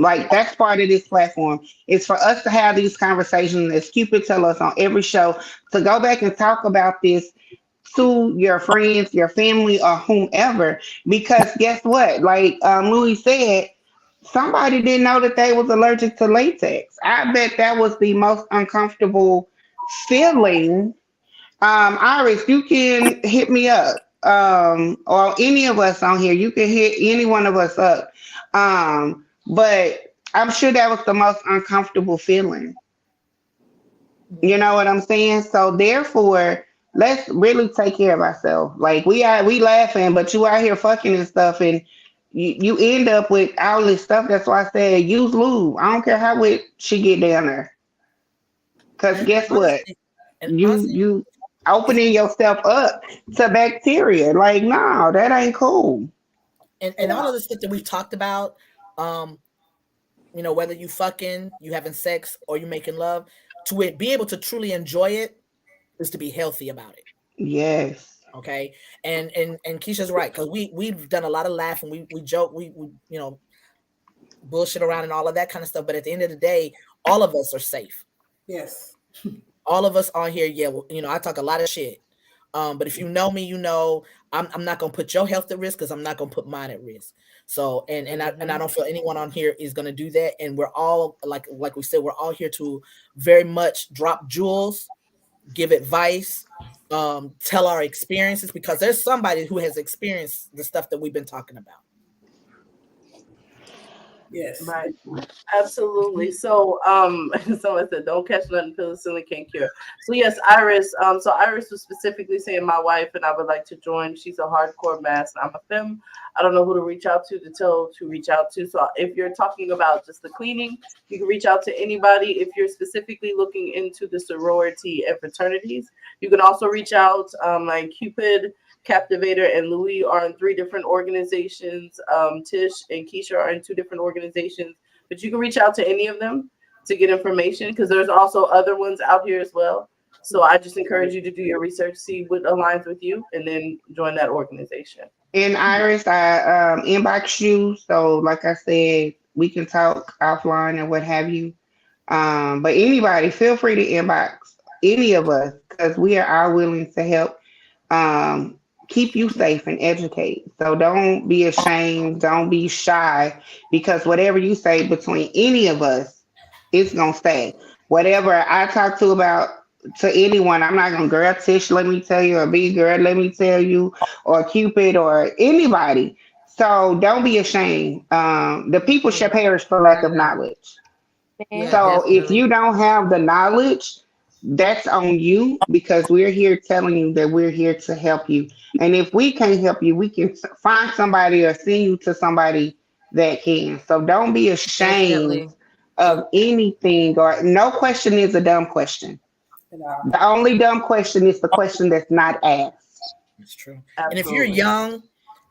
Like that's part of this platform. It's for us to have these conversations, as Cupid tell us on every show, to go back and talk about this to your friends, your family, or whomever. Because guess what? Like Louis said, somebody didn't know that they was allergic to latex. I bet that was the most uncomfortable feeling. Iris, you can hit me up. Or any of us on here, you can hit any one of us up. But I'm sure that was the most uncomfortable feeling. You know what I'm saying? So therefore, let's really take care of ourselves. Like we laughing, but you out here fucking and stuff, and you end up with all this stuff. That's why I said use lube. I don't care how wet she get down there, cause And guess what? honestly, and You honestly, you opening yourself up to bacteria. Like no, that ain't cool. and all of the stuff that we've talked about, whether you fucking, you having sex, or you making love, be able to truly enjoy it is to be healthy about it. Yes. Okay. And Keisha's right, because we've done a lot of laughing, we joke, we bullshit around and all of that kind of stuff, but at the end of the day, all of us are safe. Yes. All of us on here, yeah, well, I talk a lot of shit. But if you know me, I'm not gonna put your health at risk, because I'm not gonna put mine at risk. So and I don't feel anyone on here is gonna do that. And we're all like we said, we're all here to very much drop jewels, give advice, tell our experiences, because there's somebody who has experienced the stuff that we've been talking about. Yes. Right. Absolutely. So, someone said, "Don't catch nothing penicillin can't cure." So yes, Iris. So Iris was specifically saying my wife and I would like to join. She's a hardcore mass. I'm a femme. I don't know who to reach out to reach out to. So if you're talking about just the cleaning, you can reach out to anybody. If you're specifically looking into the sorority and fraternities, you can also reach out. Like Cupid, Captivator, and Louis are in 3 different organizations. Tish and Keisha are in 2 different organizations. But you can reach out to any of them to get information, because there's also other ones out here as well. So I just encourage you to do your research, see what aligns with you, and then join that organization. And Iris, I inbox you. So like I said, we can talk offline and what have you. But anybody, feel free to inbox any of us, because we are all willing to help keep you safe and educate. So don't be ashamed, don't be shy, because whatever you say between any of us, it's gonna stay. Whatever I talk to about to anyone, I'm not gonna girl Tish, let me tell you, or be girl, let me tell you, or Cupid or anybody. So don't be ashamed. The people shall perish for lack of knowledge. Yeah, So if definitely. you don't have the knowledge, that's on you, because we're here telling you that we're here to help you. And if we can't help you, we can find somebody or send you to somebody that can. So don't be ashamed Definitely. of anything, or no question is a dumb question. You know. The only dumb question is the question that's not asked. It's true. And if you're Absolutely. young,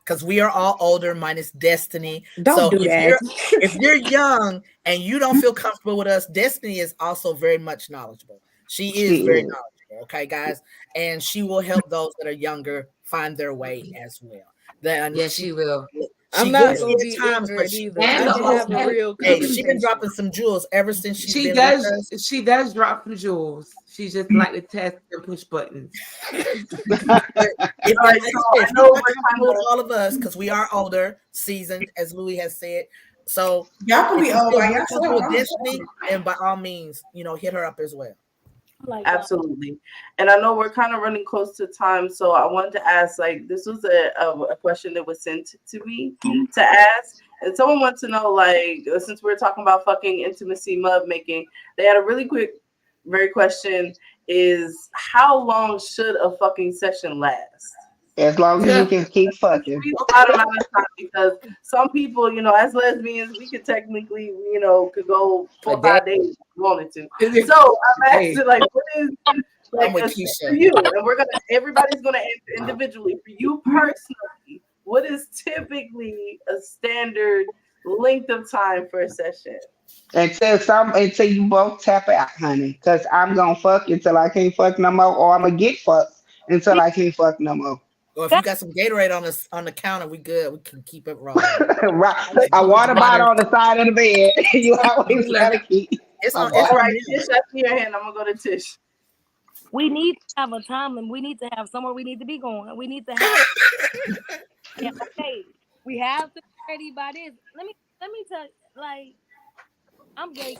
because we are all older minus Destiny. Don't So do that. if you're young and you don't feel comfortable with us, Destiny is also very much knowledgeable. She is She very is. knowledgeable, okay, guys, and she will help those that are younger find their way as well. Then Yes, she will. she I'm gets not me gonna at be times, but ignorant she either. And I the can whole have a and real hey, she been conversation. dropping some jewels ever since she's she been with does us. she does drop some jewels. She just like to test and push buttons. But All right. like So I said, I if know you're not we're comfortable kind with of all of us, because we are older, seasoned, as Louis has said. So Y'all can if be you old feel by more comfortable with yourself. Destiny, then by all means, hit her up as well. Like that. absolutely. And I know we're kind of running close to time, so I wanted to ask, like, this was a question that was sent to me to ask. And someone wants to know, like, since we're talking about fucking intimacy mud making, they had a really quick, very question is, how long should a fucking session last? As long as you Yeah. can keep fucking. Not amount of time, because some people, as lesbians, we could technically, could go A 4 or day. 5 days if we wanted to. So I'm Hey, asking, like, what is I'm like with for Keisha. you? And everybody's gonna answer individually. For you personally, what is typically a standard length of time for a session? Until you both tap out, honey. Cause I'm gonna fuck until I can't fuck no more, or I'm gonna get fucked until I can't fuck no more. Or if you got some Gatorade on the counter, we good. We can keep it rolling. Right. I got some A Coogee water bottle water. on the side of the bed. You always Look, gotta keep it's a on. It's All bottle. on right, you. Tish, I see your hand. I'm gonna go to Tish. We need to have a time and we need to have somewhere we need to be going. We need to have yeah, okay. We have to be ready by this. Let me tell you, like, I'm gay,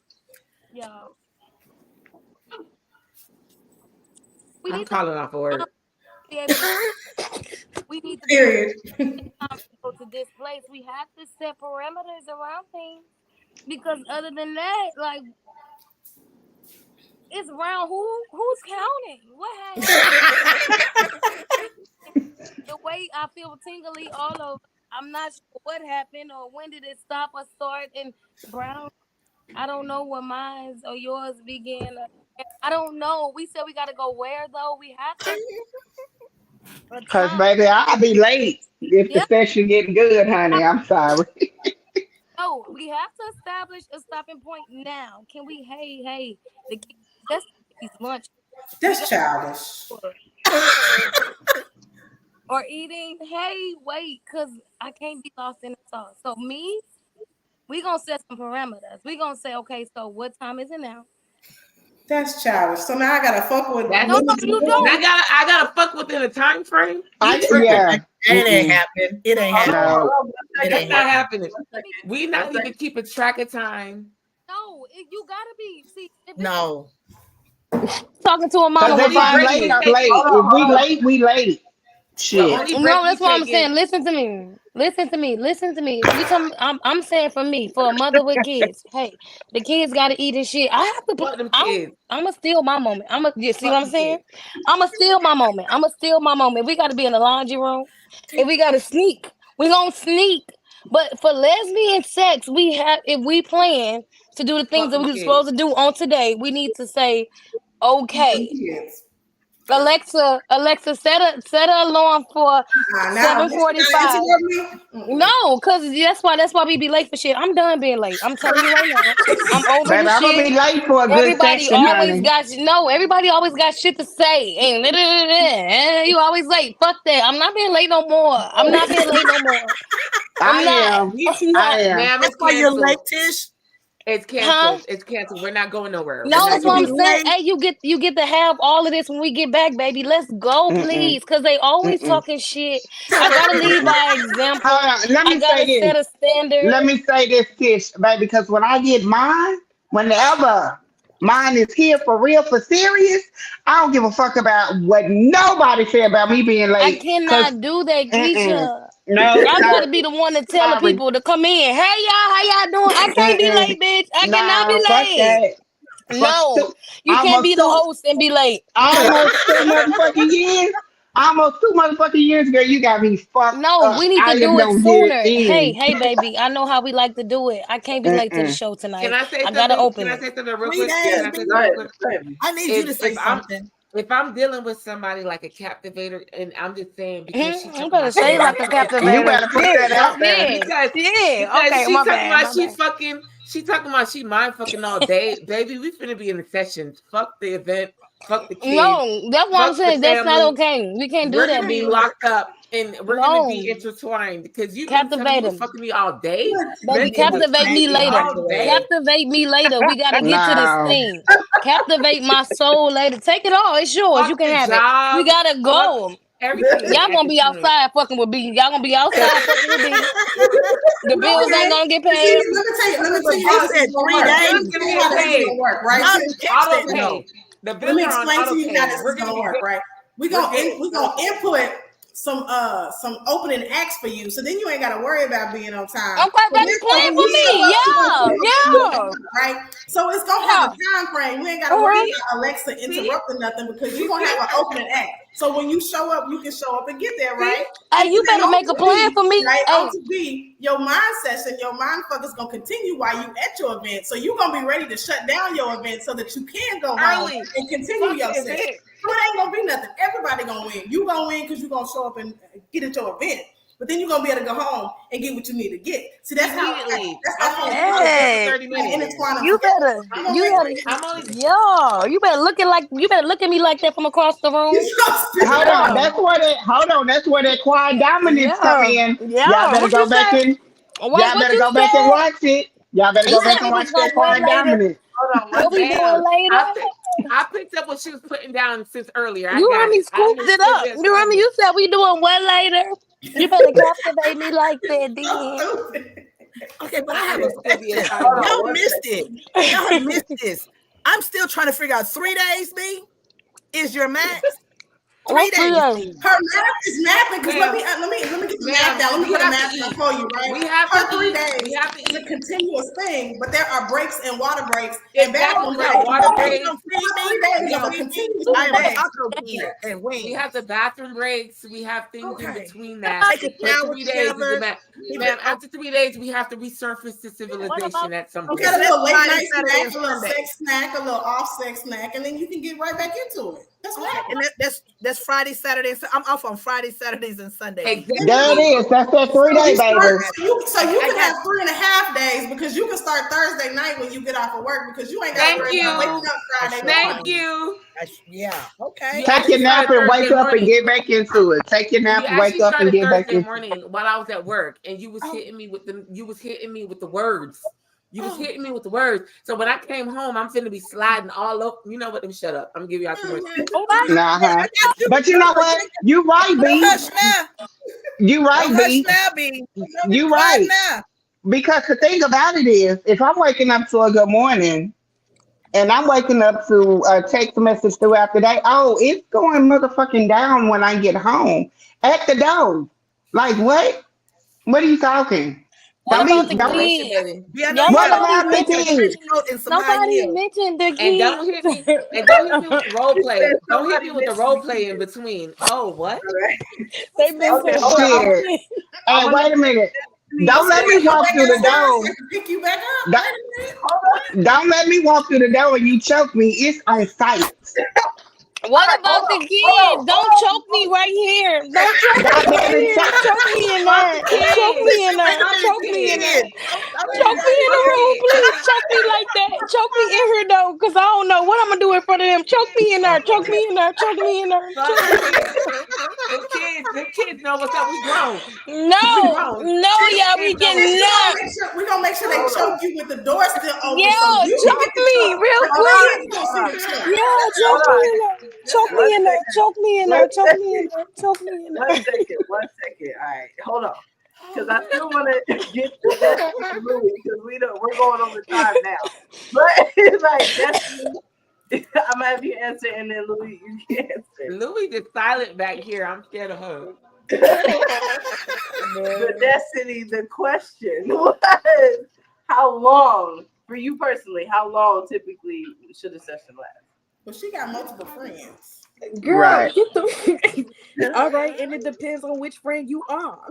y'all. We I'm need to calling off of have time work. to be able to we need to be able Period. to time to go to this place. We have to set parameters around things. Because other than that, like, it's around who's counting? What happened? The way I feel tingly all over. I'm not sure what happened or when did it stop or start. And Brown, I don't know where mine or yours began. I don't know. We said we gotta go where though. We have to a Cause time. baby, I'll be late if the Yep. session getting good, honey. I'm sorry. No, we have to establish a stopping point now. Can we? Hey, the kids That's these lunch. That's childish. Or eating. Hey, wait, cause I can't be lost in the sauce. So me, we gonna set some parameters. We gonna say, okay, so what time is it now? That's childish. So now I gotta fuck with. That's- No, you don't. I gotta fuck within a time frame. Yeah. It ain't happening. It ain't happening. No. It That's ain't not happening. happening. We not even keeping track of time. No, you gotta be. See, No. talking to a mama Because with if I'm five late, kids. I'm late. If we late, we late. The Shit. only break No, we that's what I'm taking- saying. Listen to me. Listen to me. Listen to me. We talking. I'm saying for me, for a mother with kids. Hey, the kids gotta eat and shit. I have to. Fuck them kids. I'ma steal my moment. You see Fuck what I'm them saying? kids. I'ma steal my moment. I'ma steal my moment. We gotta be in the laundry room. If we gotta sneak, we gonna sneak. But for lesbian sex, we have if we plan to do the things Fuck that them we were kids. supposed to do on today, we need to say, okay. Kids. Alexa, set a alarm for Now, 7:45. interrupt me. No, cause that's why we be late for shit. I'm done being late. I'm telling you right now. I'm over Baby, the I'm going to shit. be late for a good Everybody section, always honey. everybody always got shit to say. And you always late. Fuck that. I'm not being late no more. I'm not being late no more. I I'm not. am. I'm not. I am. Ma'am, That's it's why you're canceled. late, Tish. It's canceled. It's canceled. We're not going nowhere. No, We're that's not what I'm going saying. late. Hey, you get to have all of this when we get back, baby. Let's go, please. Cause they always talking shit. I gotta lead by example. Hold on. Let I me gotta say set this. a standard. Let me say this, Tish, baby, because when I get mine, whenever mine is here for real, for serious, I don't give a fuck about what nobody say about me being I late. Because, cannot do that, Keisha. no, I no, gotta be the one to tell the sorry. people to come in. Hey y'all, how y'all doing? I can't be late, bitch. I cannot be No, fuck late. that. Fuck No, two, you can't be the host and be late. almost 2 motherfucking years. Almost 2 motherfucking years, girl. You got me fucked No, up. we need I to just do it don't get it sooner. Hey, in. hey, baby, I know how we like to do it. I can't be late to the show Can tonight. I say I gotta something? open Can I it. say something real 3 quick? days, Can I say baby. something real quick? I need you to say something. If I'm dealing with somebody like a captivator, and I'm just saying because she You talking better about say she it like a You captivator. better put that out there. Okay, she my talking bad, about my bad. she talking about she mind fucking all day, baby. We finna be in the sessions. Fuck the event. Fuck the kids. No, that's what I'm Fuck the saying. That's not family. okay. We can't do We're that, gonna be B. locked up and we're gonna be No, intertwined because you've been telling me captivate you him. fucking me all day. Baby, Mentally, captivate me later. all day. Captivate me later. We gotta get to this No. thing. Captivate my soul later. Take it all. It's yours. Fuck You can the have it. We job. gotta Fuck go. everything. Y'all at gonna this be point. outside fucking with B. Y'all gonna be outside fucking with B. The bills ain't gonna get See, paid. let me tell you They how this said is gonna 3 work. days. Bills gonna Let me get how this is paid. gonna work, right? Y'all See, can catch Auto that pay. though. The let bills me are on explain auto to you pay. how this We're is gonna gonna be work, right? We We're gonna input some opening acts for you, so then you ain't gotta worry about being on time. Okay, So baby, next plan time for you show me. up, you gonna show up Yeah. right? So it's gonna have a time frame. We ain't gotta worry about Alexa interrupting nothing because you're gonna have an opening act. So when you show up, you can show up and get there, right? Hey, you better make a plan for me. Right? Hey. On to be your mind session, your mind fucker's gonna continue while you at your event. So you're gonna be ready to shut down your event so that you can go home early. and continue Fuck your the session. event. So it ain't gonna be nothing. Everybody gonna win. You gonna win because you're gonna show up and get at your event. But then you're gonna be able to go home and get what you need to get. See, that's Immediately. how Hey, 30 minutes. you better, you better look at me like that from across the room. Hold on. That's where that quiet dominance come in. Y'all better What you go back say? and What you go back and said? watch it. Y'all better You go back said and we watch was that gonna what quiet later? dominance. What we doing later? I picked up what she was putting down since earlier. I You got heard me it. I scooped it up. understood You heard me? You said we doing what later? You better captivate me like that, then. Okay, but I have a understood the question. assignment. Y'all missed it. Y'all missed this. I'm still trying to figure out 3 days, B, is your max. 3 days. Her math is mapping because let me get the math down. Let me put a math down for you, right? We have Her to 3 eat. days We have to is a eat. continuous thing, but there are breaks and water breaks If and that's bathroom what we breaks. got water You breaks. gonna feed me? 3 days You of a gonna feed me? continuous I am a day. taco kid and wings. We have the bathroom breaks. We have things in Okay. between that. Take a But shower 3 days is the together. max. Ma'am, after 3 days, we have to resurface to civilization at some You point. got a little late Friday, night Saturday, snack, and a little Sunday. sex snack, a little off sex snack, and then you can get right back into it. right. And that's Friday, Saturday. So I'm off on Friday, Saturdays, and Sundays. Exactly. There it is. That's that 3 day, baby. So you can have 3.5 days because you can start Thursday night when you get off of work because you ain't got to worry about waking up Friday morning. Thank you. Yeah. Okay. Take your nap and wake up and get back into it. Take your nap, wake up, and get back Thursday into it. morning while I was at work, and you was hitting me with the words. You was hitting me with the words. So when I came home, I'm finna be sliding all over. You know what? Let me shut up. I'm gonna give y'all too much. But you know what? You right, B. You right, B. You right. Because the thing about it is, if I'm waking up to a good morning and I'm waking up to a text message throughout the day, oh, it's going motherfucking down when I get home at the door. Like what? What are you talking? What about the don't kids? Baby. Yeah, What about the kids? Nobody mentioned the kids. And don't hit me. And don't hit me with the role play. Don't hit me with the role play in between. Oh, what? They mentioned Shit. Hey, wait a minute. Don't let me walk through the door. Pick you back up. Don't let me walk through the door and you choke me. It's on sight. What about the kids? Don't choke me right here. Don't choke me right here. Choke me in there. Choke me in there. Choke me in there. Choke me in the room, please. Choke me like that. Choke me in here though, because I don't know what I'm gonna do in front of them. Choke me in there. Choke me in there. Choke me in there. Them kids know what's up. We grown. No, yeah, we cannot. We're gonna make sure they choke you with the door still open. Yeah, choke me real quick. Yeah, choke me in there. Choke me in there. Choke me in there. Choke me in there. Choke me in there. 1 second. 1 second. All right, hold on. Because I still want to get to that movie because we're going over time now. But it's like I'm gonna have you answer and then Louis, you can answer. Louis just silent back here. I'm scared of her. The Destiny, the question was how long, for you personally, how long typically should a session last? Well, she got multiple friends. Girl, Right. get the all right, and it depends on which friend you are.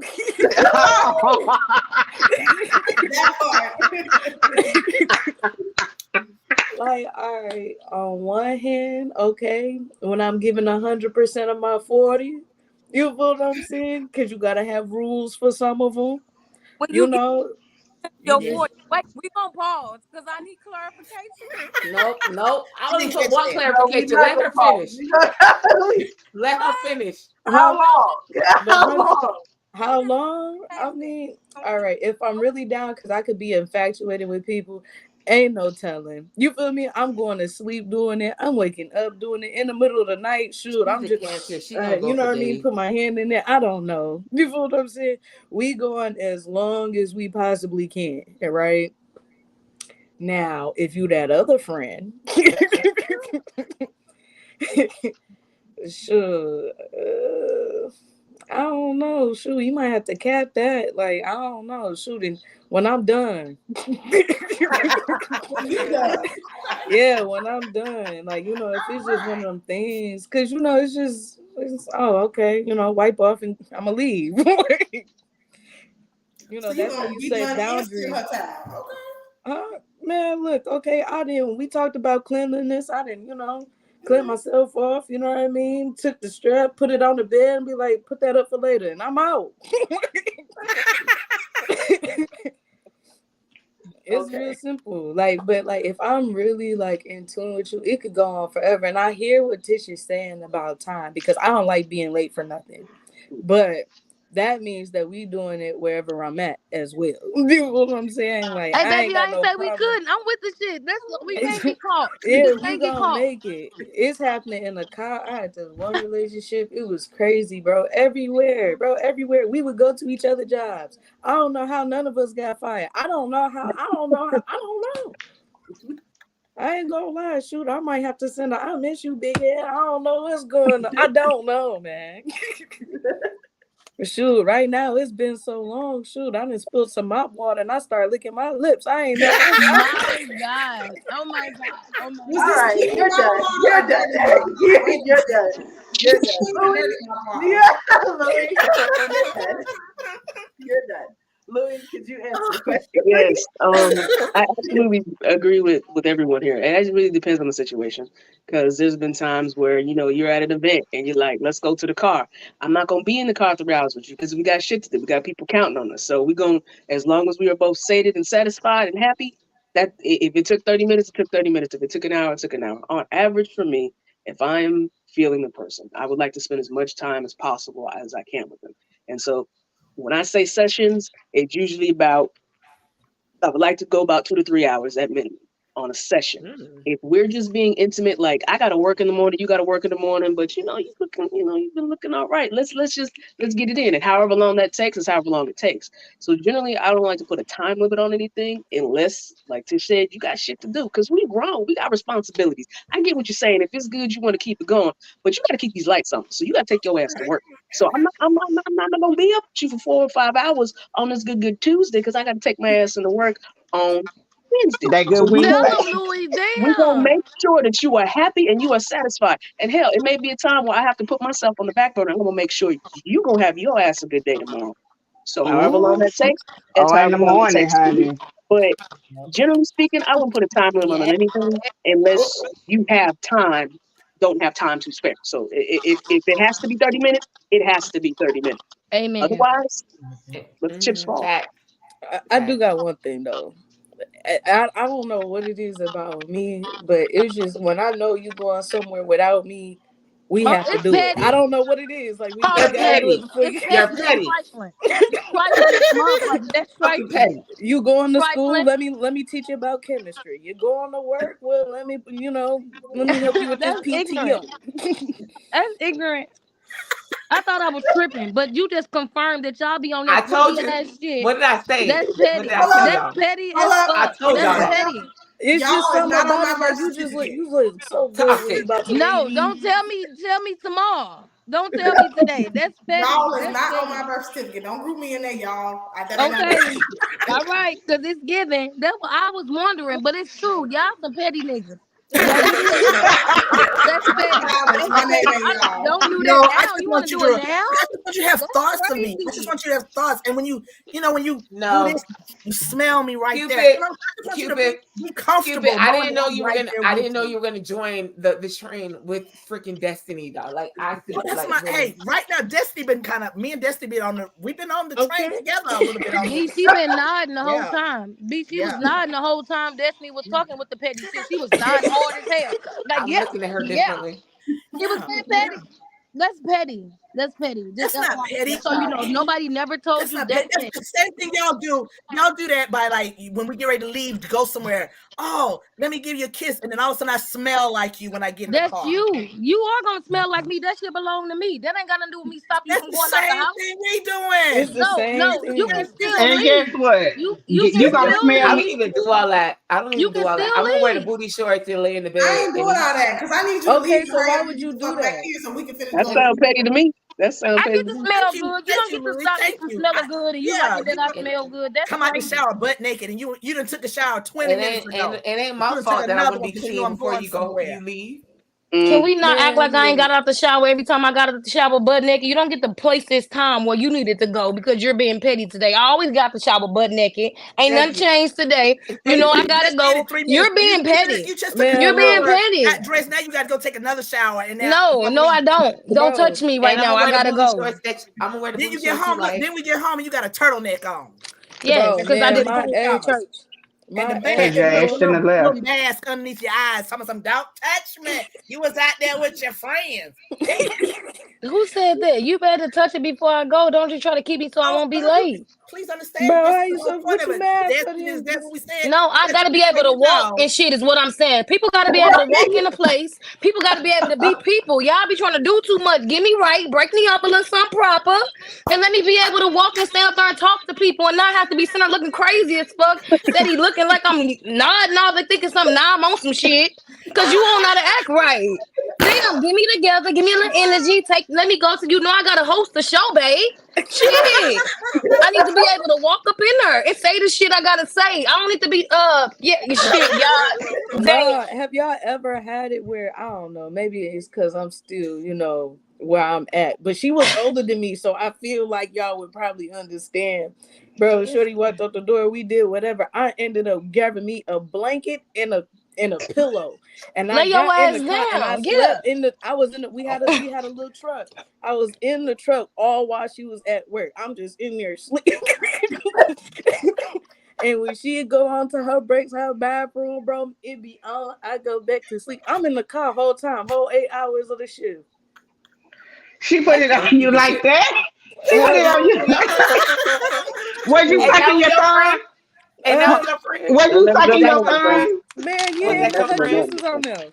Like, all right, on one hand, okay, when I'm giving 100% of my 40, you feel what I'm saying? Because you gotta have rules for some of them. When You know, your 40, wait, we gonna pause because I need clarification. Nope. I only put one clarification. Let her finish. Let her finish. How long? How long? I mean, all right, if I'm really down, because I could be infatuated with people, ain't no telling. You feel me? I'm going to sleep doing it. I'm waking up doing it in the middle of the night. Shoot, I'm just, you know what I mean? Put my hand in there. I don't know. You feel what I'm saying? We going as long as we possibly can, right? Now, if you that other friend, sure. I don't know. Shoot, you might have to cap that. Like, I don't know. Shooting when I'm done. Yeah, when I'm done. Like, you know, if it's just one of them things, because, you know, it's oh, okay, you know, wipe off and I'm going to leave. You know, so that's how you set boundaries. Man, look, okay, we talked about cleanliness. I didn't, you know, clean myself off, you know what I mean? Took the strap, put it on the bed and be like, put that up for later. And I'm out. It's real simple. Like, but like if I'm really like in tune with you, it could go on forever. And I hear what Tish is saying about time because I don't like being late for nothing. But that means that we doing it wherever I'm at as well. You know what I'm saying? Like, hey, I baby, I ain't say we couldn't. I'm with the shit. That's what we can't get caught. Yeah, we gonna make it. It's happening in the car. I had this one relationship. It was crazy, bro. Everywhere. We would go to each other's jobs. I don't know how none of us got fired. I don't know. I don't know. I ain't gonna lie. Shoot, I might have to send I miss you, big head. I don't know what's going on. I don't know, man. Shoot, right now it's been so long. Shoot, I done spilled some mop water and I started licking my lips. I ain't know. My God. Oh my God. Oh my God. All right, you're done. You're done. Louis, you're done. Louis, could you answer the question, please? Yes, I absolutely agree with everyone here. It really depends on the situation, because there's been times where you're at an event and you're like, "Let's go to the car." I'm not gonna be in the car 3 hours with you because we got shit to do. We got people counting on us, so we gonna, as long as we are both sated and satisfied and happy. That if it took 30 minutes, it took 30 minutes. If it took an hour, it took an hour. On average, for me, if I'm feeling the person, I would like to spend as much time as possible as I can with them. And so, when I say sessions, it's usually about I would like to go about 2 to 3 hours at minimum on a session. If we're just being intimate, like I gotta work in the morning, you gotta work in the morning, but you've been looking all right. Let's get it in. And however long that takes is however long it takes. So generally I don't like to put a time limit on anything unless, like Tish said, you got shit to do. Because we grown, we got responsibilities. I get what you're saying. If it's good, you want to keep it going, but you gotta keep these lights on. So you gotta take your ass to work. So I'm not gonna be up with you for 4 or 5 hours on this good Tuesday because I gotta take my ass into work on Wednesday. That So good we're Tell Wednesday. gonna them, Louis. we're gonna Damn. make sure that you are happy and you are satisfied. And hell, it may be a time where I have to put myself on the back burner. I'm gonna make sure you gonna have your ass a good day tomorrow. So however long Ooh. that takes, that's Oh, in the however long it morning, takes for me. honey. But generally speaking, I wouldn't put a time limit on Yeah. anything unless you don't have time to spare. So if it has to be 30 minutes, it has to be 30 minutes. Amen. Otherwise, let the chips fall. Fact. I do got one thing though. I don't know what it is about me, but it's just when I know you going somewhere without me, we Oh, have to it's do it. I petty. don't know what it is. Like we Oh, You're just it's gotta do it petty. petty. before It's you. You're petty. That's petty. trifling. Trifling is motherfucker. That's Fucking trifling. petty. You going to school? Trifling. Let me teach you about chemistry. You going to work? Well, let me help you with this That's ignorant. PTO. That's ignorant. I thought I was tripping, but you just confirmed that y'all be on I that petty told you. ass shit. What did I say? That's What did petty. I Hold tell up. That's y'all? petty Hold as up. I fuck. told That's y'all Listen, that. petty. It's just y'all is something not on about my it. Like birth you just certificate. look so good when we Toxic. about to No, leave. don't tell me. Tell me tomorrow. Don't tell me today. That's petty. Y'all is That's not on my petty. birth certificate. Don't group me in there, y'all. That ain't not me. Okay. All right, because it's given. That's what I was wondering, but it's true. Y'all some petty niggas. Y'all just petty. That's petty. Alex, That's my name petty. ain't y'all. Don't do that No, I now. just You want want to you do to. it I now? just want you to have That's thoughts for me. I just crazy. want you to have thoughts. And when you do No. this, you smell me right there. Cupid. I just want you to Cupid. be Cupid, comfortable I knowing didn't that know I'm you were right gonna. there I with didn't know you. you were gonna join the train with freaking Destiny, dog. Like I Well, see, that's like my really. right now. Destiny been me and Destiny been we've been on the train Okay. together a little bit on B, this. she been nodding the whole Yeah, time. B, she was yeah. nodding the whole time. Destiny was talking with the petty shit. She was nodding hard as hell. Like, I'm yeah, looking at her yeah. differently. She was Yeah, being yeah. petty. That's petty. That's petty. Just That's not petty. just so you know, nobody never told That's you not that's petty. That's petty. the same thing y'all do. Y'all do that by like when we get ready to leave to go somewhere. Oh, let me give you a kiss, and then all of a sudden I smell like you when I get in the That's car. you. You are gonna smell like me. That shit belong to me. That ain't got nothing to do with me stopping you That's from the going out the same house. thing we It's doing. the No, same no, you thing. can still And guess leave. what? You can You gonna still smell I me. don't leave. even do all that. I don't You even do can all that. still I'm gonna wear the leave. booty shorts and lay in the I bed ain't doing and all that because I need you to leave Okay, so so I why can would get you the do fuck back that? here so we can finish That doing sounds this. petty to me. That sounds I petty get to to me. smell good. You Thank don't you, get to Louis. stop me Thank from you. smelling good, and you like Yeah, it that I and, smell good. That's come out the crazy. shower butt naked, and you done took a shower 20 it minutes ain't and ago. it ain't You my done took fault that I want another to one be because you know clean I'm before going you somewhere. leave. Can we not act Man, like I ain't look. got out the shower every time I got out the shower butt naked? You don't get to place this time where you needed to go because you're being petty today. I always got the shower butt naked. Ain't Thank nothing you. changed today. You Thank know you. I You gotta just did go. it 3 minutes. You're being petty. You just took a Man, You're being look. shower, got petty. dressed. Now you got to go take another shower, and now No, don't no, I leave. don't. Don't touch Bro. me right And I'm now. gonna I wear the gotta booty go. shorts I'm gonna wear the Then booty you get shorts you home. Look, like. then we get home, and you got a turtleneck on, Yes, Bro, and because I man, did in it. my between hey showers, church. and the My mask, hey Cause your and ass look. shouldn't have little left. mask underneath your eyes. Some don't touch me. You was out there with your friends. Who said that? You better touch it before I go. Don't you try to keep me so I Oh, won't be no, late. please understand. Bro, That's how the you whole so point what of you it. mad for Destiny is that this? what we said? No, I Just gotta be so able to you walk know, and shit is what I'm saying. People gotta be able to walk in a place. People gotta be able to be people. Y'all be trying to do too much. Get me right, break me up a little something proper, and let me be able to walk and stand up there and talk to people and not have to be sitting there looking crazy as fuck. Steady looking like I'm nodding off and thinking something. Nah, I'm on some shit. Cause you don't know how to act right. Damn, get me together, give me a little energy. Let me go. So you know I gotta host the show, babe. Shit. I need to be able to walk up in there and say the shit I gotta say. I don't need to be yeah, shit, y'all. Damn. Nah, have y'all ever had it where I don't know, maybe it's because I'm still, where I'm at. But she was older than me, so I feel like y'all would probably understand. Bro, shorty walked out the door, we did whatever. I ended up grabbing me a blanket and a pillow. And I Lay your got in ass the car and I down. Get slept up. in the I was in the we had a little truck. I was in the truck all while she was at work. I'm just in there sleeping. And when she'd go on to her breaks, her bathroom, bro, it be on. I go back to sleep. I'm in the car whole time, whole 8 hours of the shift. She put it on you like that. She put it on you. Was you And that sucking was your your thumb? friend? And that was your friend? Was Don't you never go sucking your down with them. thumb? Man, Was yeah, that it your had her Never go friend? down juices with on them. there.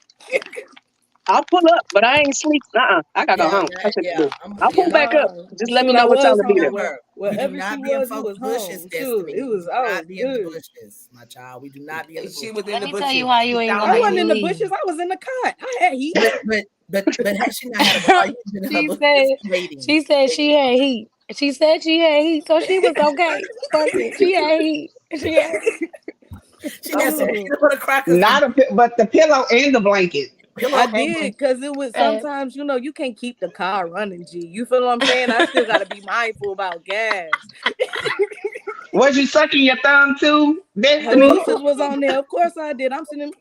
I'll pull up, but I ain't sleep. I gotta go Yeah, home. I that, said to yeah, do. I'll pull back up. Nah, Just let me shoot, I know what time was to be home. there. we do Wherever she not be in was, you folks' was bushes, home. Shoot, Destiny. it We was. do I not was be in the good. bushes, my child. We do not be in the She bushes. was in Let the me tell bushes. you why you She ain't sound gonna I like make wasn't me in the you. bushes. leave. I was in the cot. I had heat. But had she not had a car, you'd been in her She bushes said waiting. she said she had heat. She said she had heat, so she was okay. Fuck it. She had heat. She had heat. She had some Okay. Shoot. peanut butter crackers and Not a but the pillow and the blanket. I pillow and did blanket. because it was And sometimes, you can't keep the car running, G. You feel what I'm saying? I still got to be mindful about gas. Was you sucking your thumb too, Her Destiny? juices was on there. Of course I did. I'm sitting.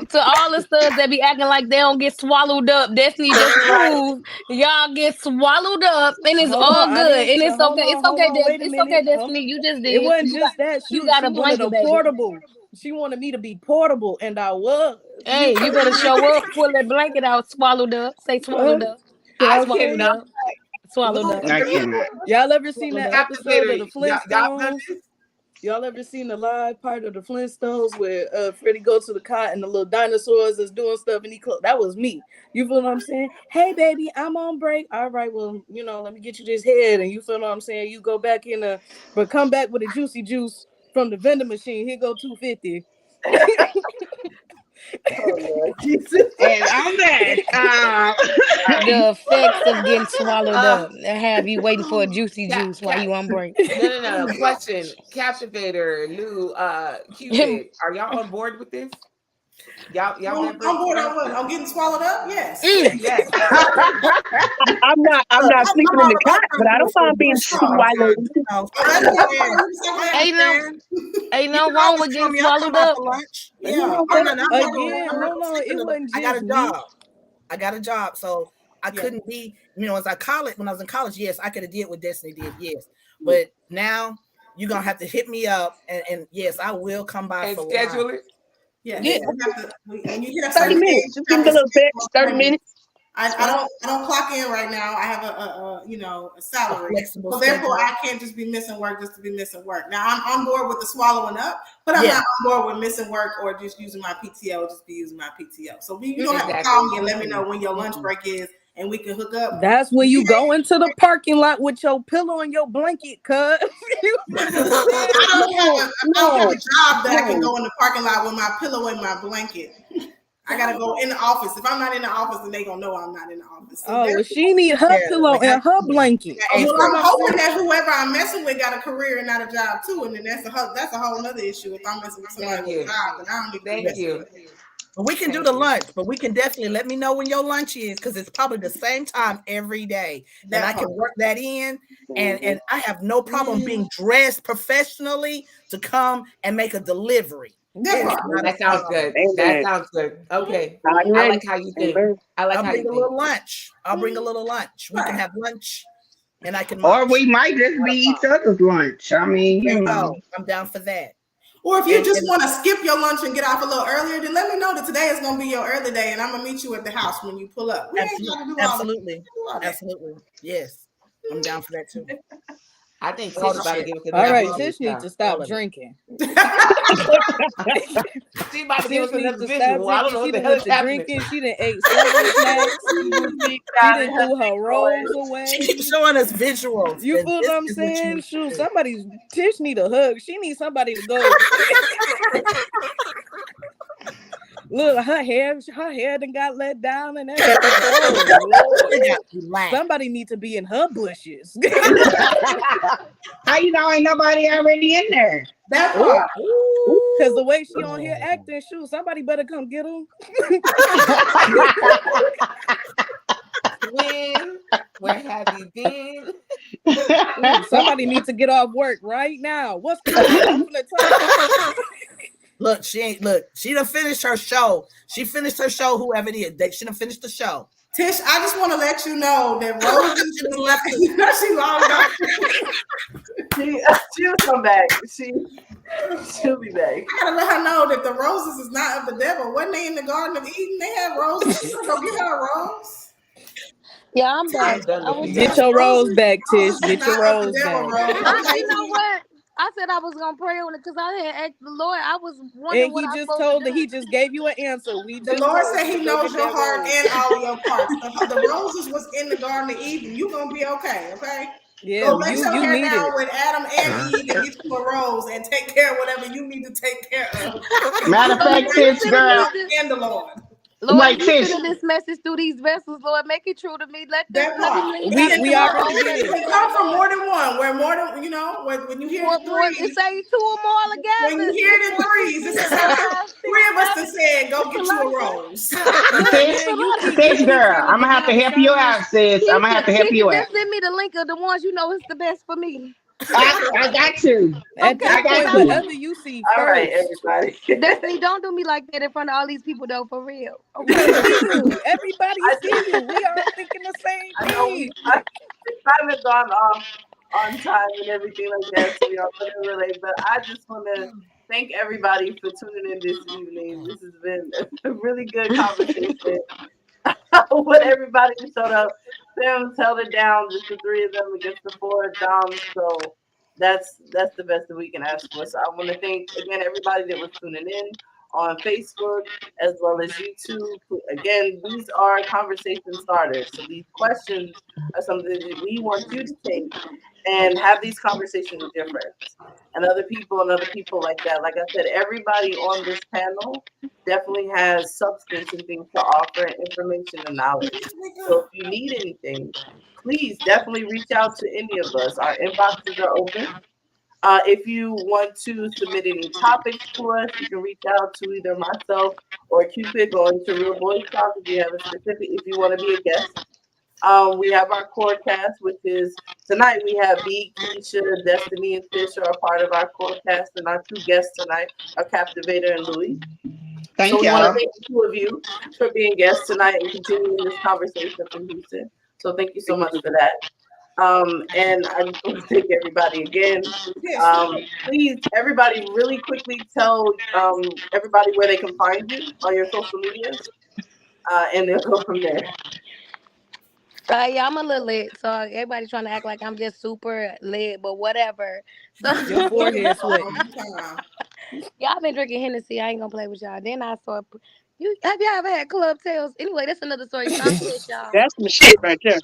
to all the studs that be acting like they don't get swallowed up, Destiny just proved y'all get swallowed up, and it's Hold on. all I good, didn't. and it's Hold okay. on. It's Hold okay, on. Wait a It's okay, minute. Destiny. You just It did. wasn't just that. You Shoot, got she a wanted blanket, a baby. portable. She wanted me to be portable, and I was. You Hey, you feel better me? show up. Pull that blanket out. Swallowed up. Say swallowed up. I Swallowed Okay. cannot. up. Swallowed Lou, up. I do you cannot. Y'all ever seen Swallowed that up. episode of captivator? the Y'all done Flintstones? this? Y'all ever seen the live part of the Flintstones where Freddy goes to the cot and the little dinosaurs is doing stuff and that was me. You feel what I'm saying? Hey baby, I'm on break. All right, well, let me get you this head, and you feel what I'm saying? You go back but come back with a juicy juice from the vending machine. Here go 250. Oh Lord Jesus. And on that, The effects of getting swallowed Uh, up. They have you waiting for a juicy cat, juice while cat. you on break. No. Question. Captivator, Lou, Cupid. Are y'all on board with this? Y'all get On breaks board too? on what? On getting swallowed up? Yes. Yes. I'm not sleeping I'm in all the cot, about but I something don't mind for being sure. swallowed. Oh, I that's understand. I Ain't no understand. ain't You no can wrong always with call getting me. I'll come swallowed out up. for lunch. You Yeah. know Oh what no, no, Again, I'm not hold gonna on. sleep in It the wasn't I got just a me. job. So I Yeah. couldn't be, as when I was in college, yes, I could have did what Destiny did, yes. But now you're gonna have to hit me up and yes, I will come by And for lunch. schedule it. Yes. Yeah. We have to, when you hit a 30 certain age, minutes. you Just give have me to a little schedule text. 30 appointments. minutes. I don't clock in right now. I have a A salary. flexible So therefore schedule. I can't just be missing work just to be missing work. Now I'm on board with the swallowing up, but I'm Yeah. not on board with missing work or just using my PTO, just be using my PTO. So you don't have to Exactly. call me and let me know when your lunch break is and we can hook up. That's when you go into the parking lot with your pillow and your blanket, cuz. You feel what I'm saying? I don't have a No. job that I can go in the parking lot with my pillow and my blanket. I gotta go in the office. If I'm not in the office, then they gonna know I'm not in the office. So Oh, well, she need her Yeah, pillow like and her blanket. You well, feel I'm what I'm hoping saying? that whoever I'm messing with got a career and not a job too, and then that's a whole nother issue. If I'm messing with somebody Thank with a you. job, then I don't need to be Thank messing you. with. But we can do Thank the you. lunch, but we can definitely let me know when your lunch is because it's probably the same time every day. And I That can part. work that in. And Mhm. I have no problem being dressed professionally to come and make a delivery. That It is part. not a That sounds problem. good. That Amen. sounds good. Okay. I'm I ready. like how you think. Amen. I like I'll how bring you a think. little lunch. We can Right. have lunch and I can or munch. we might just Not be a each problem. other's lunch. I mean, There you go. I'm down for that. Or if you just And want to skip your lunch and get off a little earlier, then let me know that today is gonna be your early day, and I'm gonna meet you at the house when you pull up. We ain't absolutely, gotta do all that. absolutely, Do all that. absolutely. Yes. I'm down for that too. I think All Tish the about to shit. give us All another right, visual, Tish needs child. to stop All of it. drinking. She about to give Tish us needs another to stop visual. I don't drinking. know She what the done hell went is to happening. drinking. She done ate several snacks. She done threw her rolls She away. keeps showing us visuals. You And feel what this I'm is what you saying? need Shoot, to do. Tish need a hug. She needs somebody to go. Look, her hair done got let down and everything. Oh Lord. It got to be lax. Somebody need to be in her bushes. How you know ain't nobody already in there? That Ooh, part. ooh. Cause the way she on here acting, shoot, somebody better come get him. Twin, where have you been? Somebody needs to get off work right now. What's going on? I'm gonna talk. Look, she done finished her show. She finished her show, whoever it is. She done finished the show. Tish, I just want to let you know that Roses She is done not, left us. you know, she logged off. She'll come back. She'll be back. I gotta let her know that the roses is not of the devil. Wasn't they in the Garden of Eden? They had roses. She's gonna go get her a rose. Yeah, I'm back. I'm done I with was you Get guys. your rose back, Tish. Roses is Get your not of the rose devil, back. Rose. you know what? I said I was gonna pray on it because I had asked the Lord. I was wondering And what he I was just supposed told to that he do. just gave you an answer. We The just Lord told said you He to go knows get your that heart rose. and all of your parts. The roses was in the Garden of Eden. You gonna be okay, okay? Yeah, Go lay your you hair need down it. with Adam and Eve and get you a rose and take care of whatever you need to take care of. Matter of Lord, fact, if you Tish, sending girl, me this, And the Lord. Lord, if like you Tish, sending this message through these vessels, Lord, make it true to me. That Let me part. link back We into my already old did. It testament, come from Lord. more than one. Where more than when you hear the More, it threes, say two or more when you together. hear It's the more threes, sister this than is how five, six, three of us that seven. said, "Go It's a get you lot a of them. rose." Look, Tish, man, you Tish, keep girl, saying I'm it, gonna but you have to have a help you sound. out, sis. I'm gonna have to help you Keisha, out. just send me the link of the ones you know is the best for me. I got you. At Okay, this I because got point, you. whatever you see All right, first. everybody. Destiny, don't do me like that in front of all these people though, for real. We Okay. see you. Everybody I see you. We all thinking the same I know thing. time has gone off on time and everything like that, so we are going to relate. But I just want to thank everybody for tuning in this evening. This has been a really good conversation. With everybody who showed up, Femmes held it down, just the three of them against the four Doms. So that's the best that we can ask for. So I want to thank again everybody that was tuning in on Facebook as well as YouTube. Again, these are conversation starters. So these questions are something that we want you to take and have these conversations with your friends and other people like that. Like I said, everybody on this panel definitely has substance and things to offer and information and knowledge. So if you need anything, please definitely reach out to any of us. Our inboxes are open. If you want to submit any topics to us, you can reach out to either myself or Cupid going to Real Boys Talk if you have a specific, if you want to be a guest. We have our core cast, which is tonight we have B, Keisha, Destiny, and Tish are a part of our core cast, and our two guests tonight are Captivator and Louie. So Thank we want to y'all. thank the two of you for being guests tonight and continuing this conversation from Houston. So thank you so much for that. And I just want to thank everybody again. Please, everybody, really quickly tell everybody where they can find you on your social medias, and they'll go from there. Yeah, I'm a little lit, so everybody trying to act like I'm just super lit, but whatever. So Your forehead sweating. y'all been drinking Hennessy. I ain't gonna play with y'all. Then I saw you. Have you ever had club tails? Anyway, that's another story. So I'm pissed, y'all. That's the shit right there.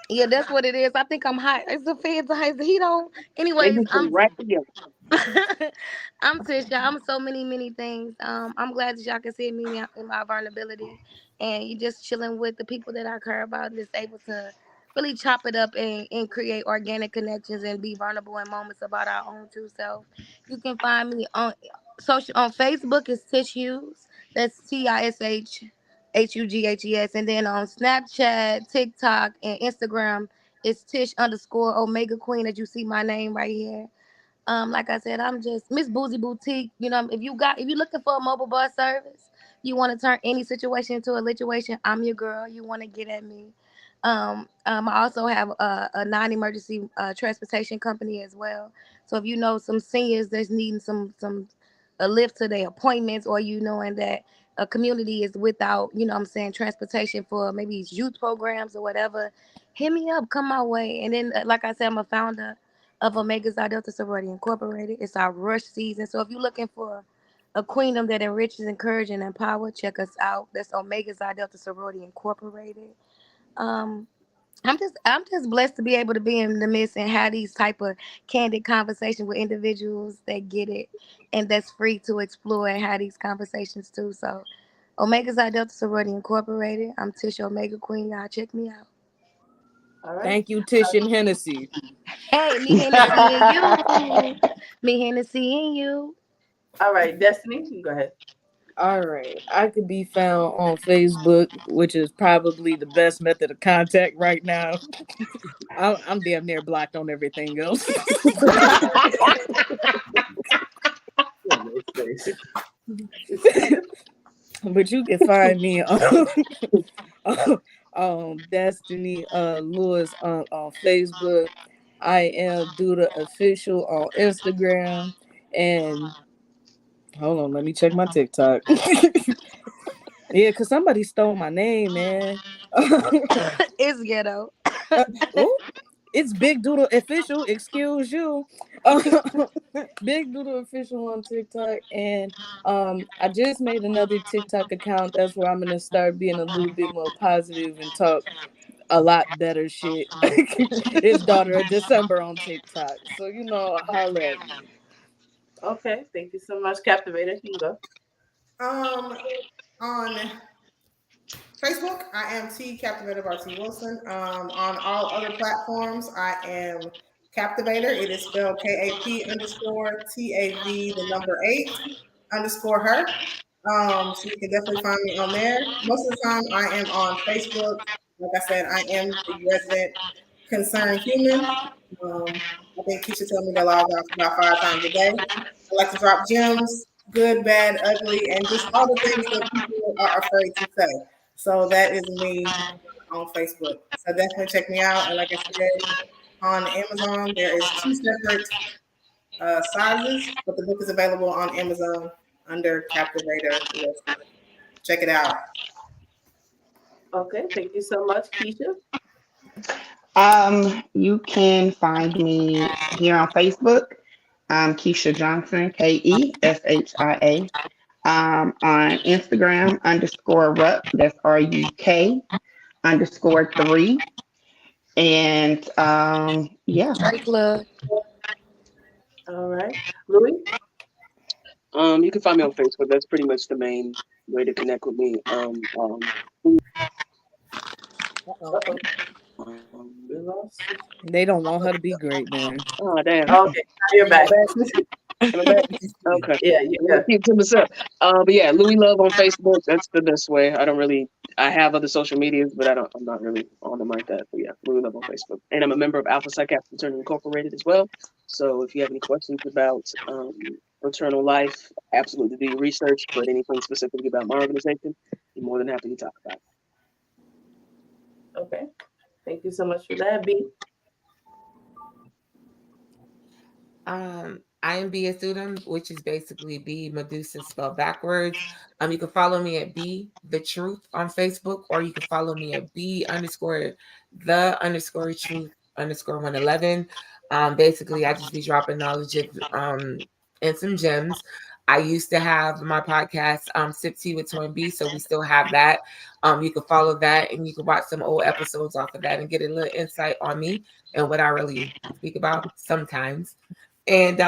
Yeah, that's what it is. I think I'm hot. It's the feds. It's the heat on. They Anyways, hit you right together. I'm Tish, y'all. I'm so many things. I'm glad that y'all can see me in my vulnerability, and you just chilling with the people that I care about, and just able to really chop it up and create organic connections and be vulnerable in moments about our own true self. You can find me on Facebook. It's Tish Hughes. That's TISHHUGHES, and then on Snapchat, TikTok, and Instagram, it's Tish_Omega Queen. As you see my name right here. Like I said, I'm just Miss Boozy Boutique. You know, if you're looking for a mobile bus service, you want to turn any situation into a lituation, I'm your girl. You want to get at me. I also have a non-emergency transportation company as well. So if you know some seniors that's needing some a lift to their appointments, or you knowing that a community is without, you know what I'm saying, transportation for maybe youth programs or whatever, hit me up, come my way. And then, like I said, I'm a founder of Omega Xi Delta Sorority Incorporated. It's our rush season. So if you're looking for a queendom that enriches, encourages, and empower, check us out. That's Omega Xi Delta Sorority Incorporated. Um, I'm just blessed to be able to be in the midst and have these type of candid conversations with individuals that get it and that's free to explore and have these conversations too. So Omega Xi Delta Sorority Incorporated. I'm Tish Omega Queen. Y'all check me out. All right. Thank you, Tish and Hennessy. Hey, me Hennessy and you. Me Hennessy and you. All right, Destiny, you go ahead. All right. I could be found on Facebook, which is probably the best method of contact right now. I'm damn near blocked on everything else. Goodness gracious. But you can find me on Destiny Lewis on Facebook. I am Duda Official on Instagram. And hold on, let me check my TikTok. Yeah, because somebody stole my name, man. It's ghetto. Uh, ooh, it's Big Doodle Official. Excuse you. Big Doodle Official on TikTok, and I just made another TikTok account. That's where I'm gonna start being a little bit more positive and talk a lot better shit. It's Daughter of December on TikTok, so holler at me. Okay, thank you so much, Captivator. You can go. Um, on Facebook, I am T Captivator by T Wilson. On all other platforms, I am Captivator. It is spelled KAP_TAV the number 8 underscore her. So you can definitely find me on there. Most of the time, I am on Facebook. Like I said, I am the resident concerned human. I think Keisha told me to log off about 5 times a day. I like to drop gems, good, bad, ugly, and just all the things that people are afraid to say. So that is me on Facebook. So definitely check me out. And like I said, on Amazon, there is 2 separate sizes, but the book is available on Amazon under Captivator Wilson. Check it out. Okay, thank you so much, Keisha. You can find me here on Facebook. Keisha Johnson, KESHIA. On Instagram, _Ruck, that's RUK _3. And yeah. Straight plug. All right, Louis. You can find me on Facebook. That's pretty much the main way to connect with me. Uh Uh-oh. oh, Um, we lost. They don't want her to be great, man. oh damn. Okay, now you're Am I back. back? Am I back? Okay. Yeah, you I'm gonna go. keep to myself. But yeah, Louis Love on Facebook. That's the best way. I don't really. I have other social medias, but I don't. I'm not really on them like that. But yeah, Louis Love on Facebook, and I'm a member of Alpha Psi Kappa Fraternity Incorporated as well. So if you have any questions about fraternal life, absolutely do your research. But anything specifically about my organization, I'm more than happy to talk about it. Okay, thank you so much for that, B. I am B a student, which is basically B Medusa spelled backwards. You can follow me at B the Truth on Facebook, or you can follow me at B_the_truth_111. Basically, I just be dropping knowledge of and some gems. I used to have my podcast, Sip Tea with Twin B, so we still have that. You can follow that, and you can watch some old episodes off of that and get a little insight on me and what I really speak about sometimes. And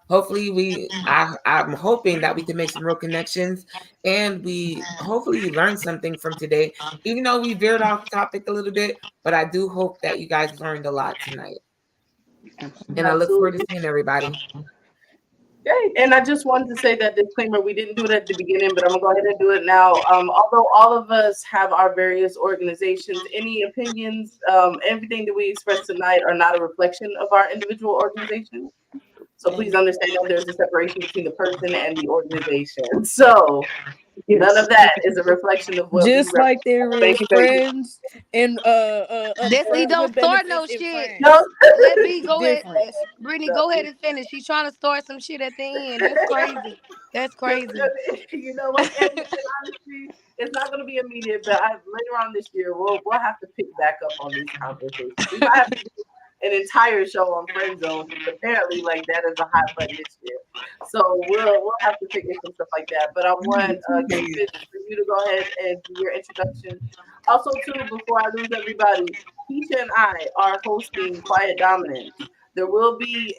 hopefully I'm hoping that we can make some real connections, and we hopefully learn something from today, even though we veered off topic a little bit. But I do hope that you guys learned a lot tonight, and I look forward to Absolutely. seeing everybody. Great. And I just wanted to say that disclaimer, we didn't do it at the beginning, but I'm gonna go ahead and do it now. Although all of us have our various organizations, any opinions, everything that we express tonight are not a reflection of our individual organizations. So please understand that there's a separation between the person and the organization. So none Yes. of that is a reflection of what we Just represent. like there Thank is you. Thank you. friends and Destiny, friends don't with start benefits no and shit. No, friends. Let B It's go ahead. different. Brittany, no. go ahead and finish. She's trying to start some shit at the end. That's crazy. That's Because crazy. you know what, and honestly, it's not going to be immediate, but later on this year, we'll have to pick back up on these conversations. We might have to do an entire show on FriendZone because apparently, like that is a hot button this year. So we'll have to pick in some stuff like that. But I want Cupid for you to go ahead and do your introduction. Also, too, before I lose everybody, Keisha and I are hosting Quiet Dominance. There will be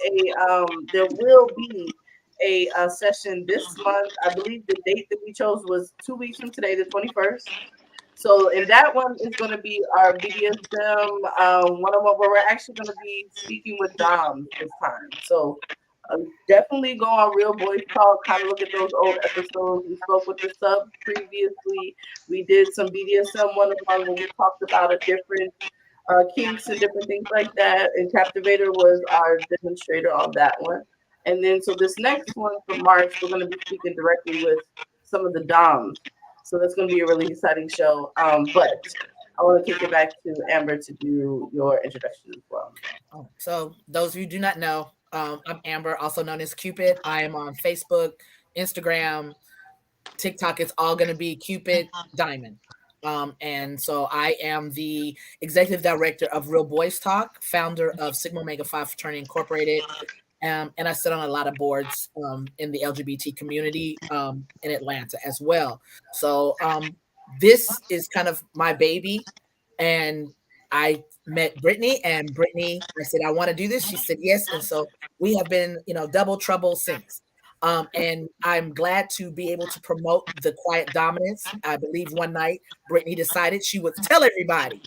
a session this month. I believe the date that we chose was 2 weeks from today, the 21st. So, and that one is going to be our BDSM one on one, where we're actually going to be speaking with Dom this time. So, Definitely go on Real Boys Talk, kind of look at those old episodes. We spoke with the sub previously. We did some BDSM 101 where we talked about a different kinks and different things like that. And Captivator was our demonstrator on that one. And then, so this next one for March, we're going to be speaking directly with some of the Doms. So that's going to be a really exciting show. But I want to kick it back to Amber to do your introduction as well. So those of you who do not know, I'm Amber, also known as Cupid. I am on Facebook, Instagram, TikTok. It's all going to be Cupid Diamond. And so I am the executive director of Real Boys Talk, founder of Sigma Omega Phi Fraternity Incorporated. And I sit on a lot of boards in the LGBT community in Atlanta as well. So this is kind of my baby. And I met Brittany, and Brittany, I said, I want to do this. She said yes. And so we have been, double trouble since. And I'm glad to be able to promote the quiet dominance. I believe one night Brittany decided she would tell everybody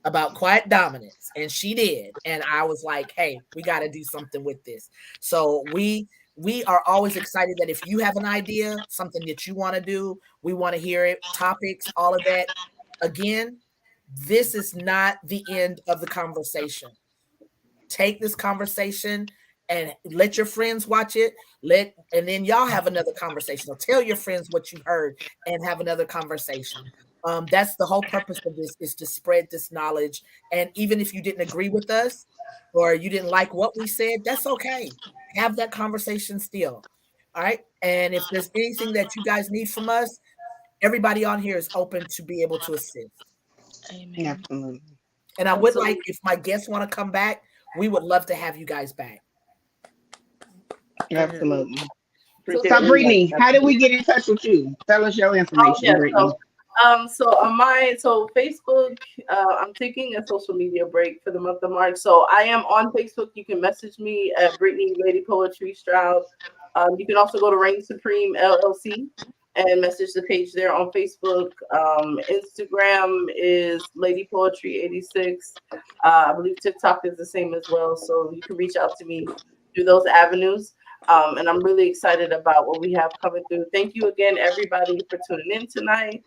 about quiet dominance, and she did. And I was like, hey, we got to do something with this. So we are always excited that if you have an idea, something that you want to do, we want to hear it, topics, all of that. Again, this is not the end of the conversation. Take this conversation and let your friends watch it. And then y'all have another conversation. So tell your friends what you heard and have another conversation. That's the whole purpose of this, is to spread this knowledge. And even if you didn't agree with us or you didn't like what we said, that's okay. Have that conversation still. All right. And if there's anything that you guys need from us, everybody on here is open to be able to assist. Amen. Absolutely. And I would like, if my guests want to come back, we would love to have you guys back. Absolutely. So, So, Brittany, how do we get in touch with you? Tell us your information, Brittany. So on Facebook, I'm taking a social media break for the month of March. So I am on Facebook. You can message me at Brittany Lady Poetry Stroud. You can also go to Reign Supreme LLC and message the page there on Facebook. Instagram is Lady Poetry 86. I believe TikTok is the same as well. So you can reach out to me through those avenues. And I'm really excited about what we have coming through. Thank you again, everybody, for tuning in tonight.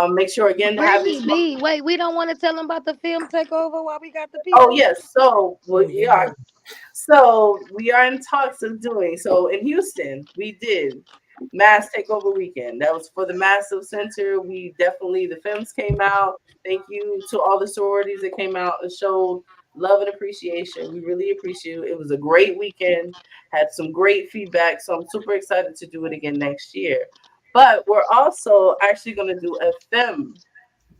Make sure again to have this. Wait, we don't want to tell them about the film takeover while we got the people. Oh yes, so we are. So we are in talks of doing. So in Houston, we did Mass Takeover Weekend. That was for the Massive Center. The Femmes came out. Thank you to all the sororities that came out and showed love and appreciation. We really appreciate it. It was a great weekend. Had some great feedback. So I'm super excited to do it again next year. But we're also actually going to do a Femme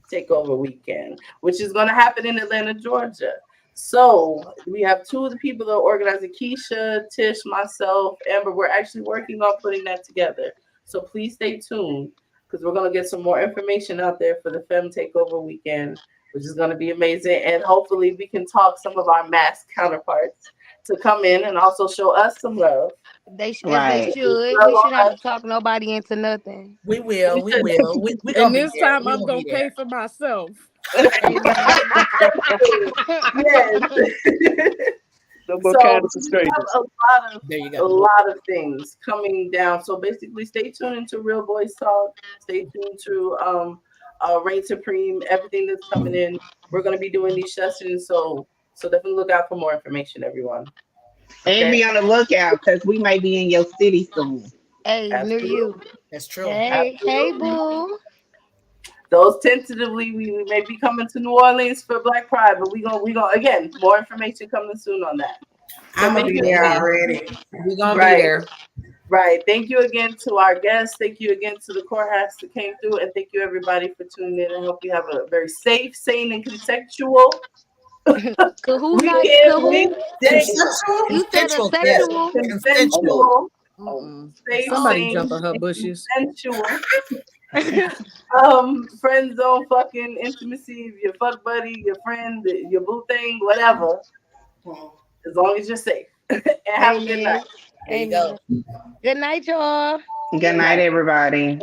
Takeover Weekend, which is going to happen in Atlanta, Georgia. So we have two of the people that are organizing, Keisha, Tish, myself, Amber. We're actually working on putting that together. So please stay tuned because we're going to get some more information out there for the Femme Takeover Weekend, which is going to be amazing. And hopefully we can talk some of our mass counterparts to come in and also show us some love. They should. We should not talk nobody into nothing. We will. We and this time I'm going to pay for myself. Yes. No So we have a lot of things coming down. So basically, stay tuned into Real Boys Talk. Stay tuned to Reign Supreme. Everything that's coming in, we're going to be doing these sessions. So definitely look out for more information, everyone. Okay? And be on the lookout because we may be in your city soon. Hey, near you. That's true. Hey, boo. Those tentatively, we may be coming to New Orleans for Black Pride, but we gonna again, more information coming soon on that. So I'm gonna be there already. We're gonna be there. Right. Thank you again to our guests. Thank you again to the courthouse that came through, and thank you everybody for tuning in. I hope you have a very safe, sane, and consensual. Consensual. Somebody jumping her bushes. Consensual. Friend zone fucking intimacy, your fuck buddy, your friend, your boo thing, whatever. As long as you're safe. And have a good night. There you go. Good night, y'all. Good night, everybody.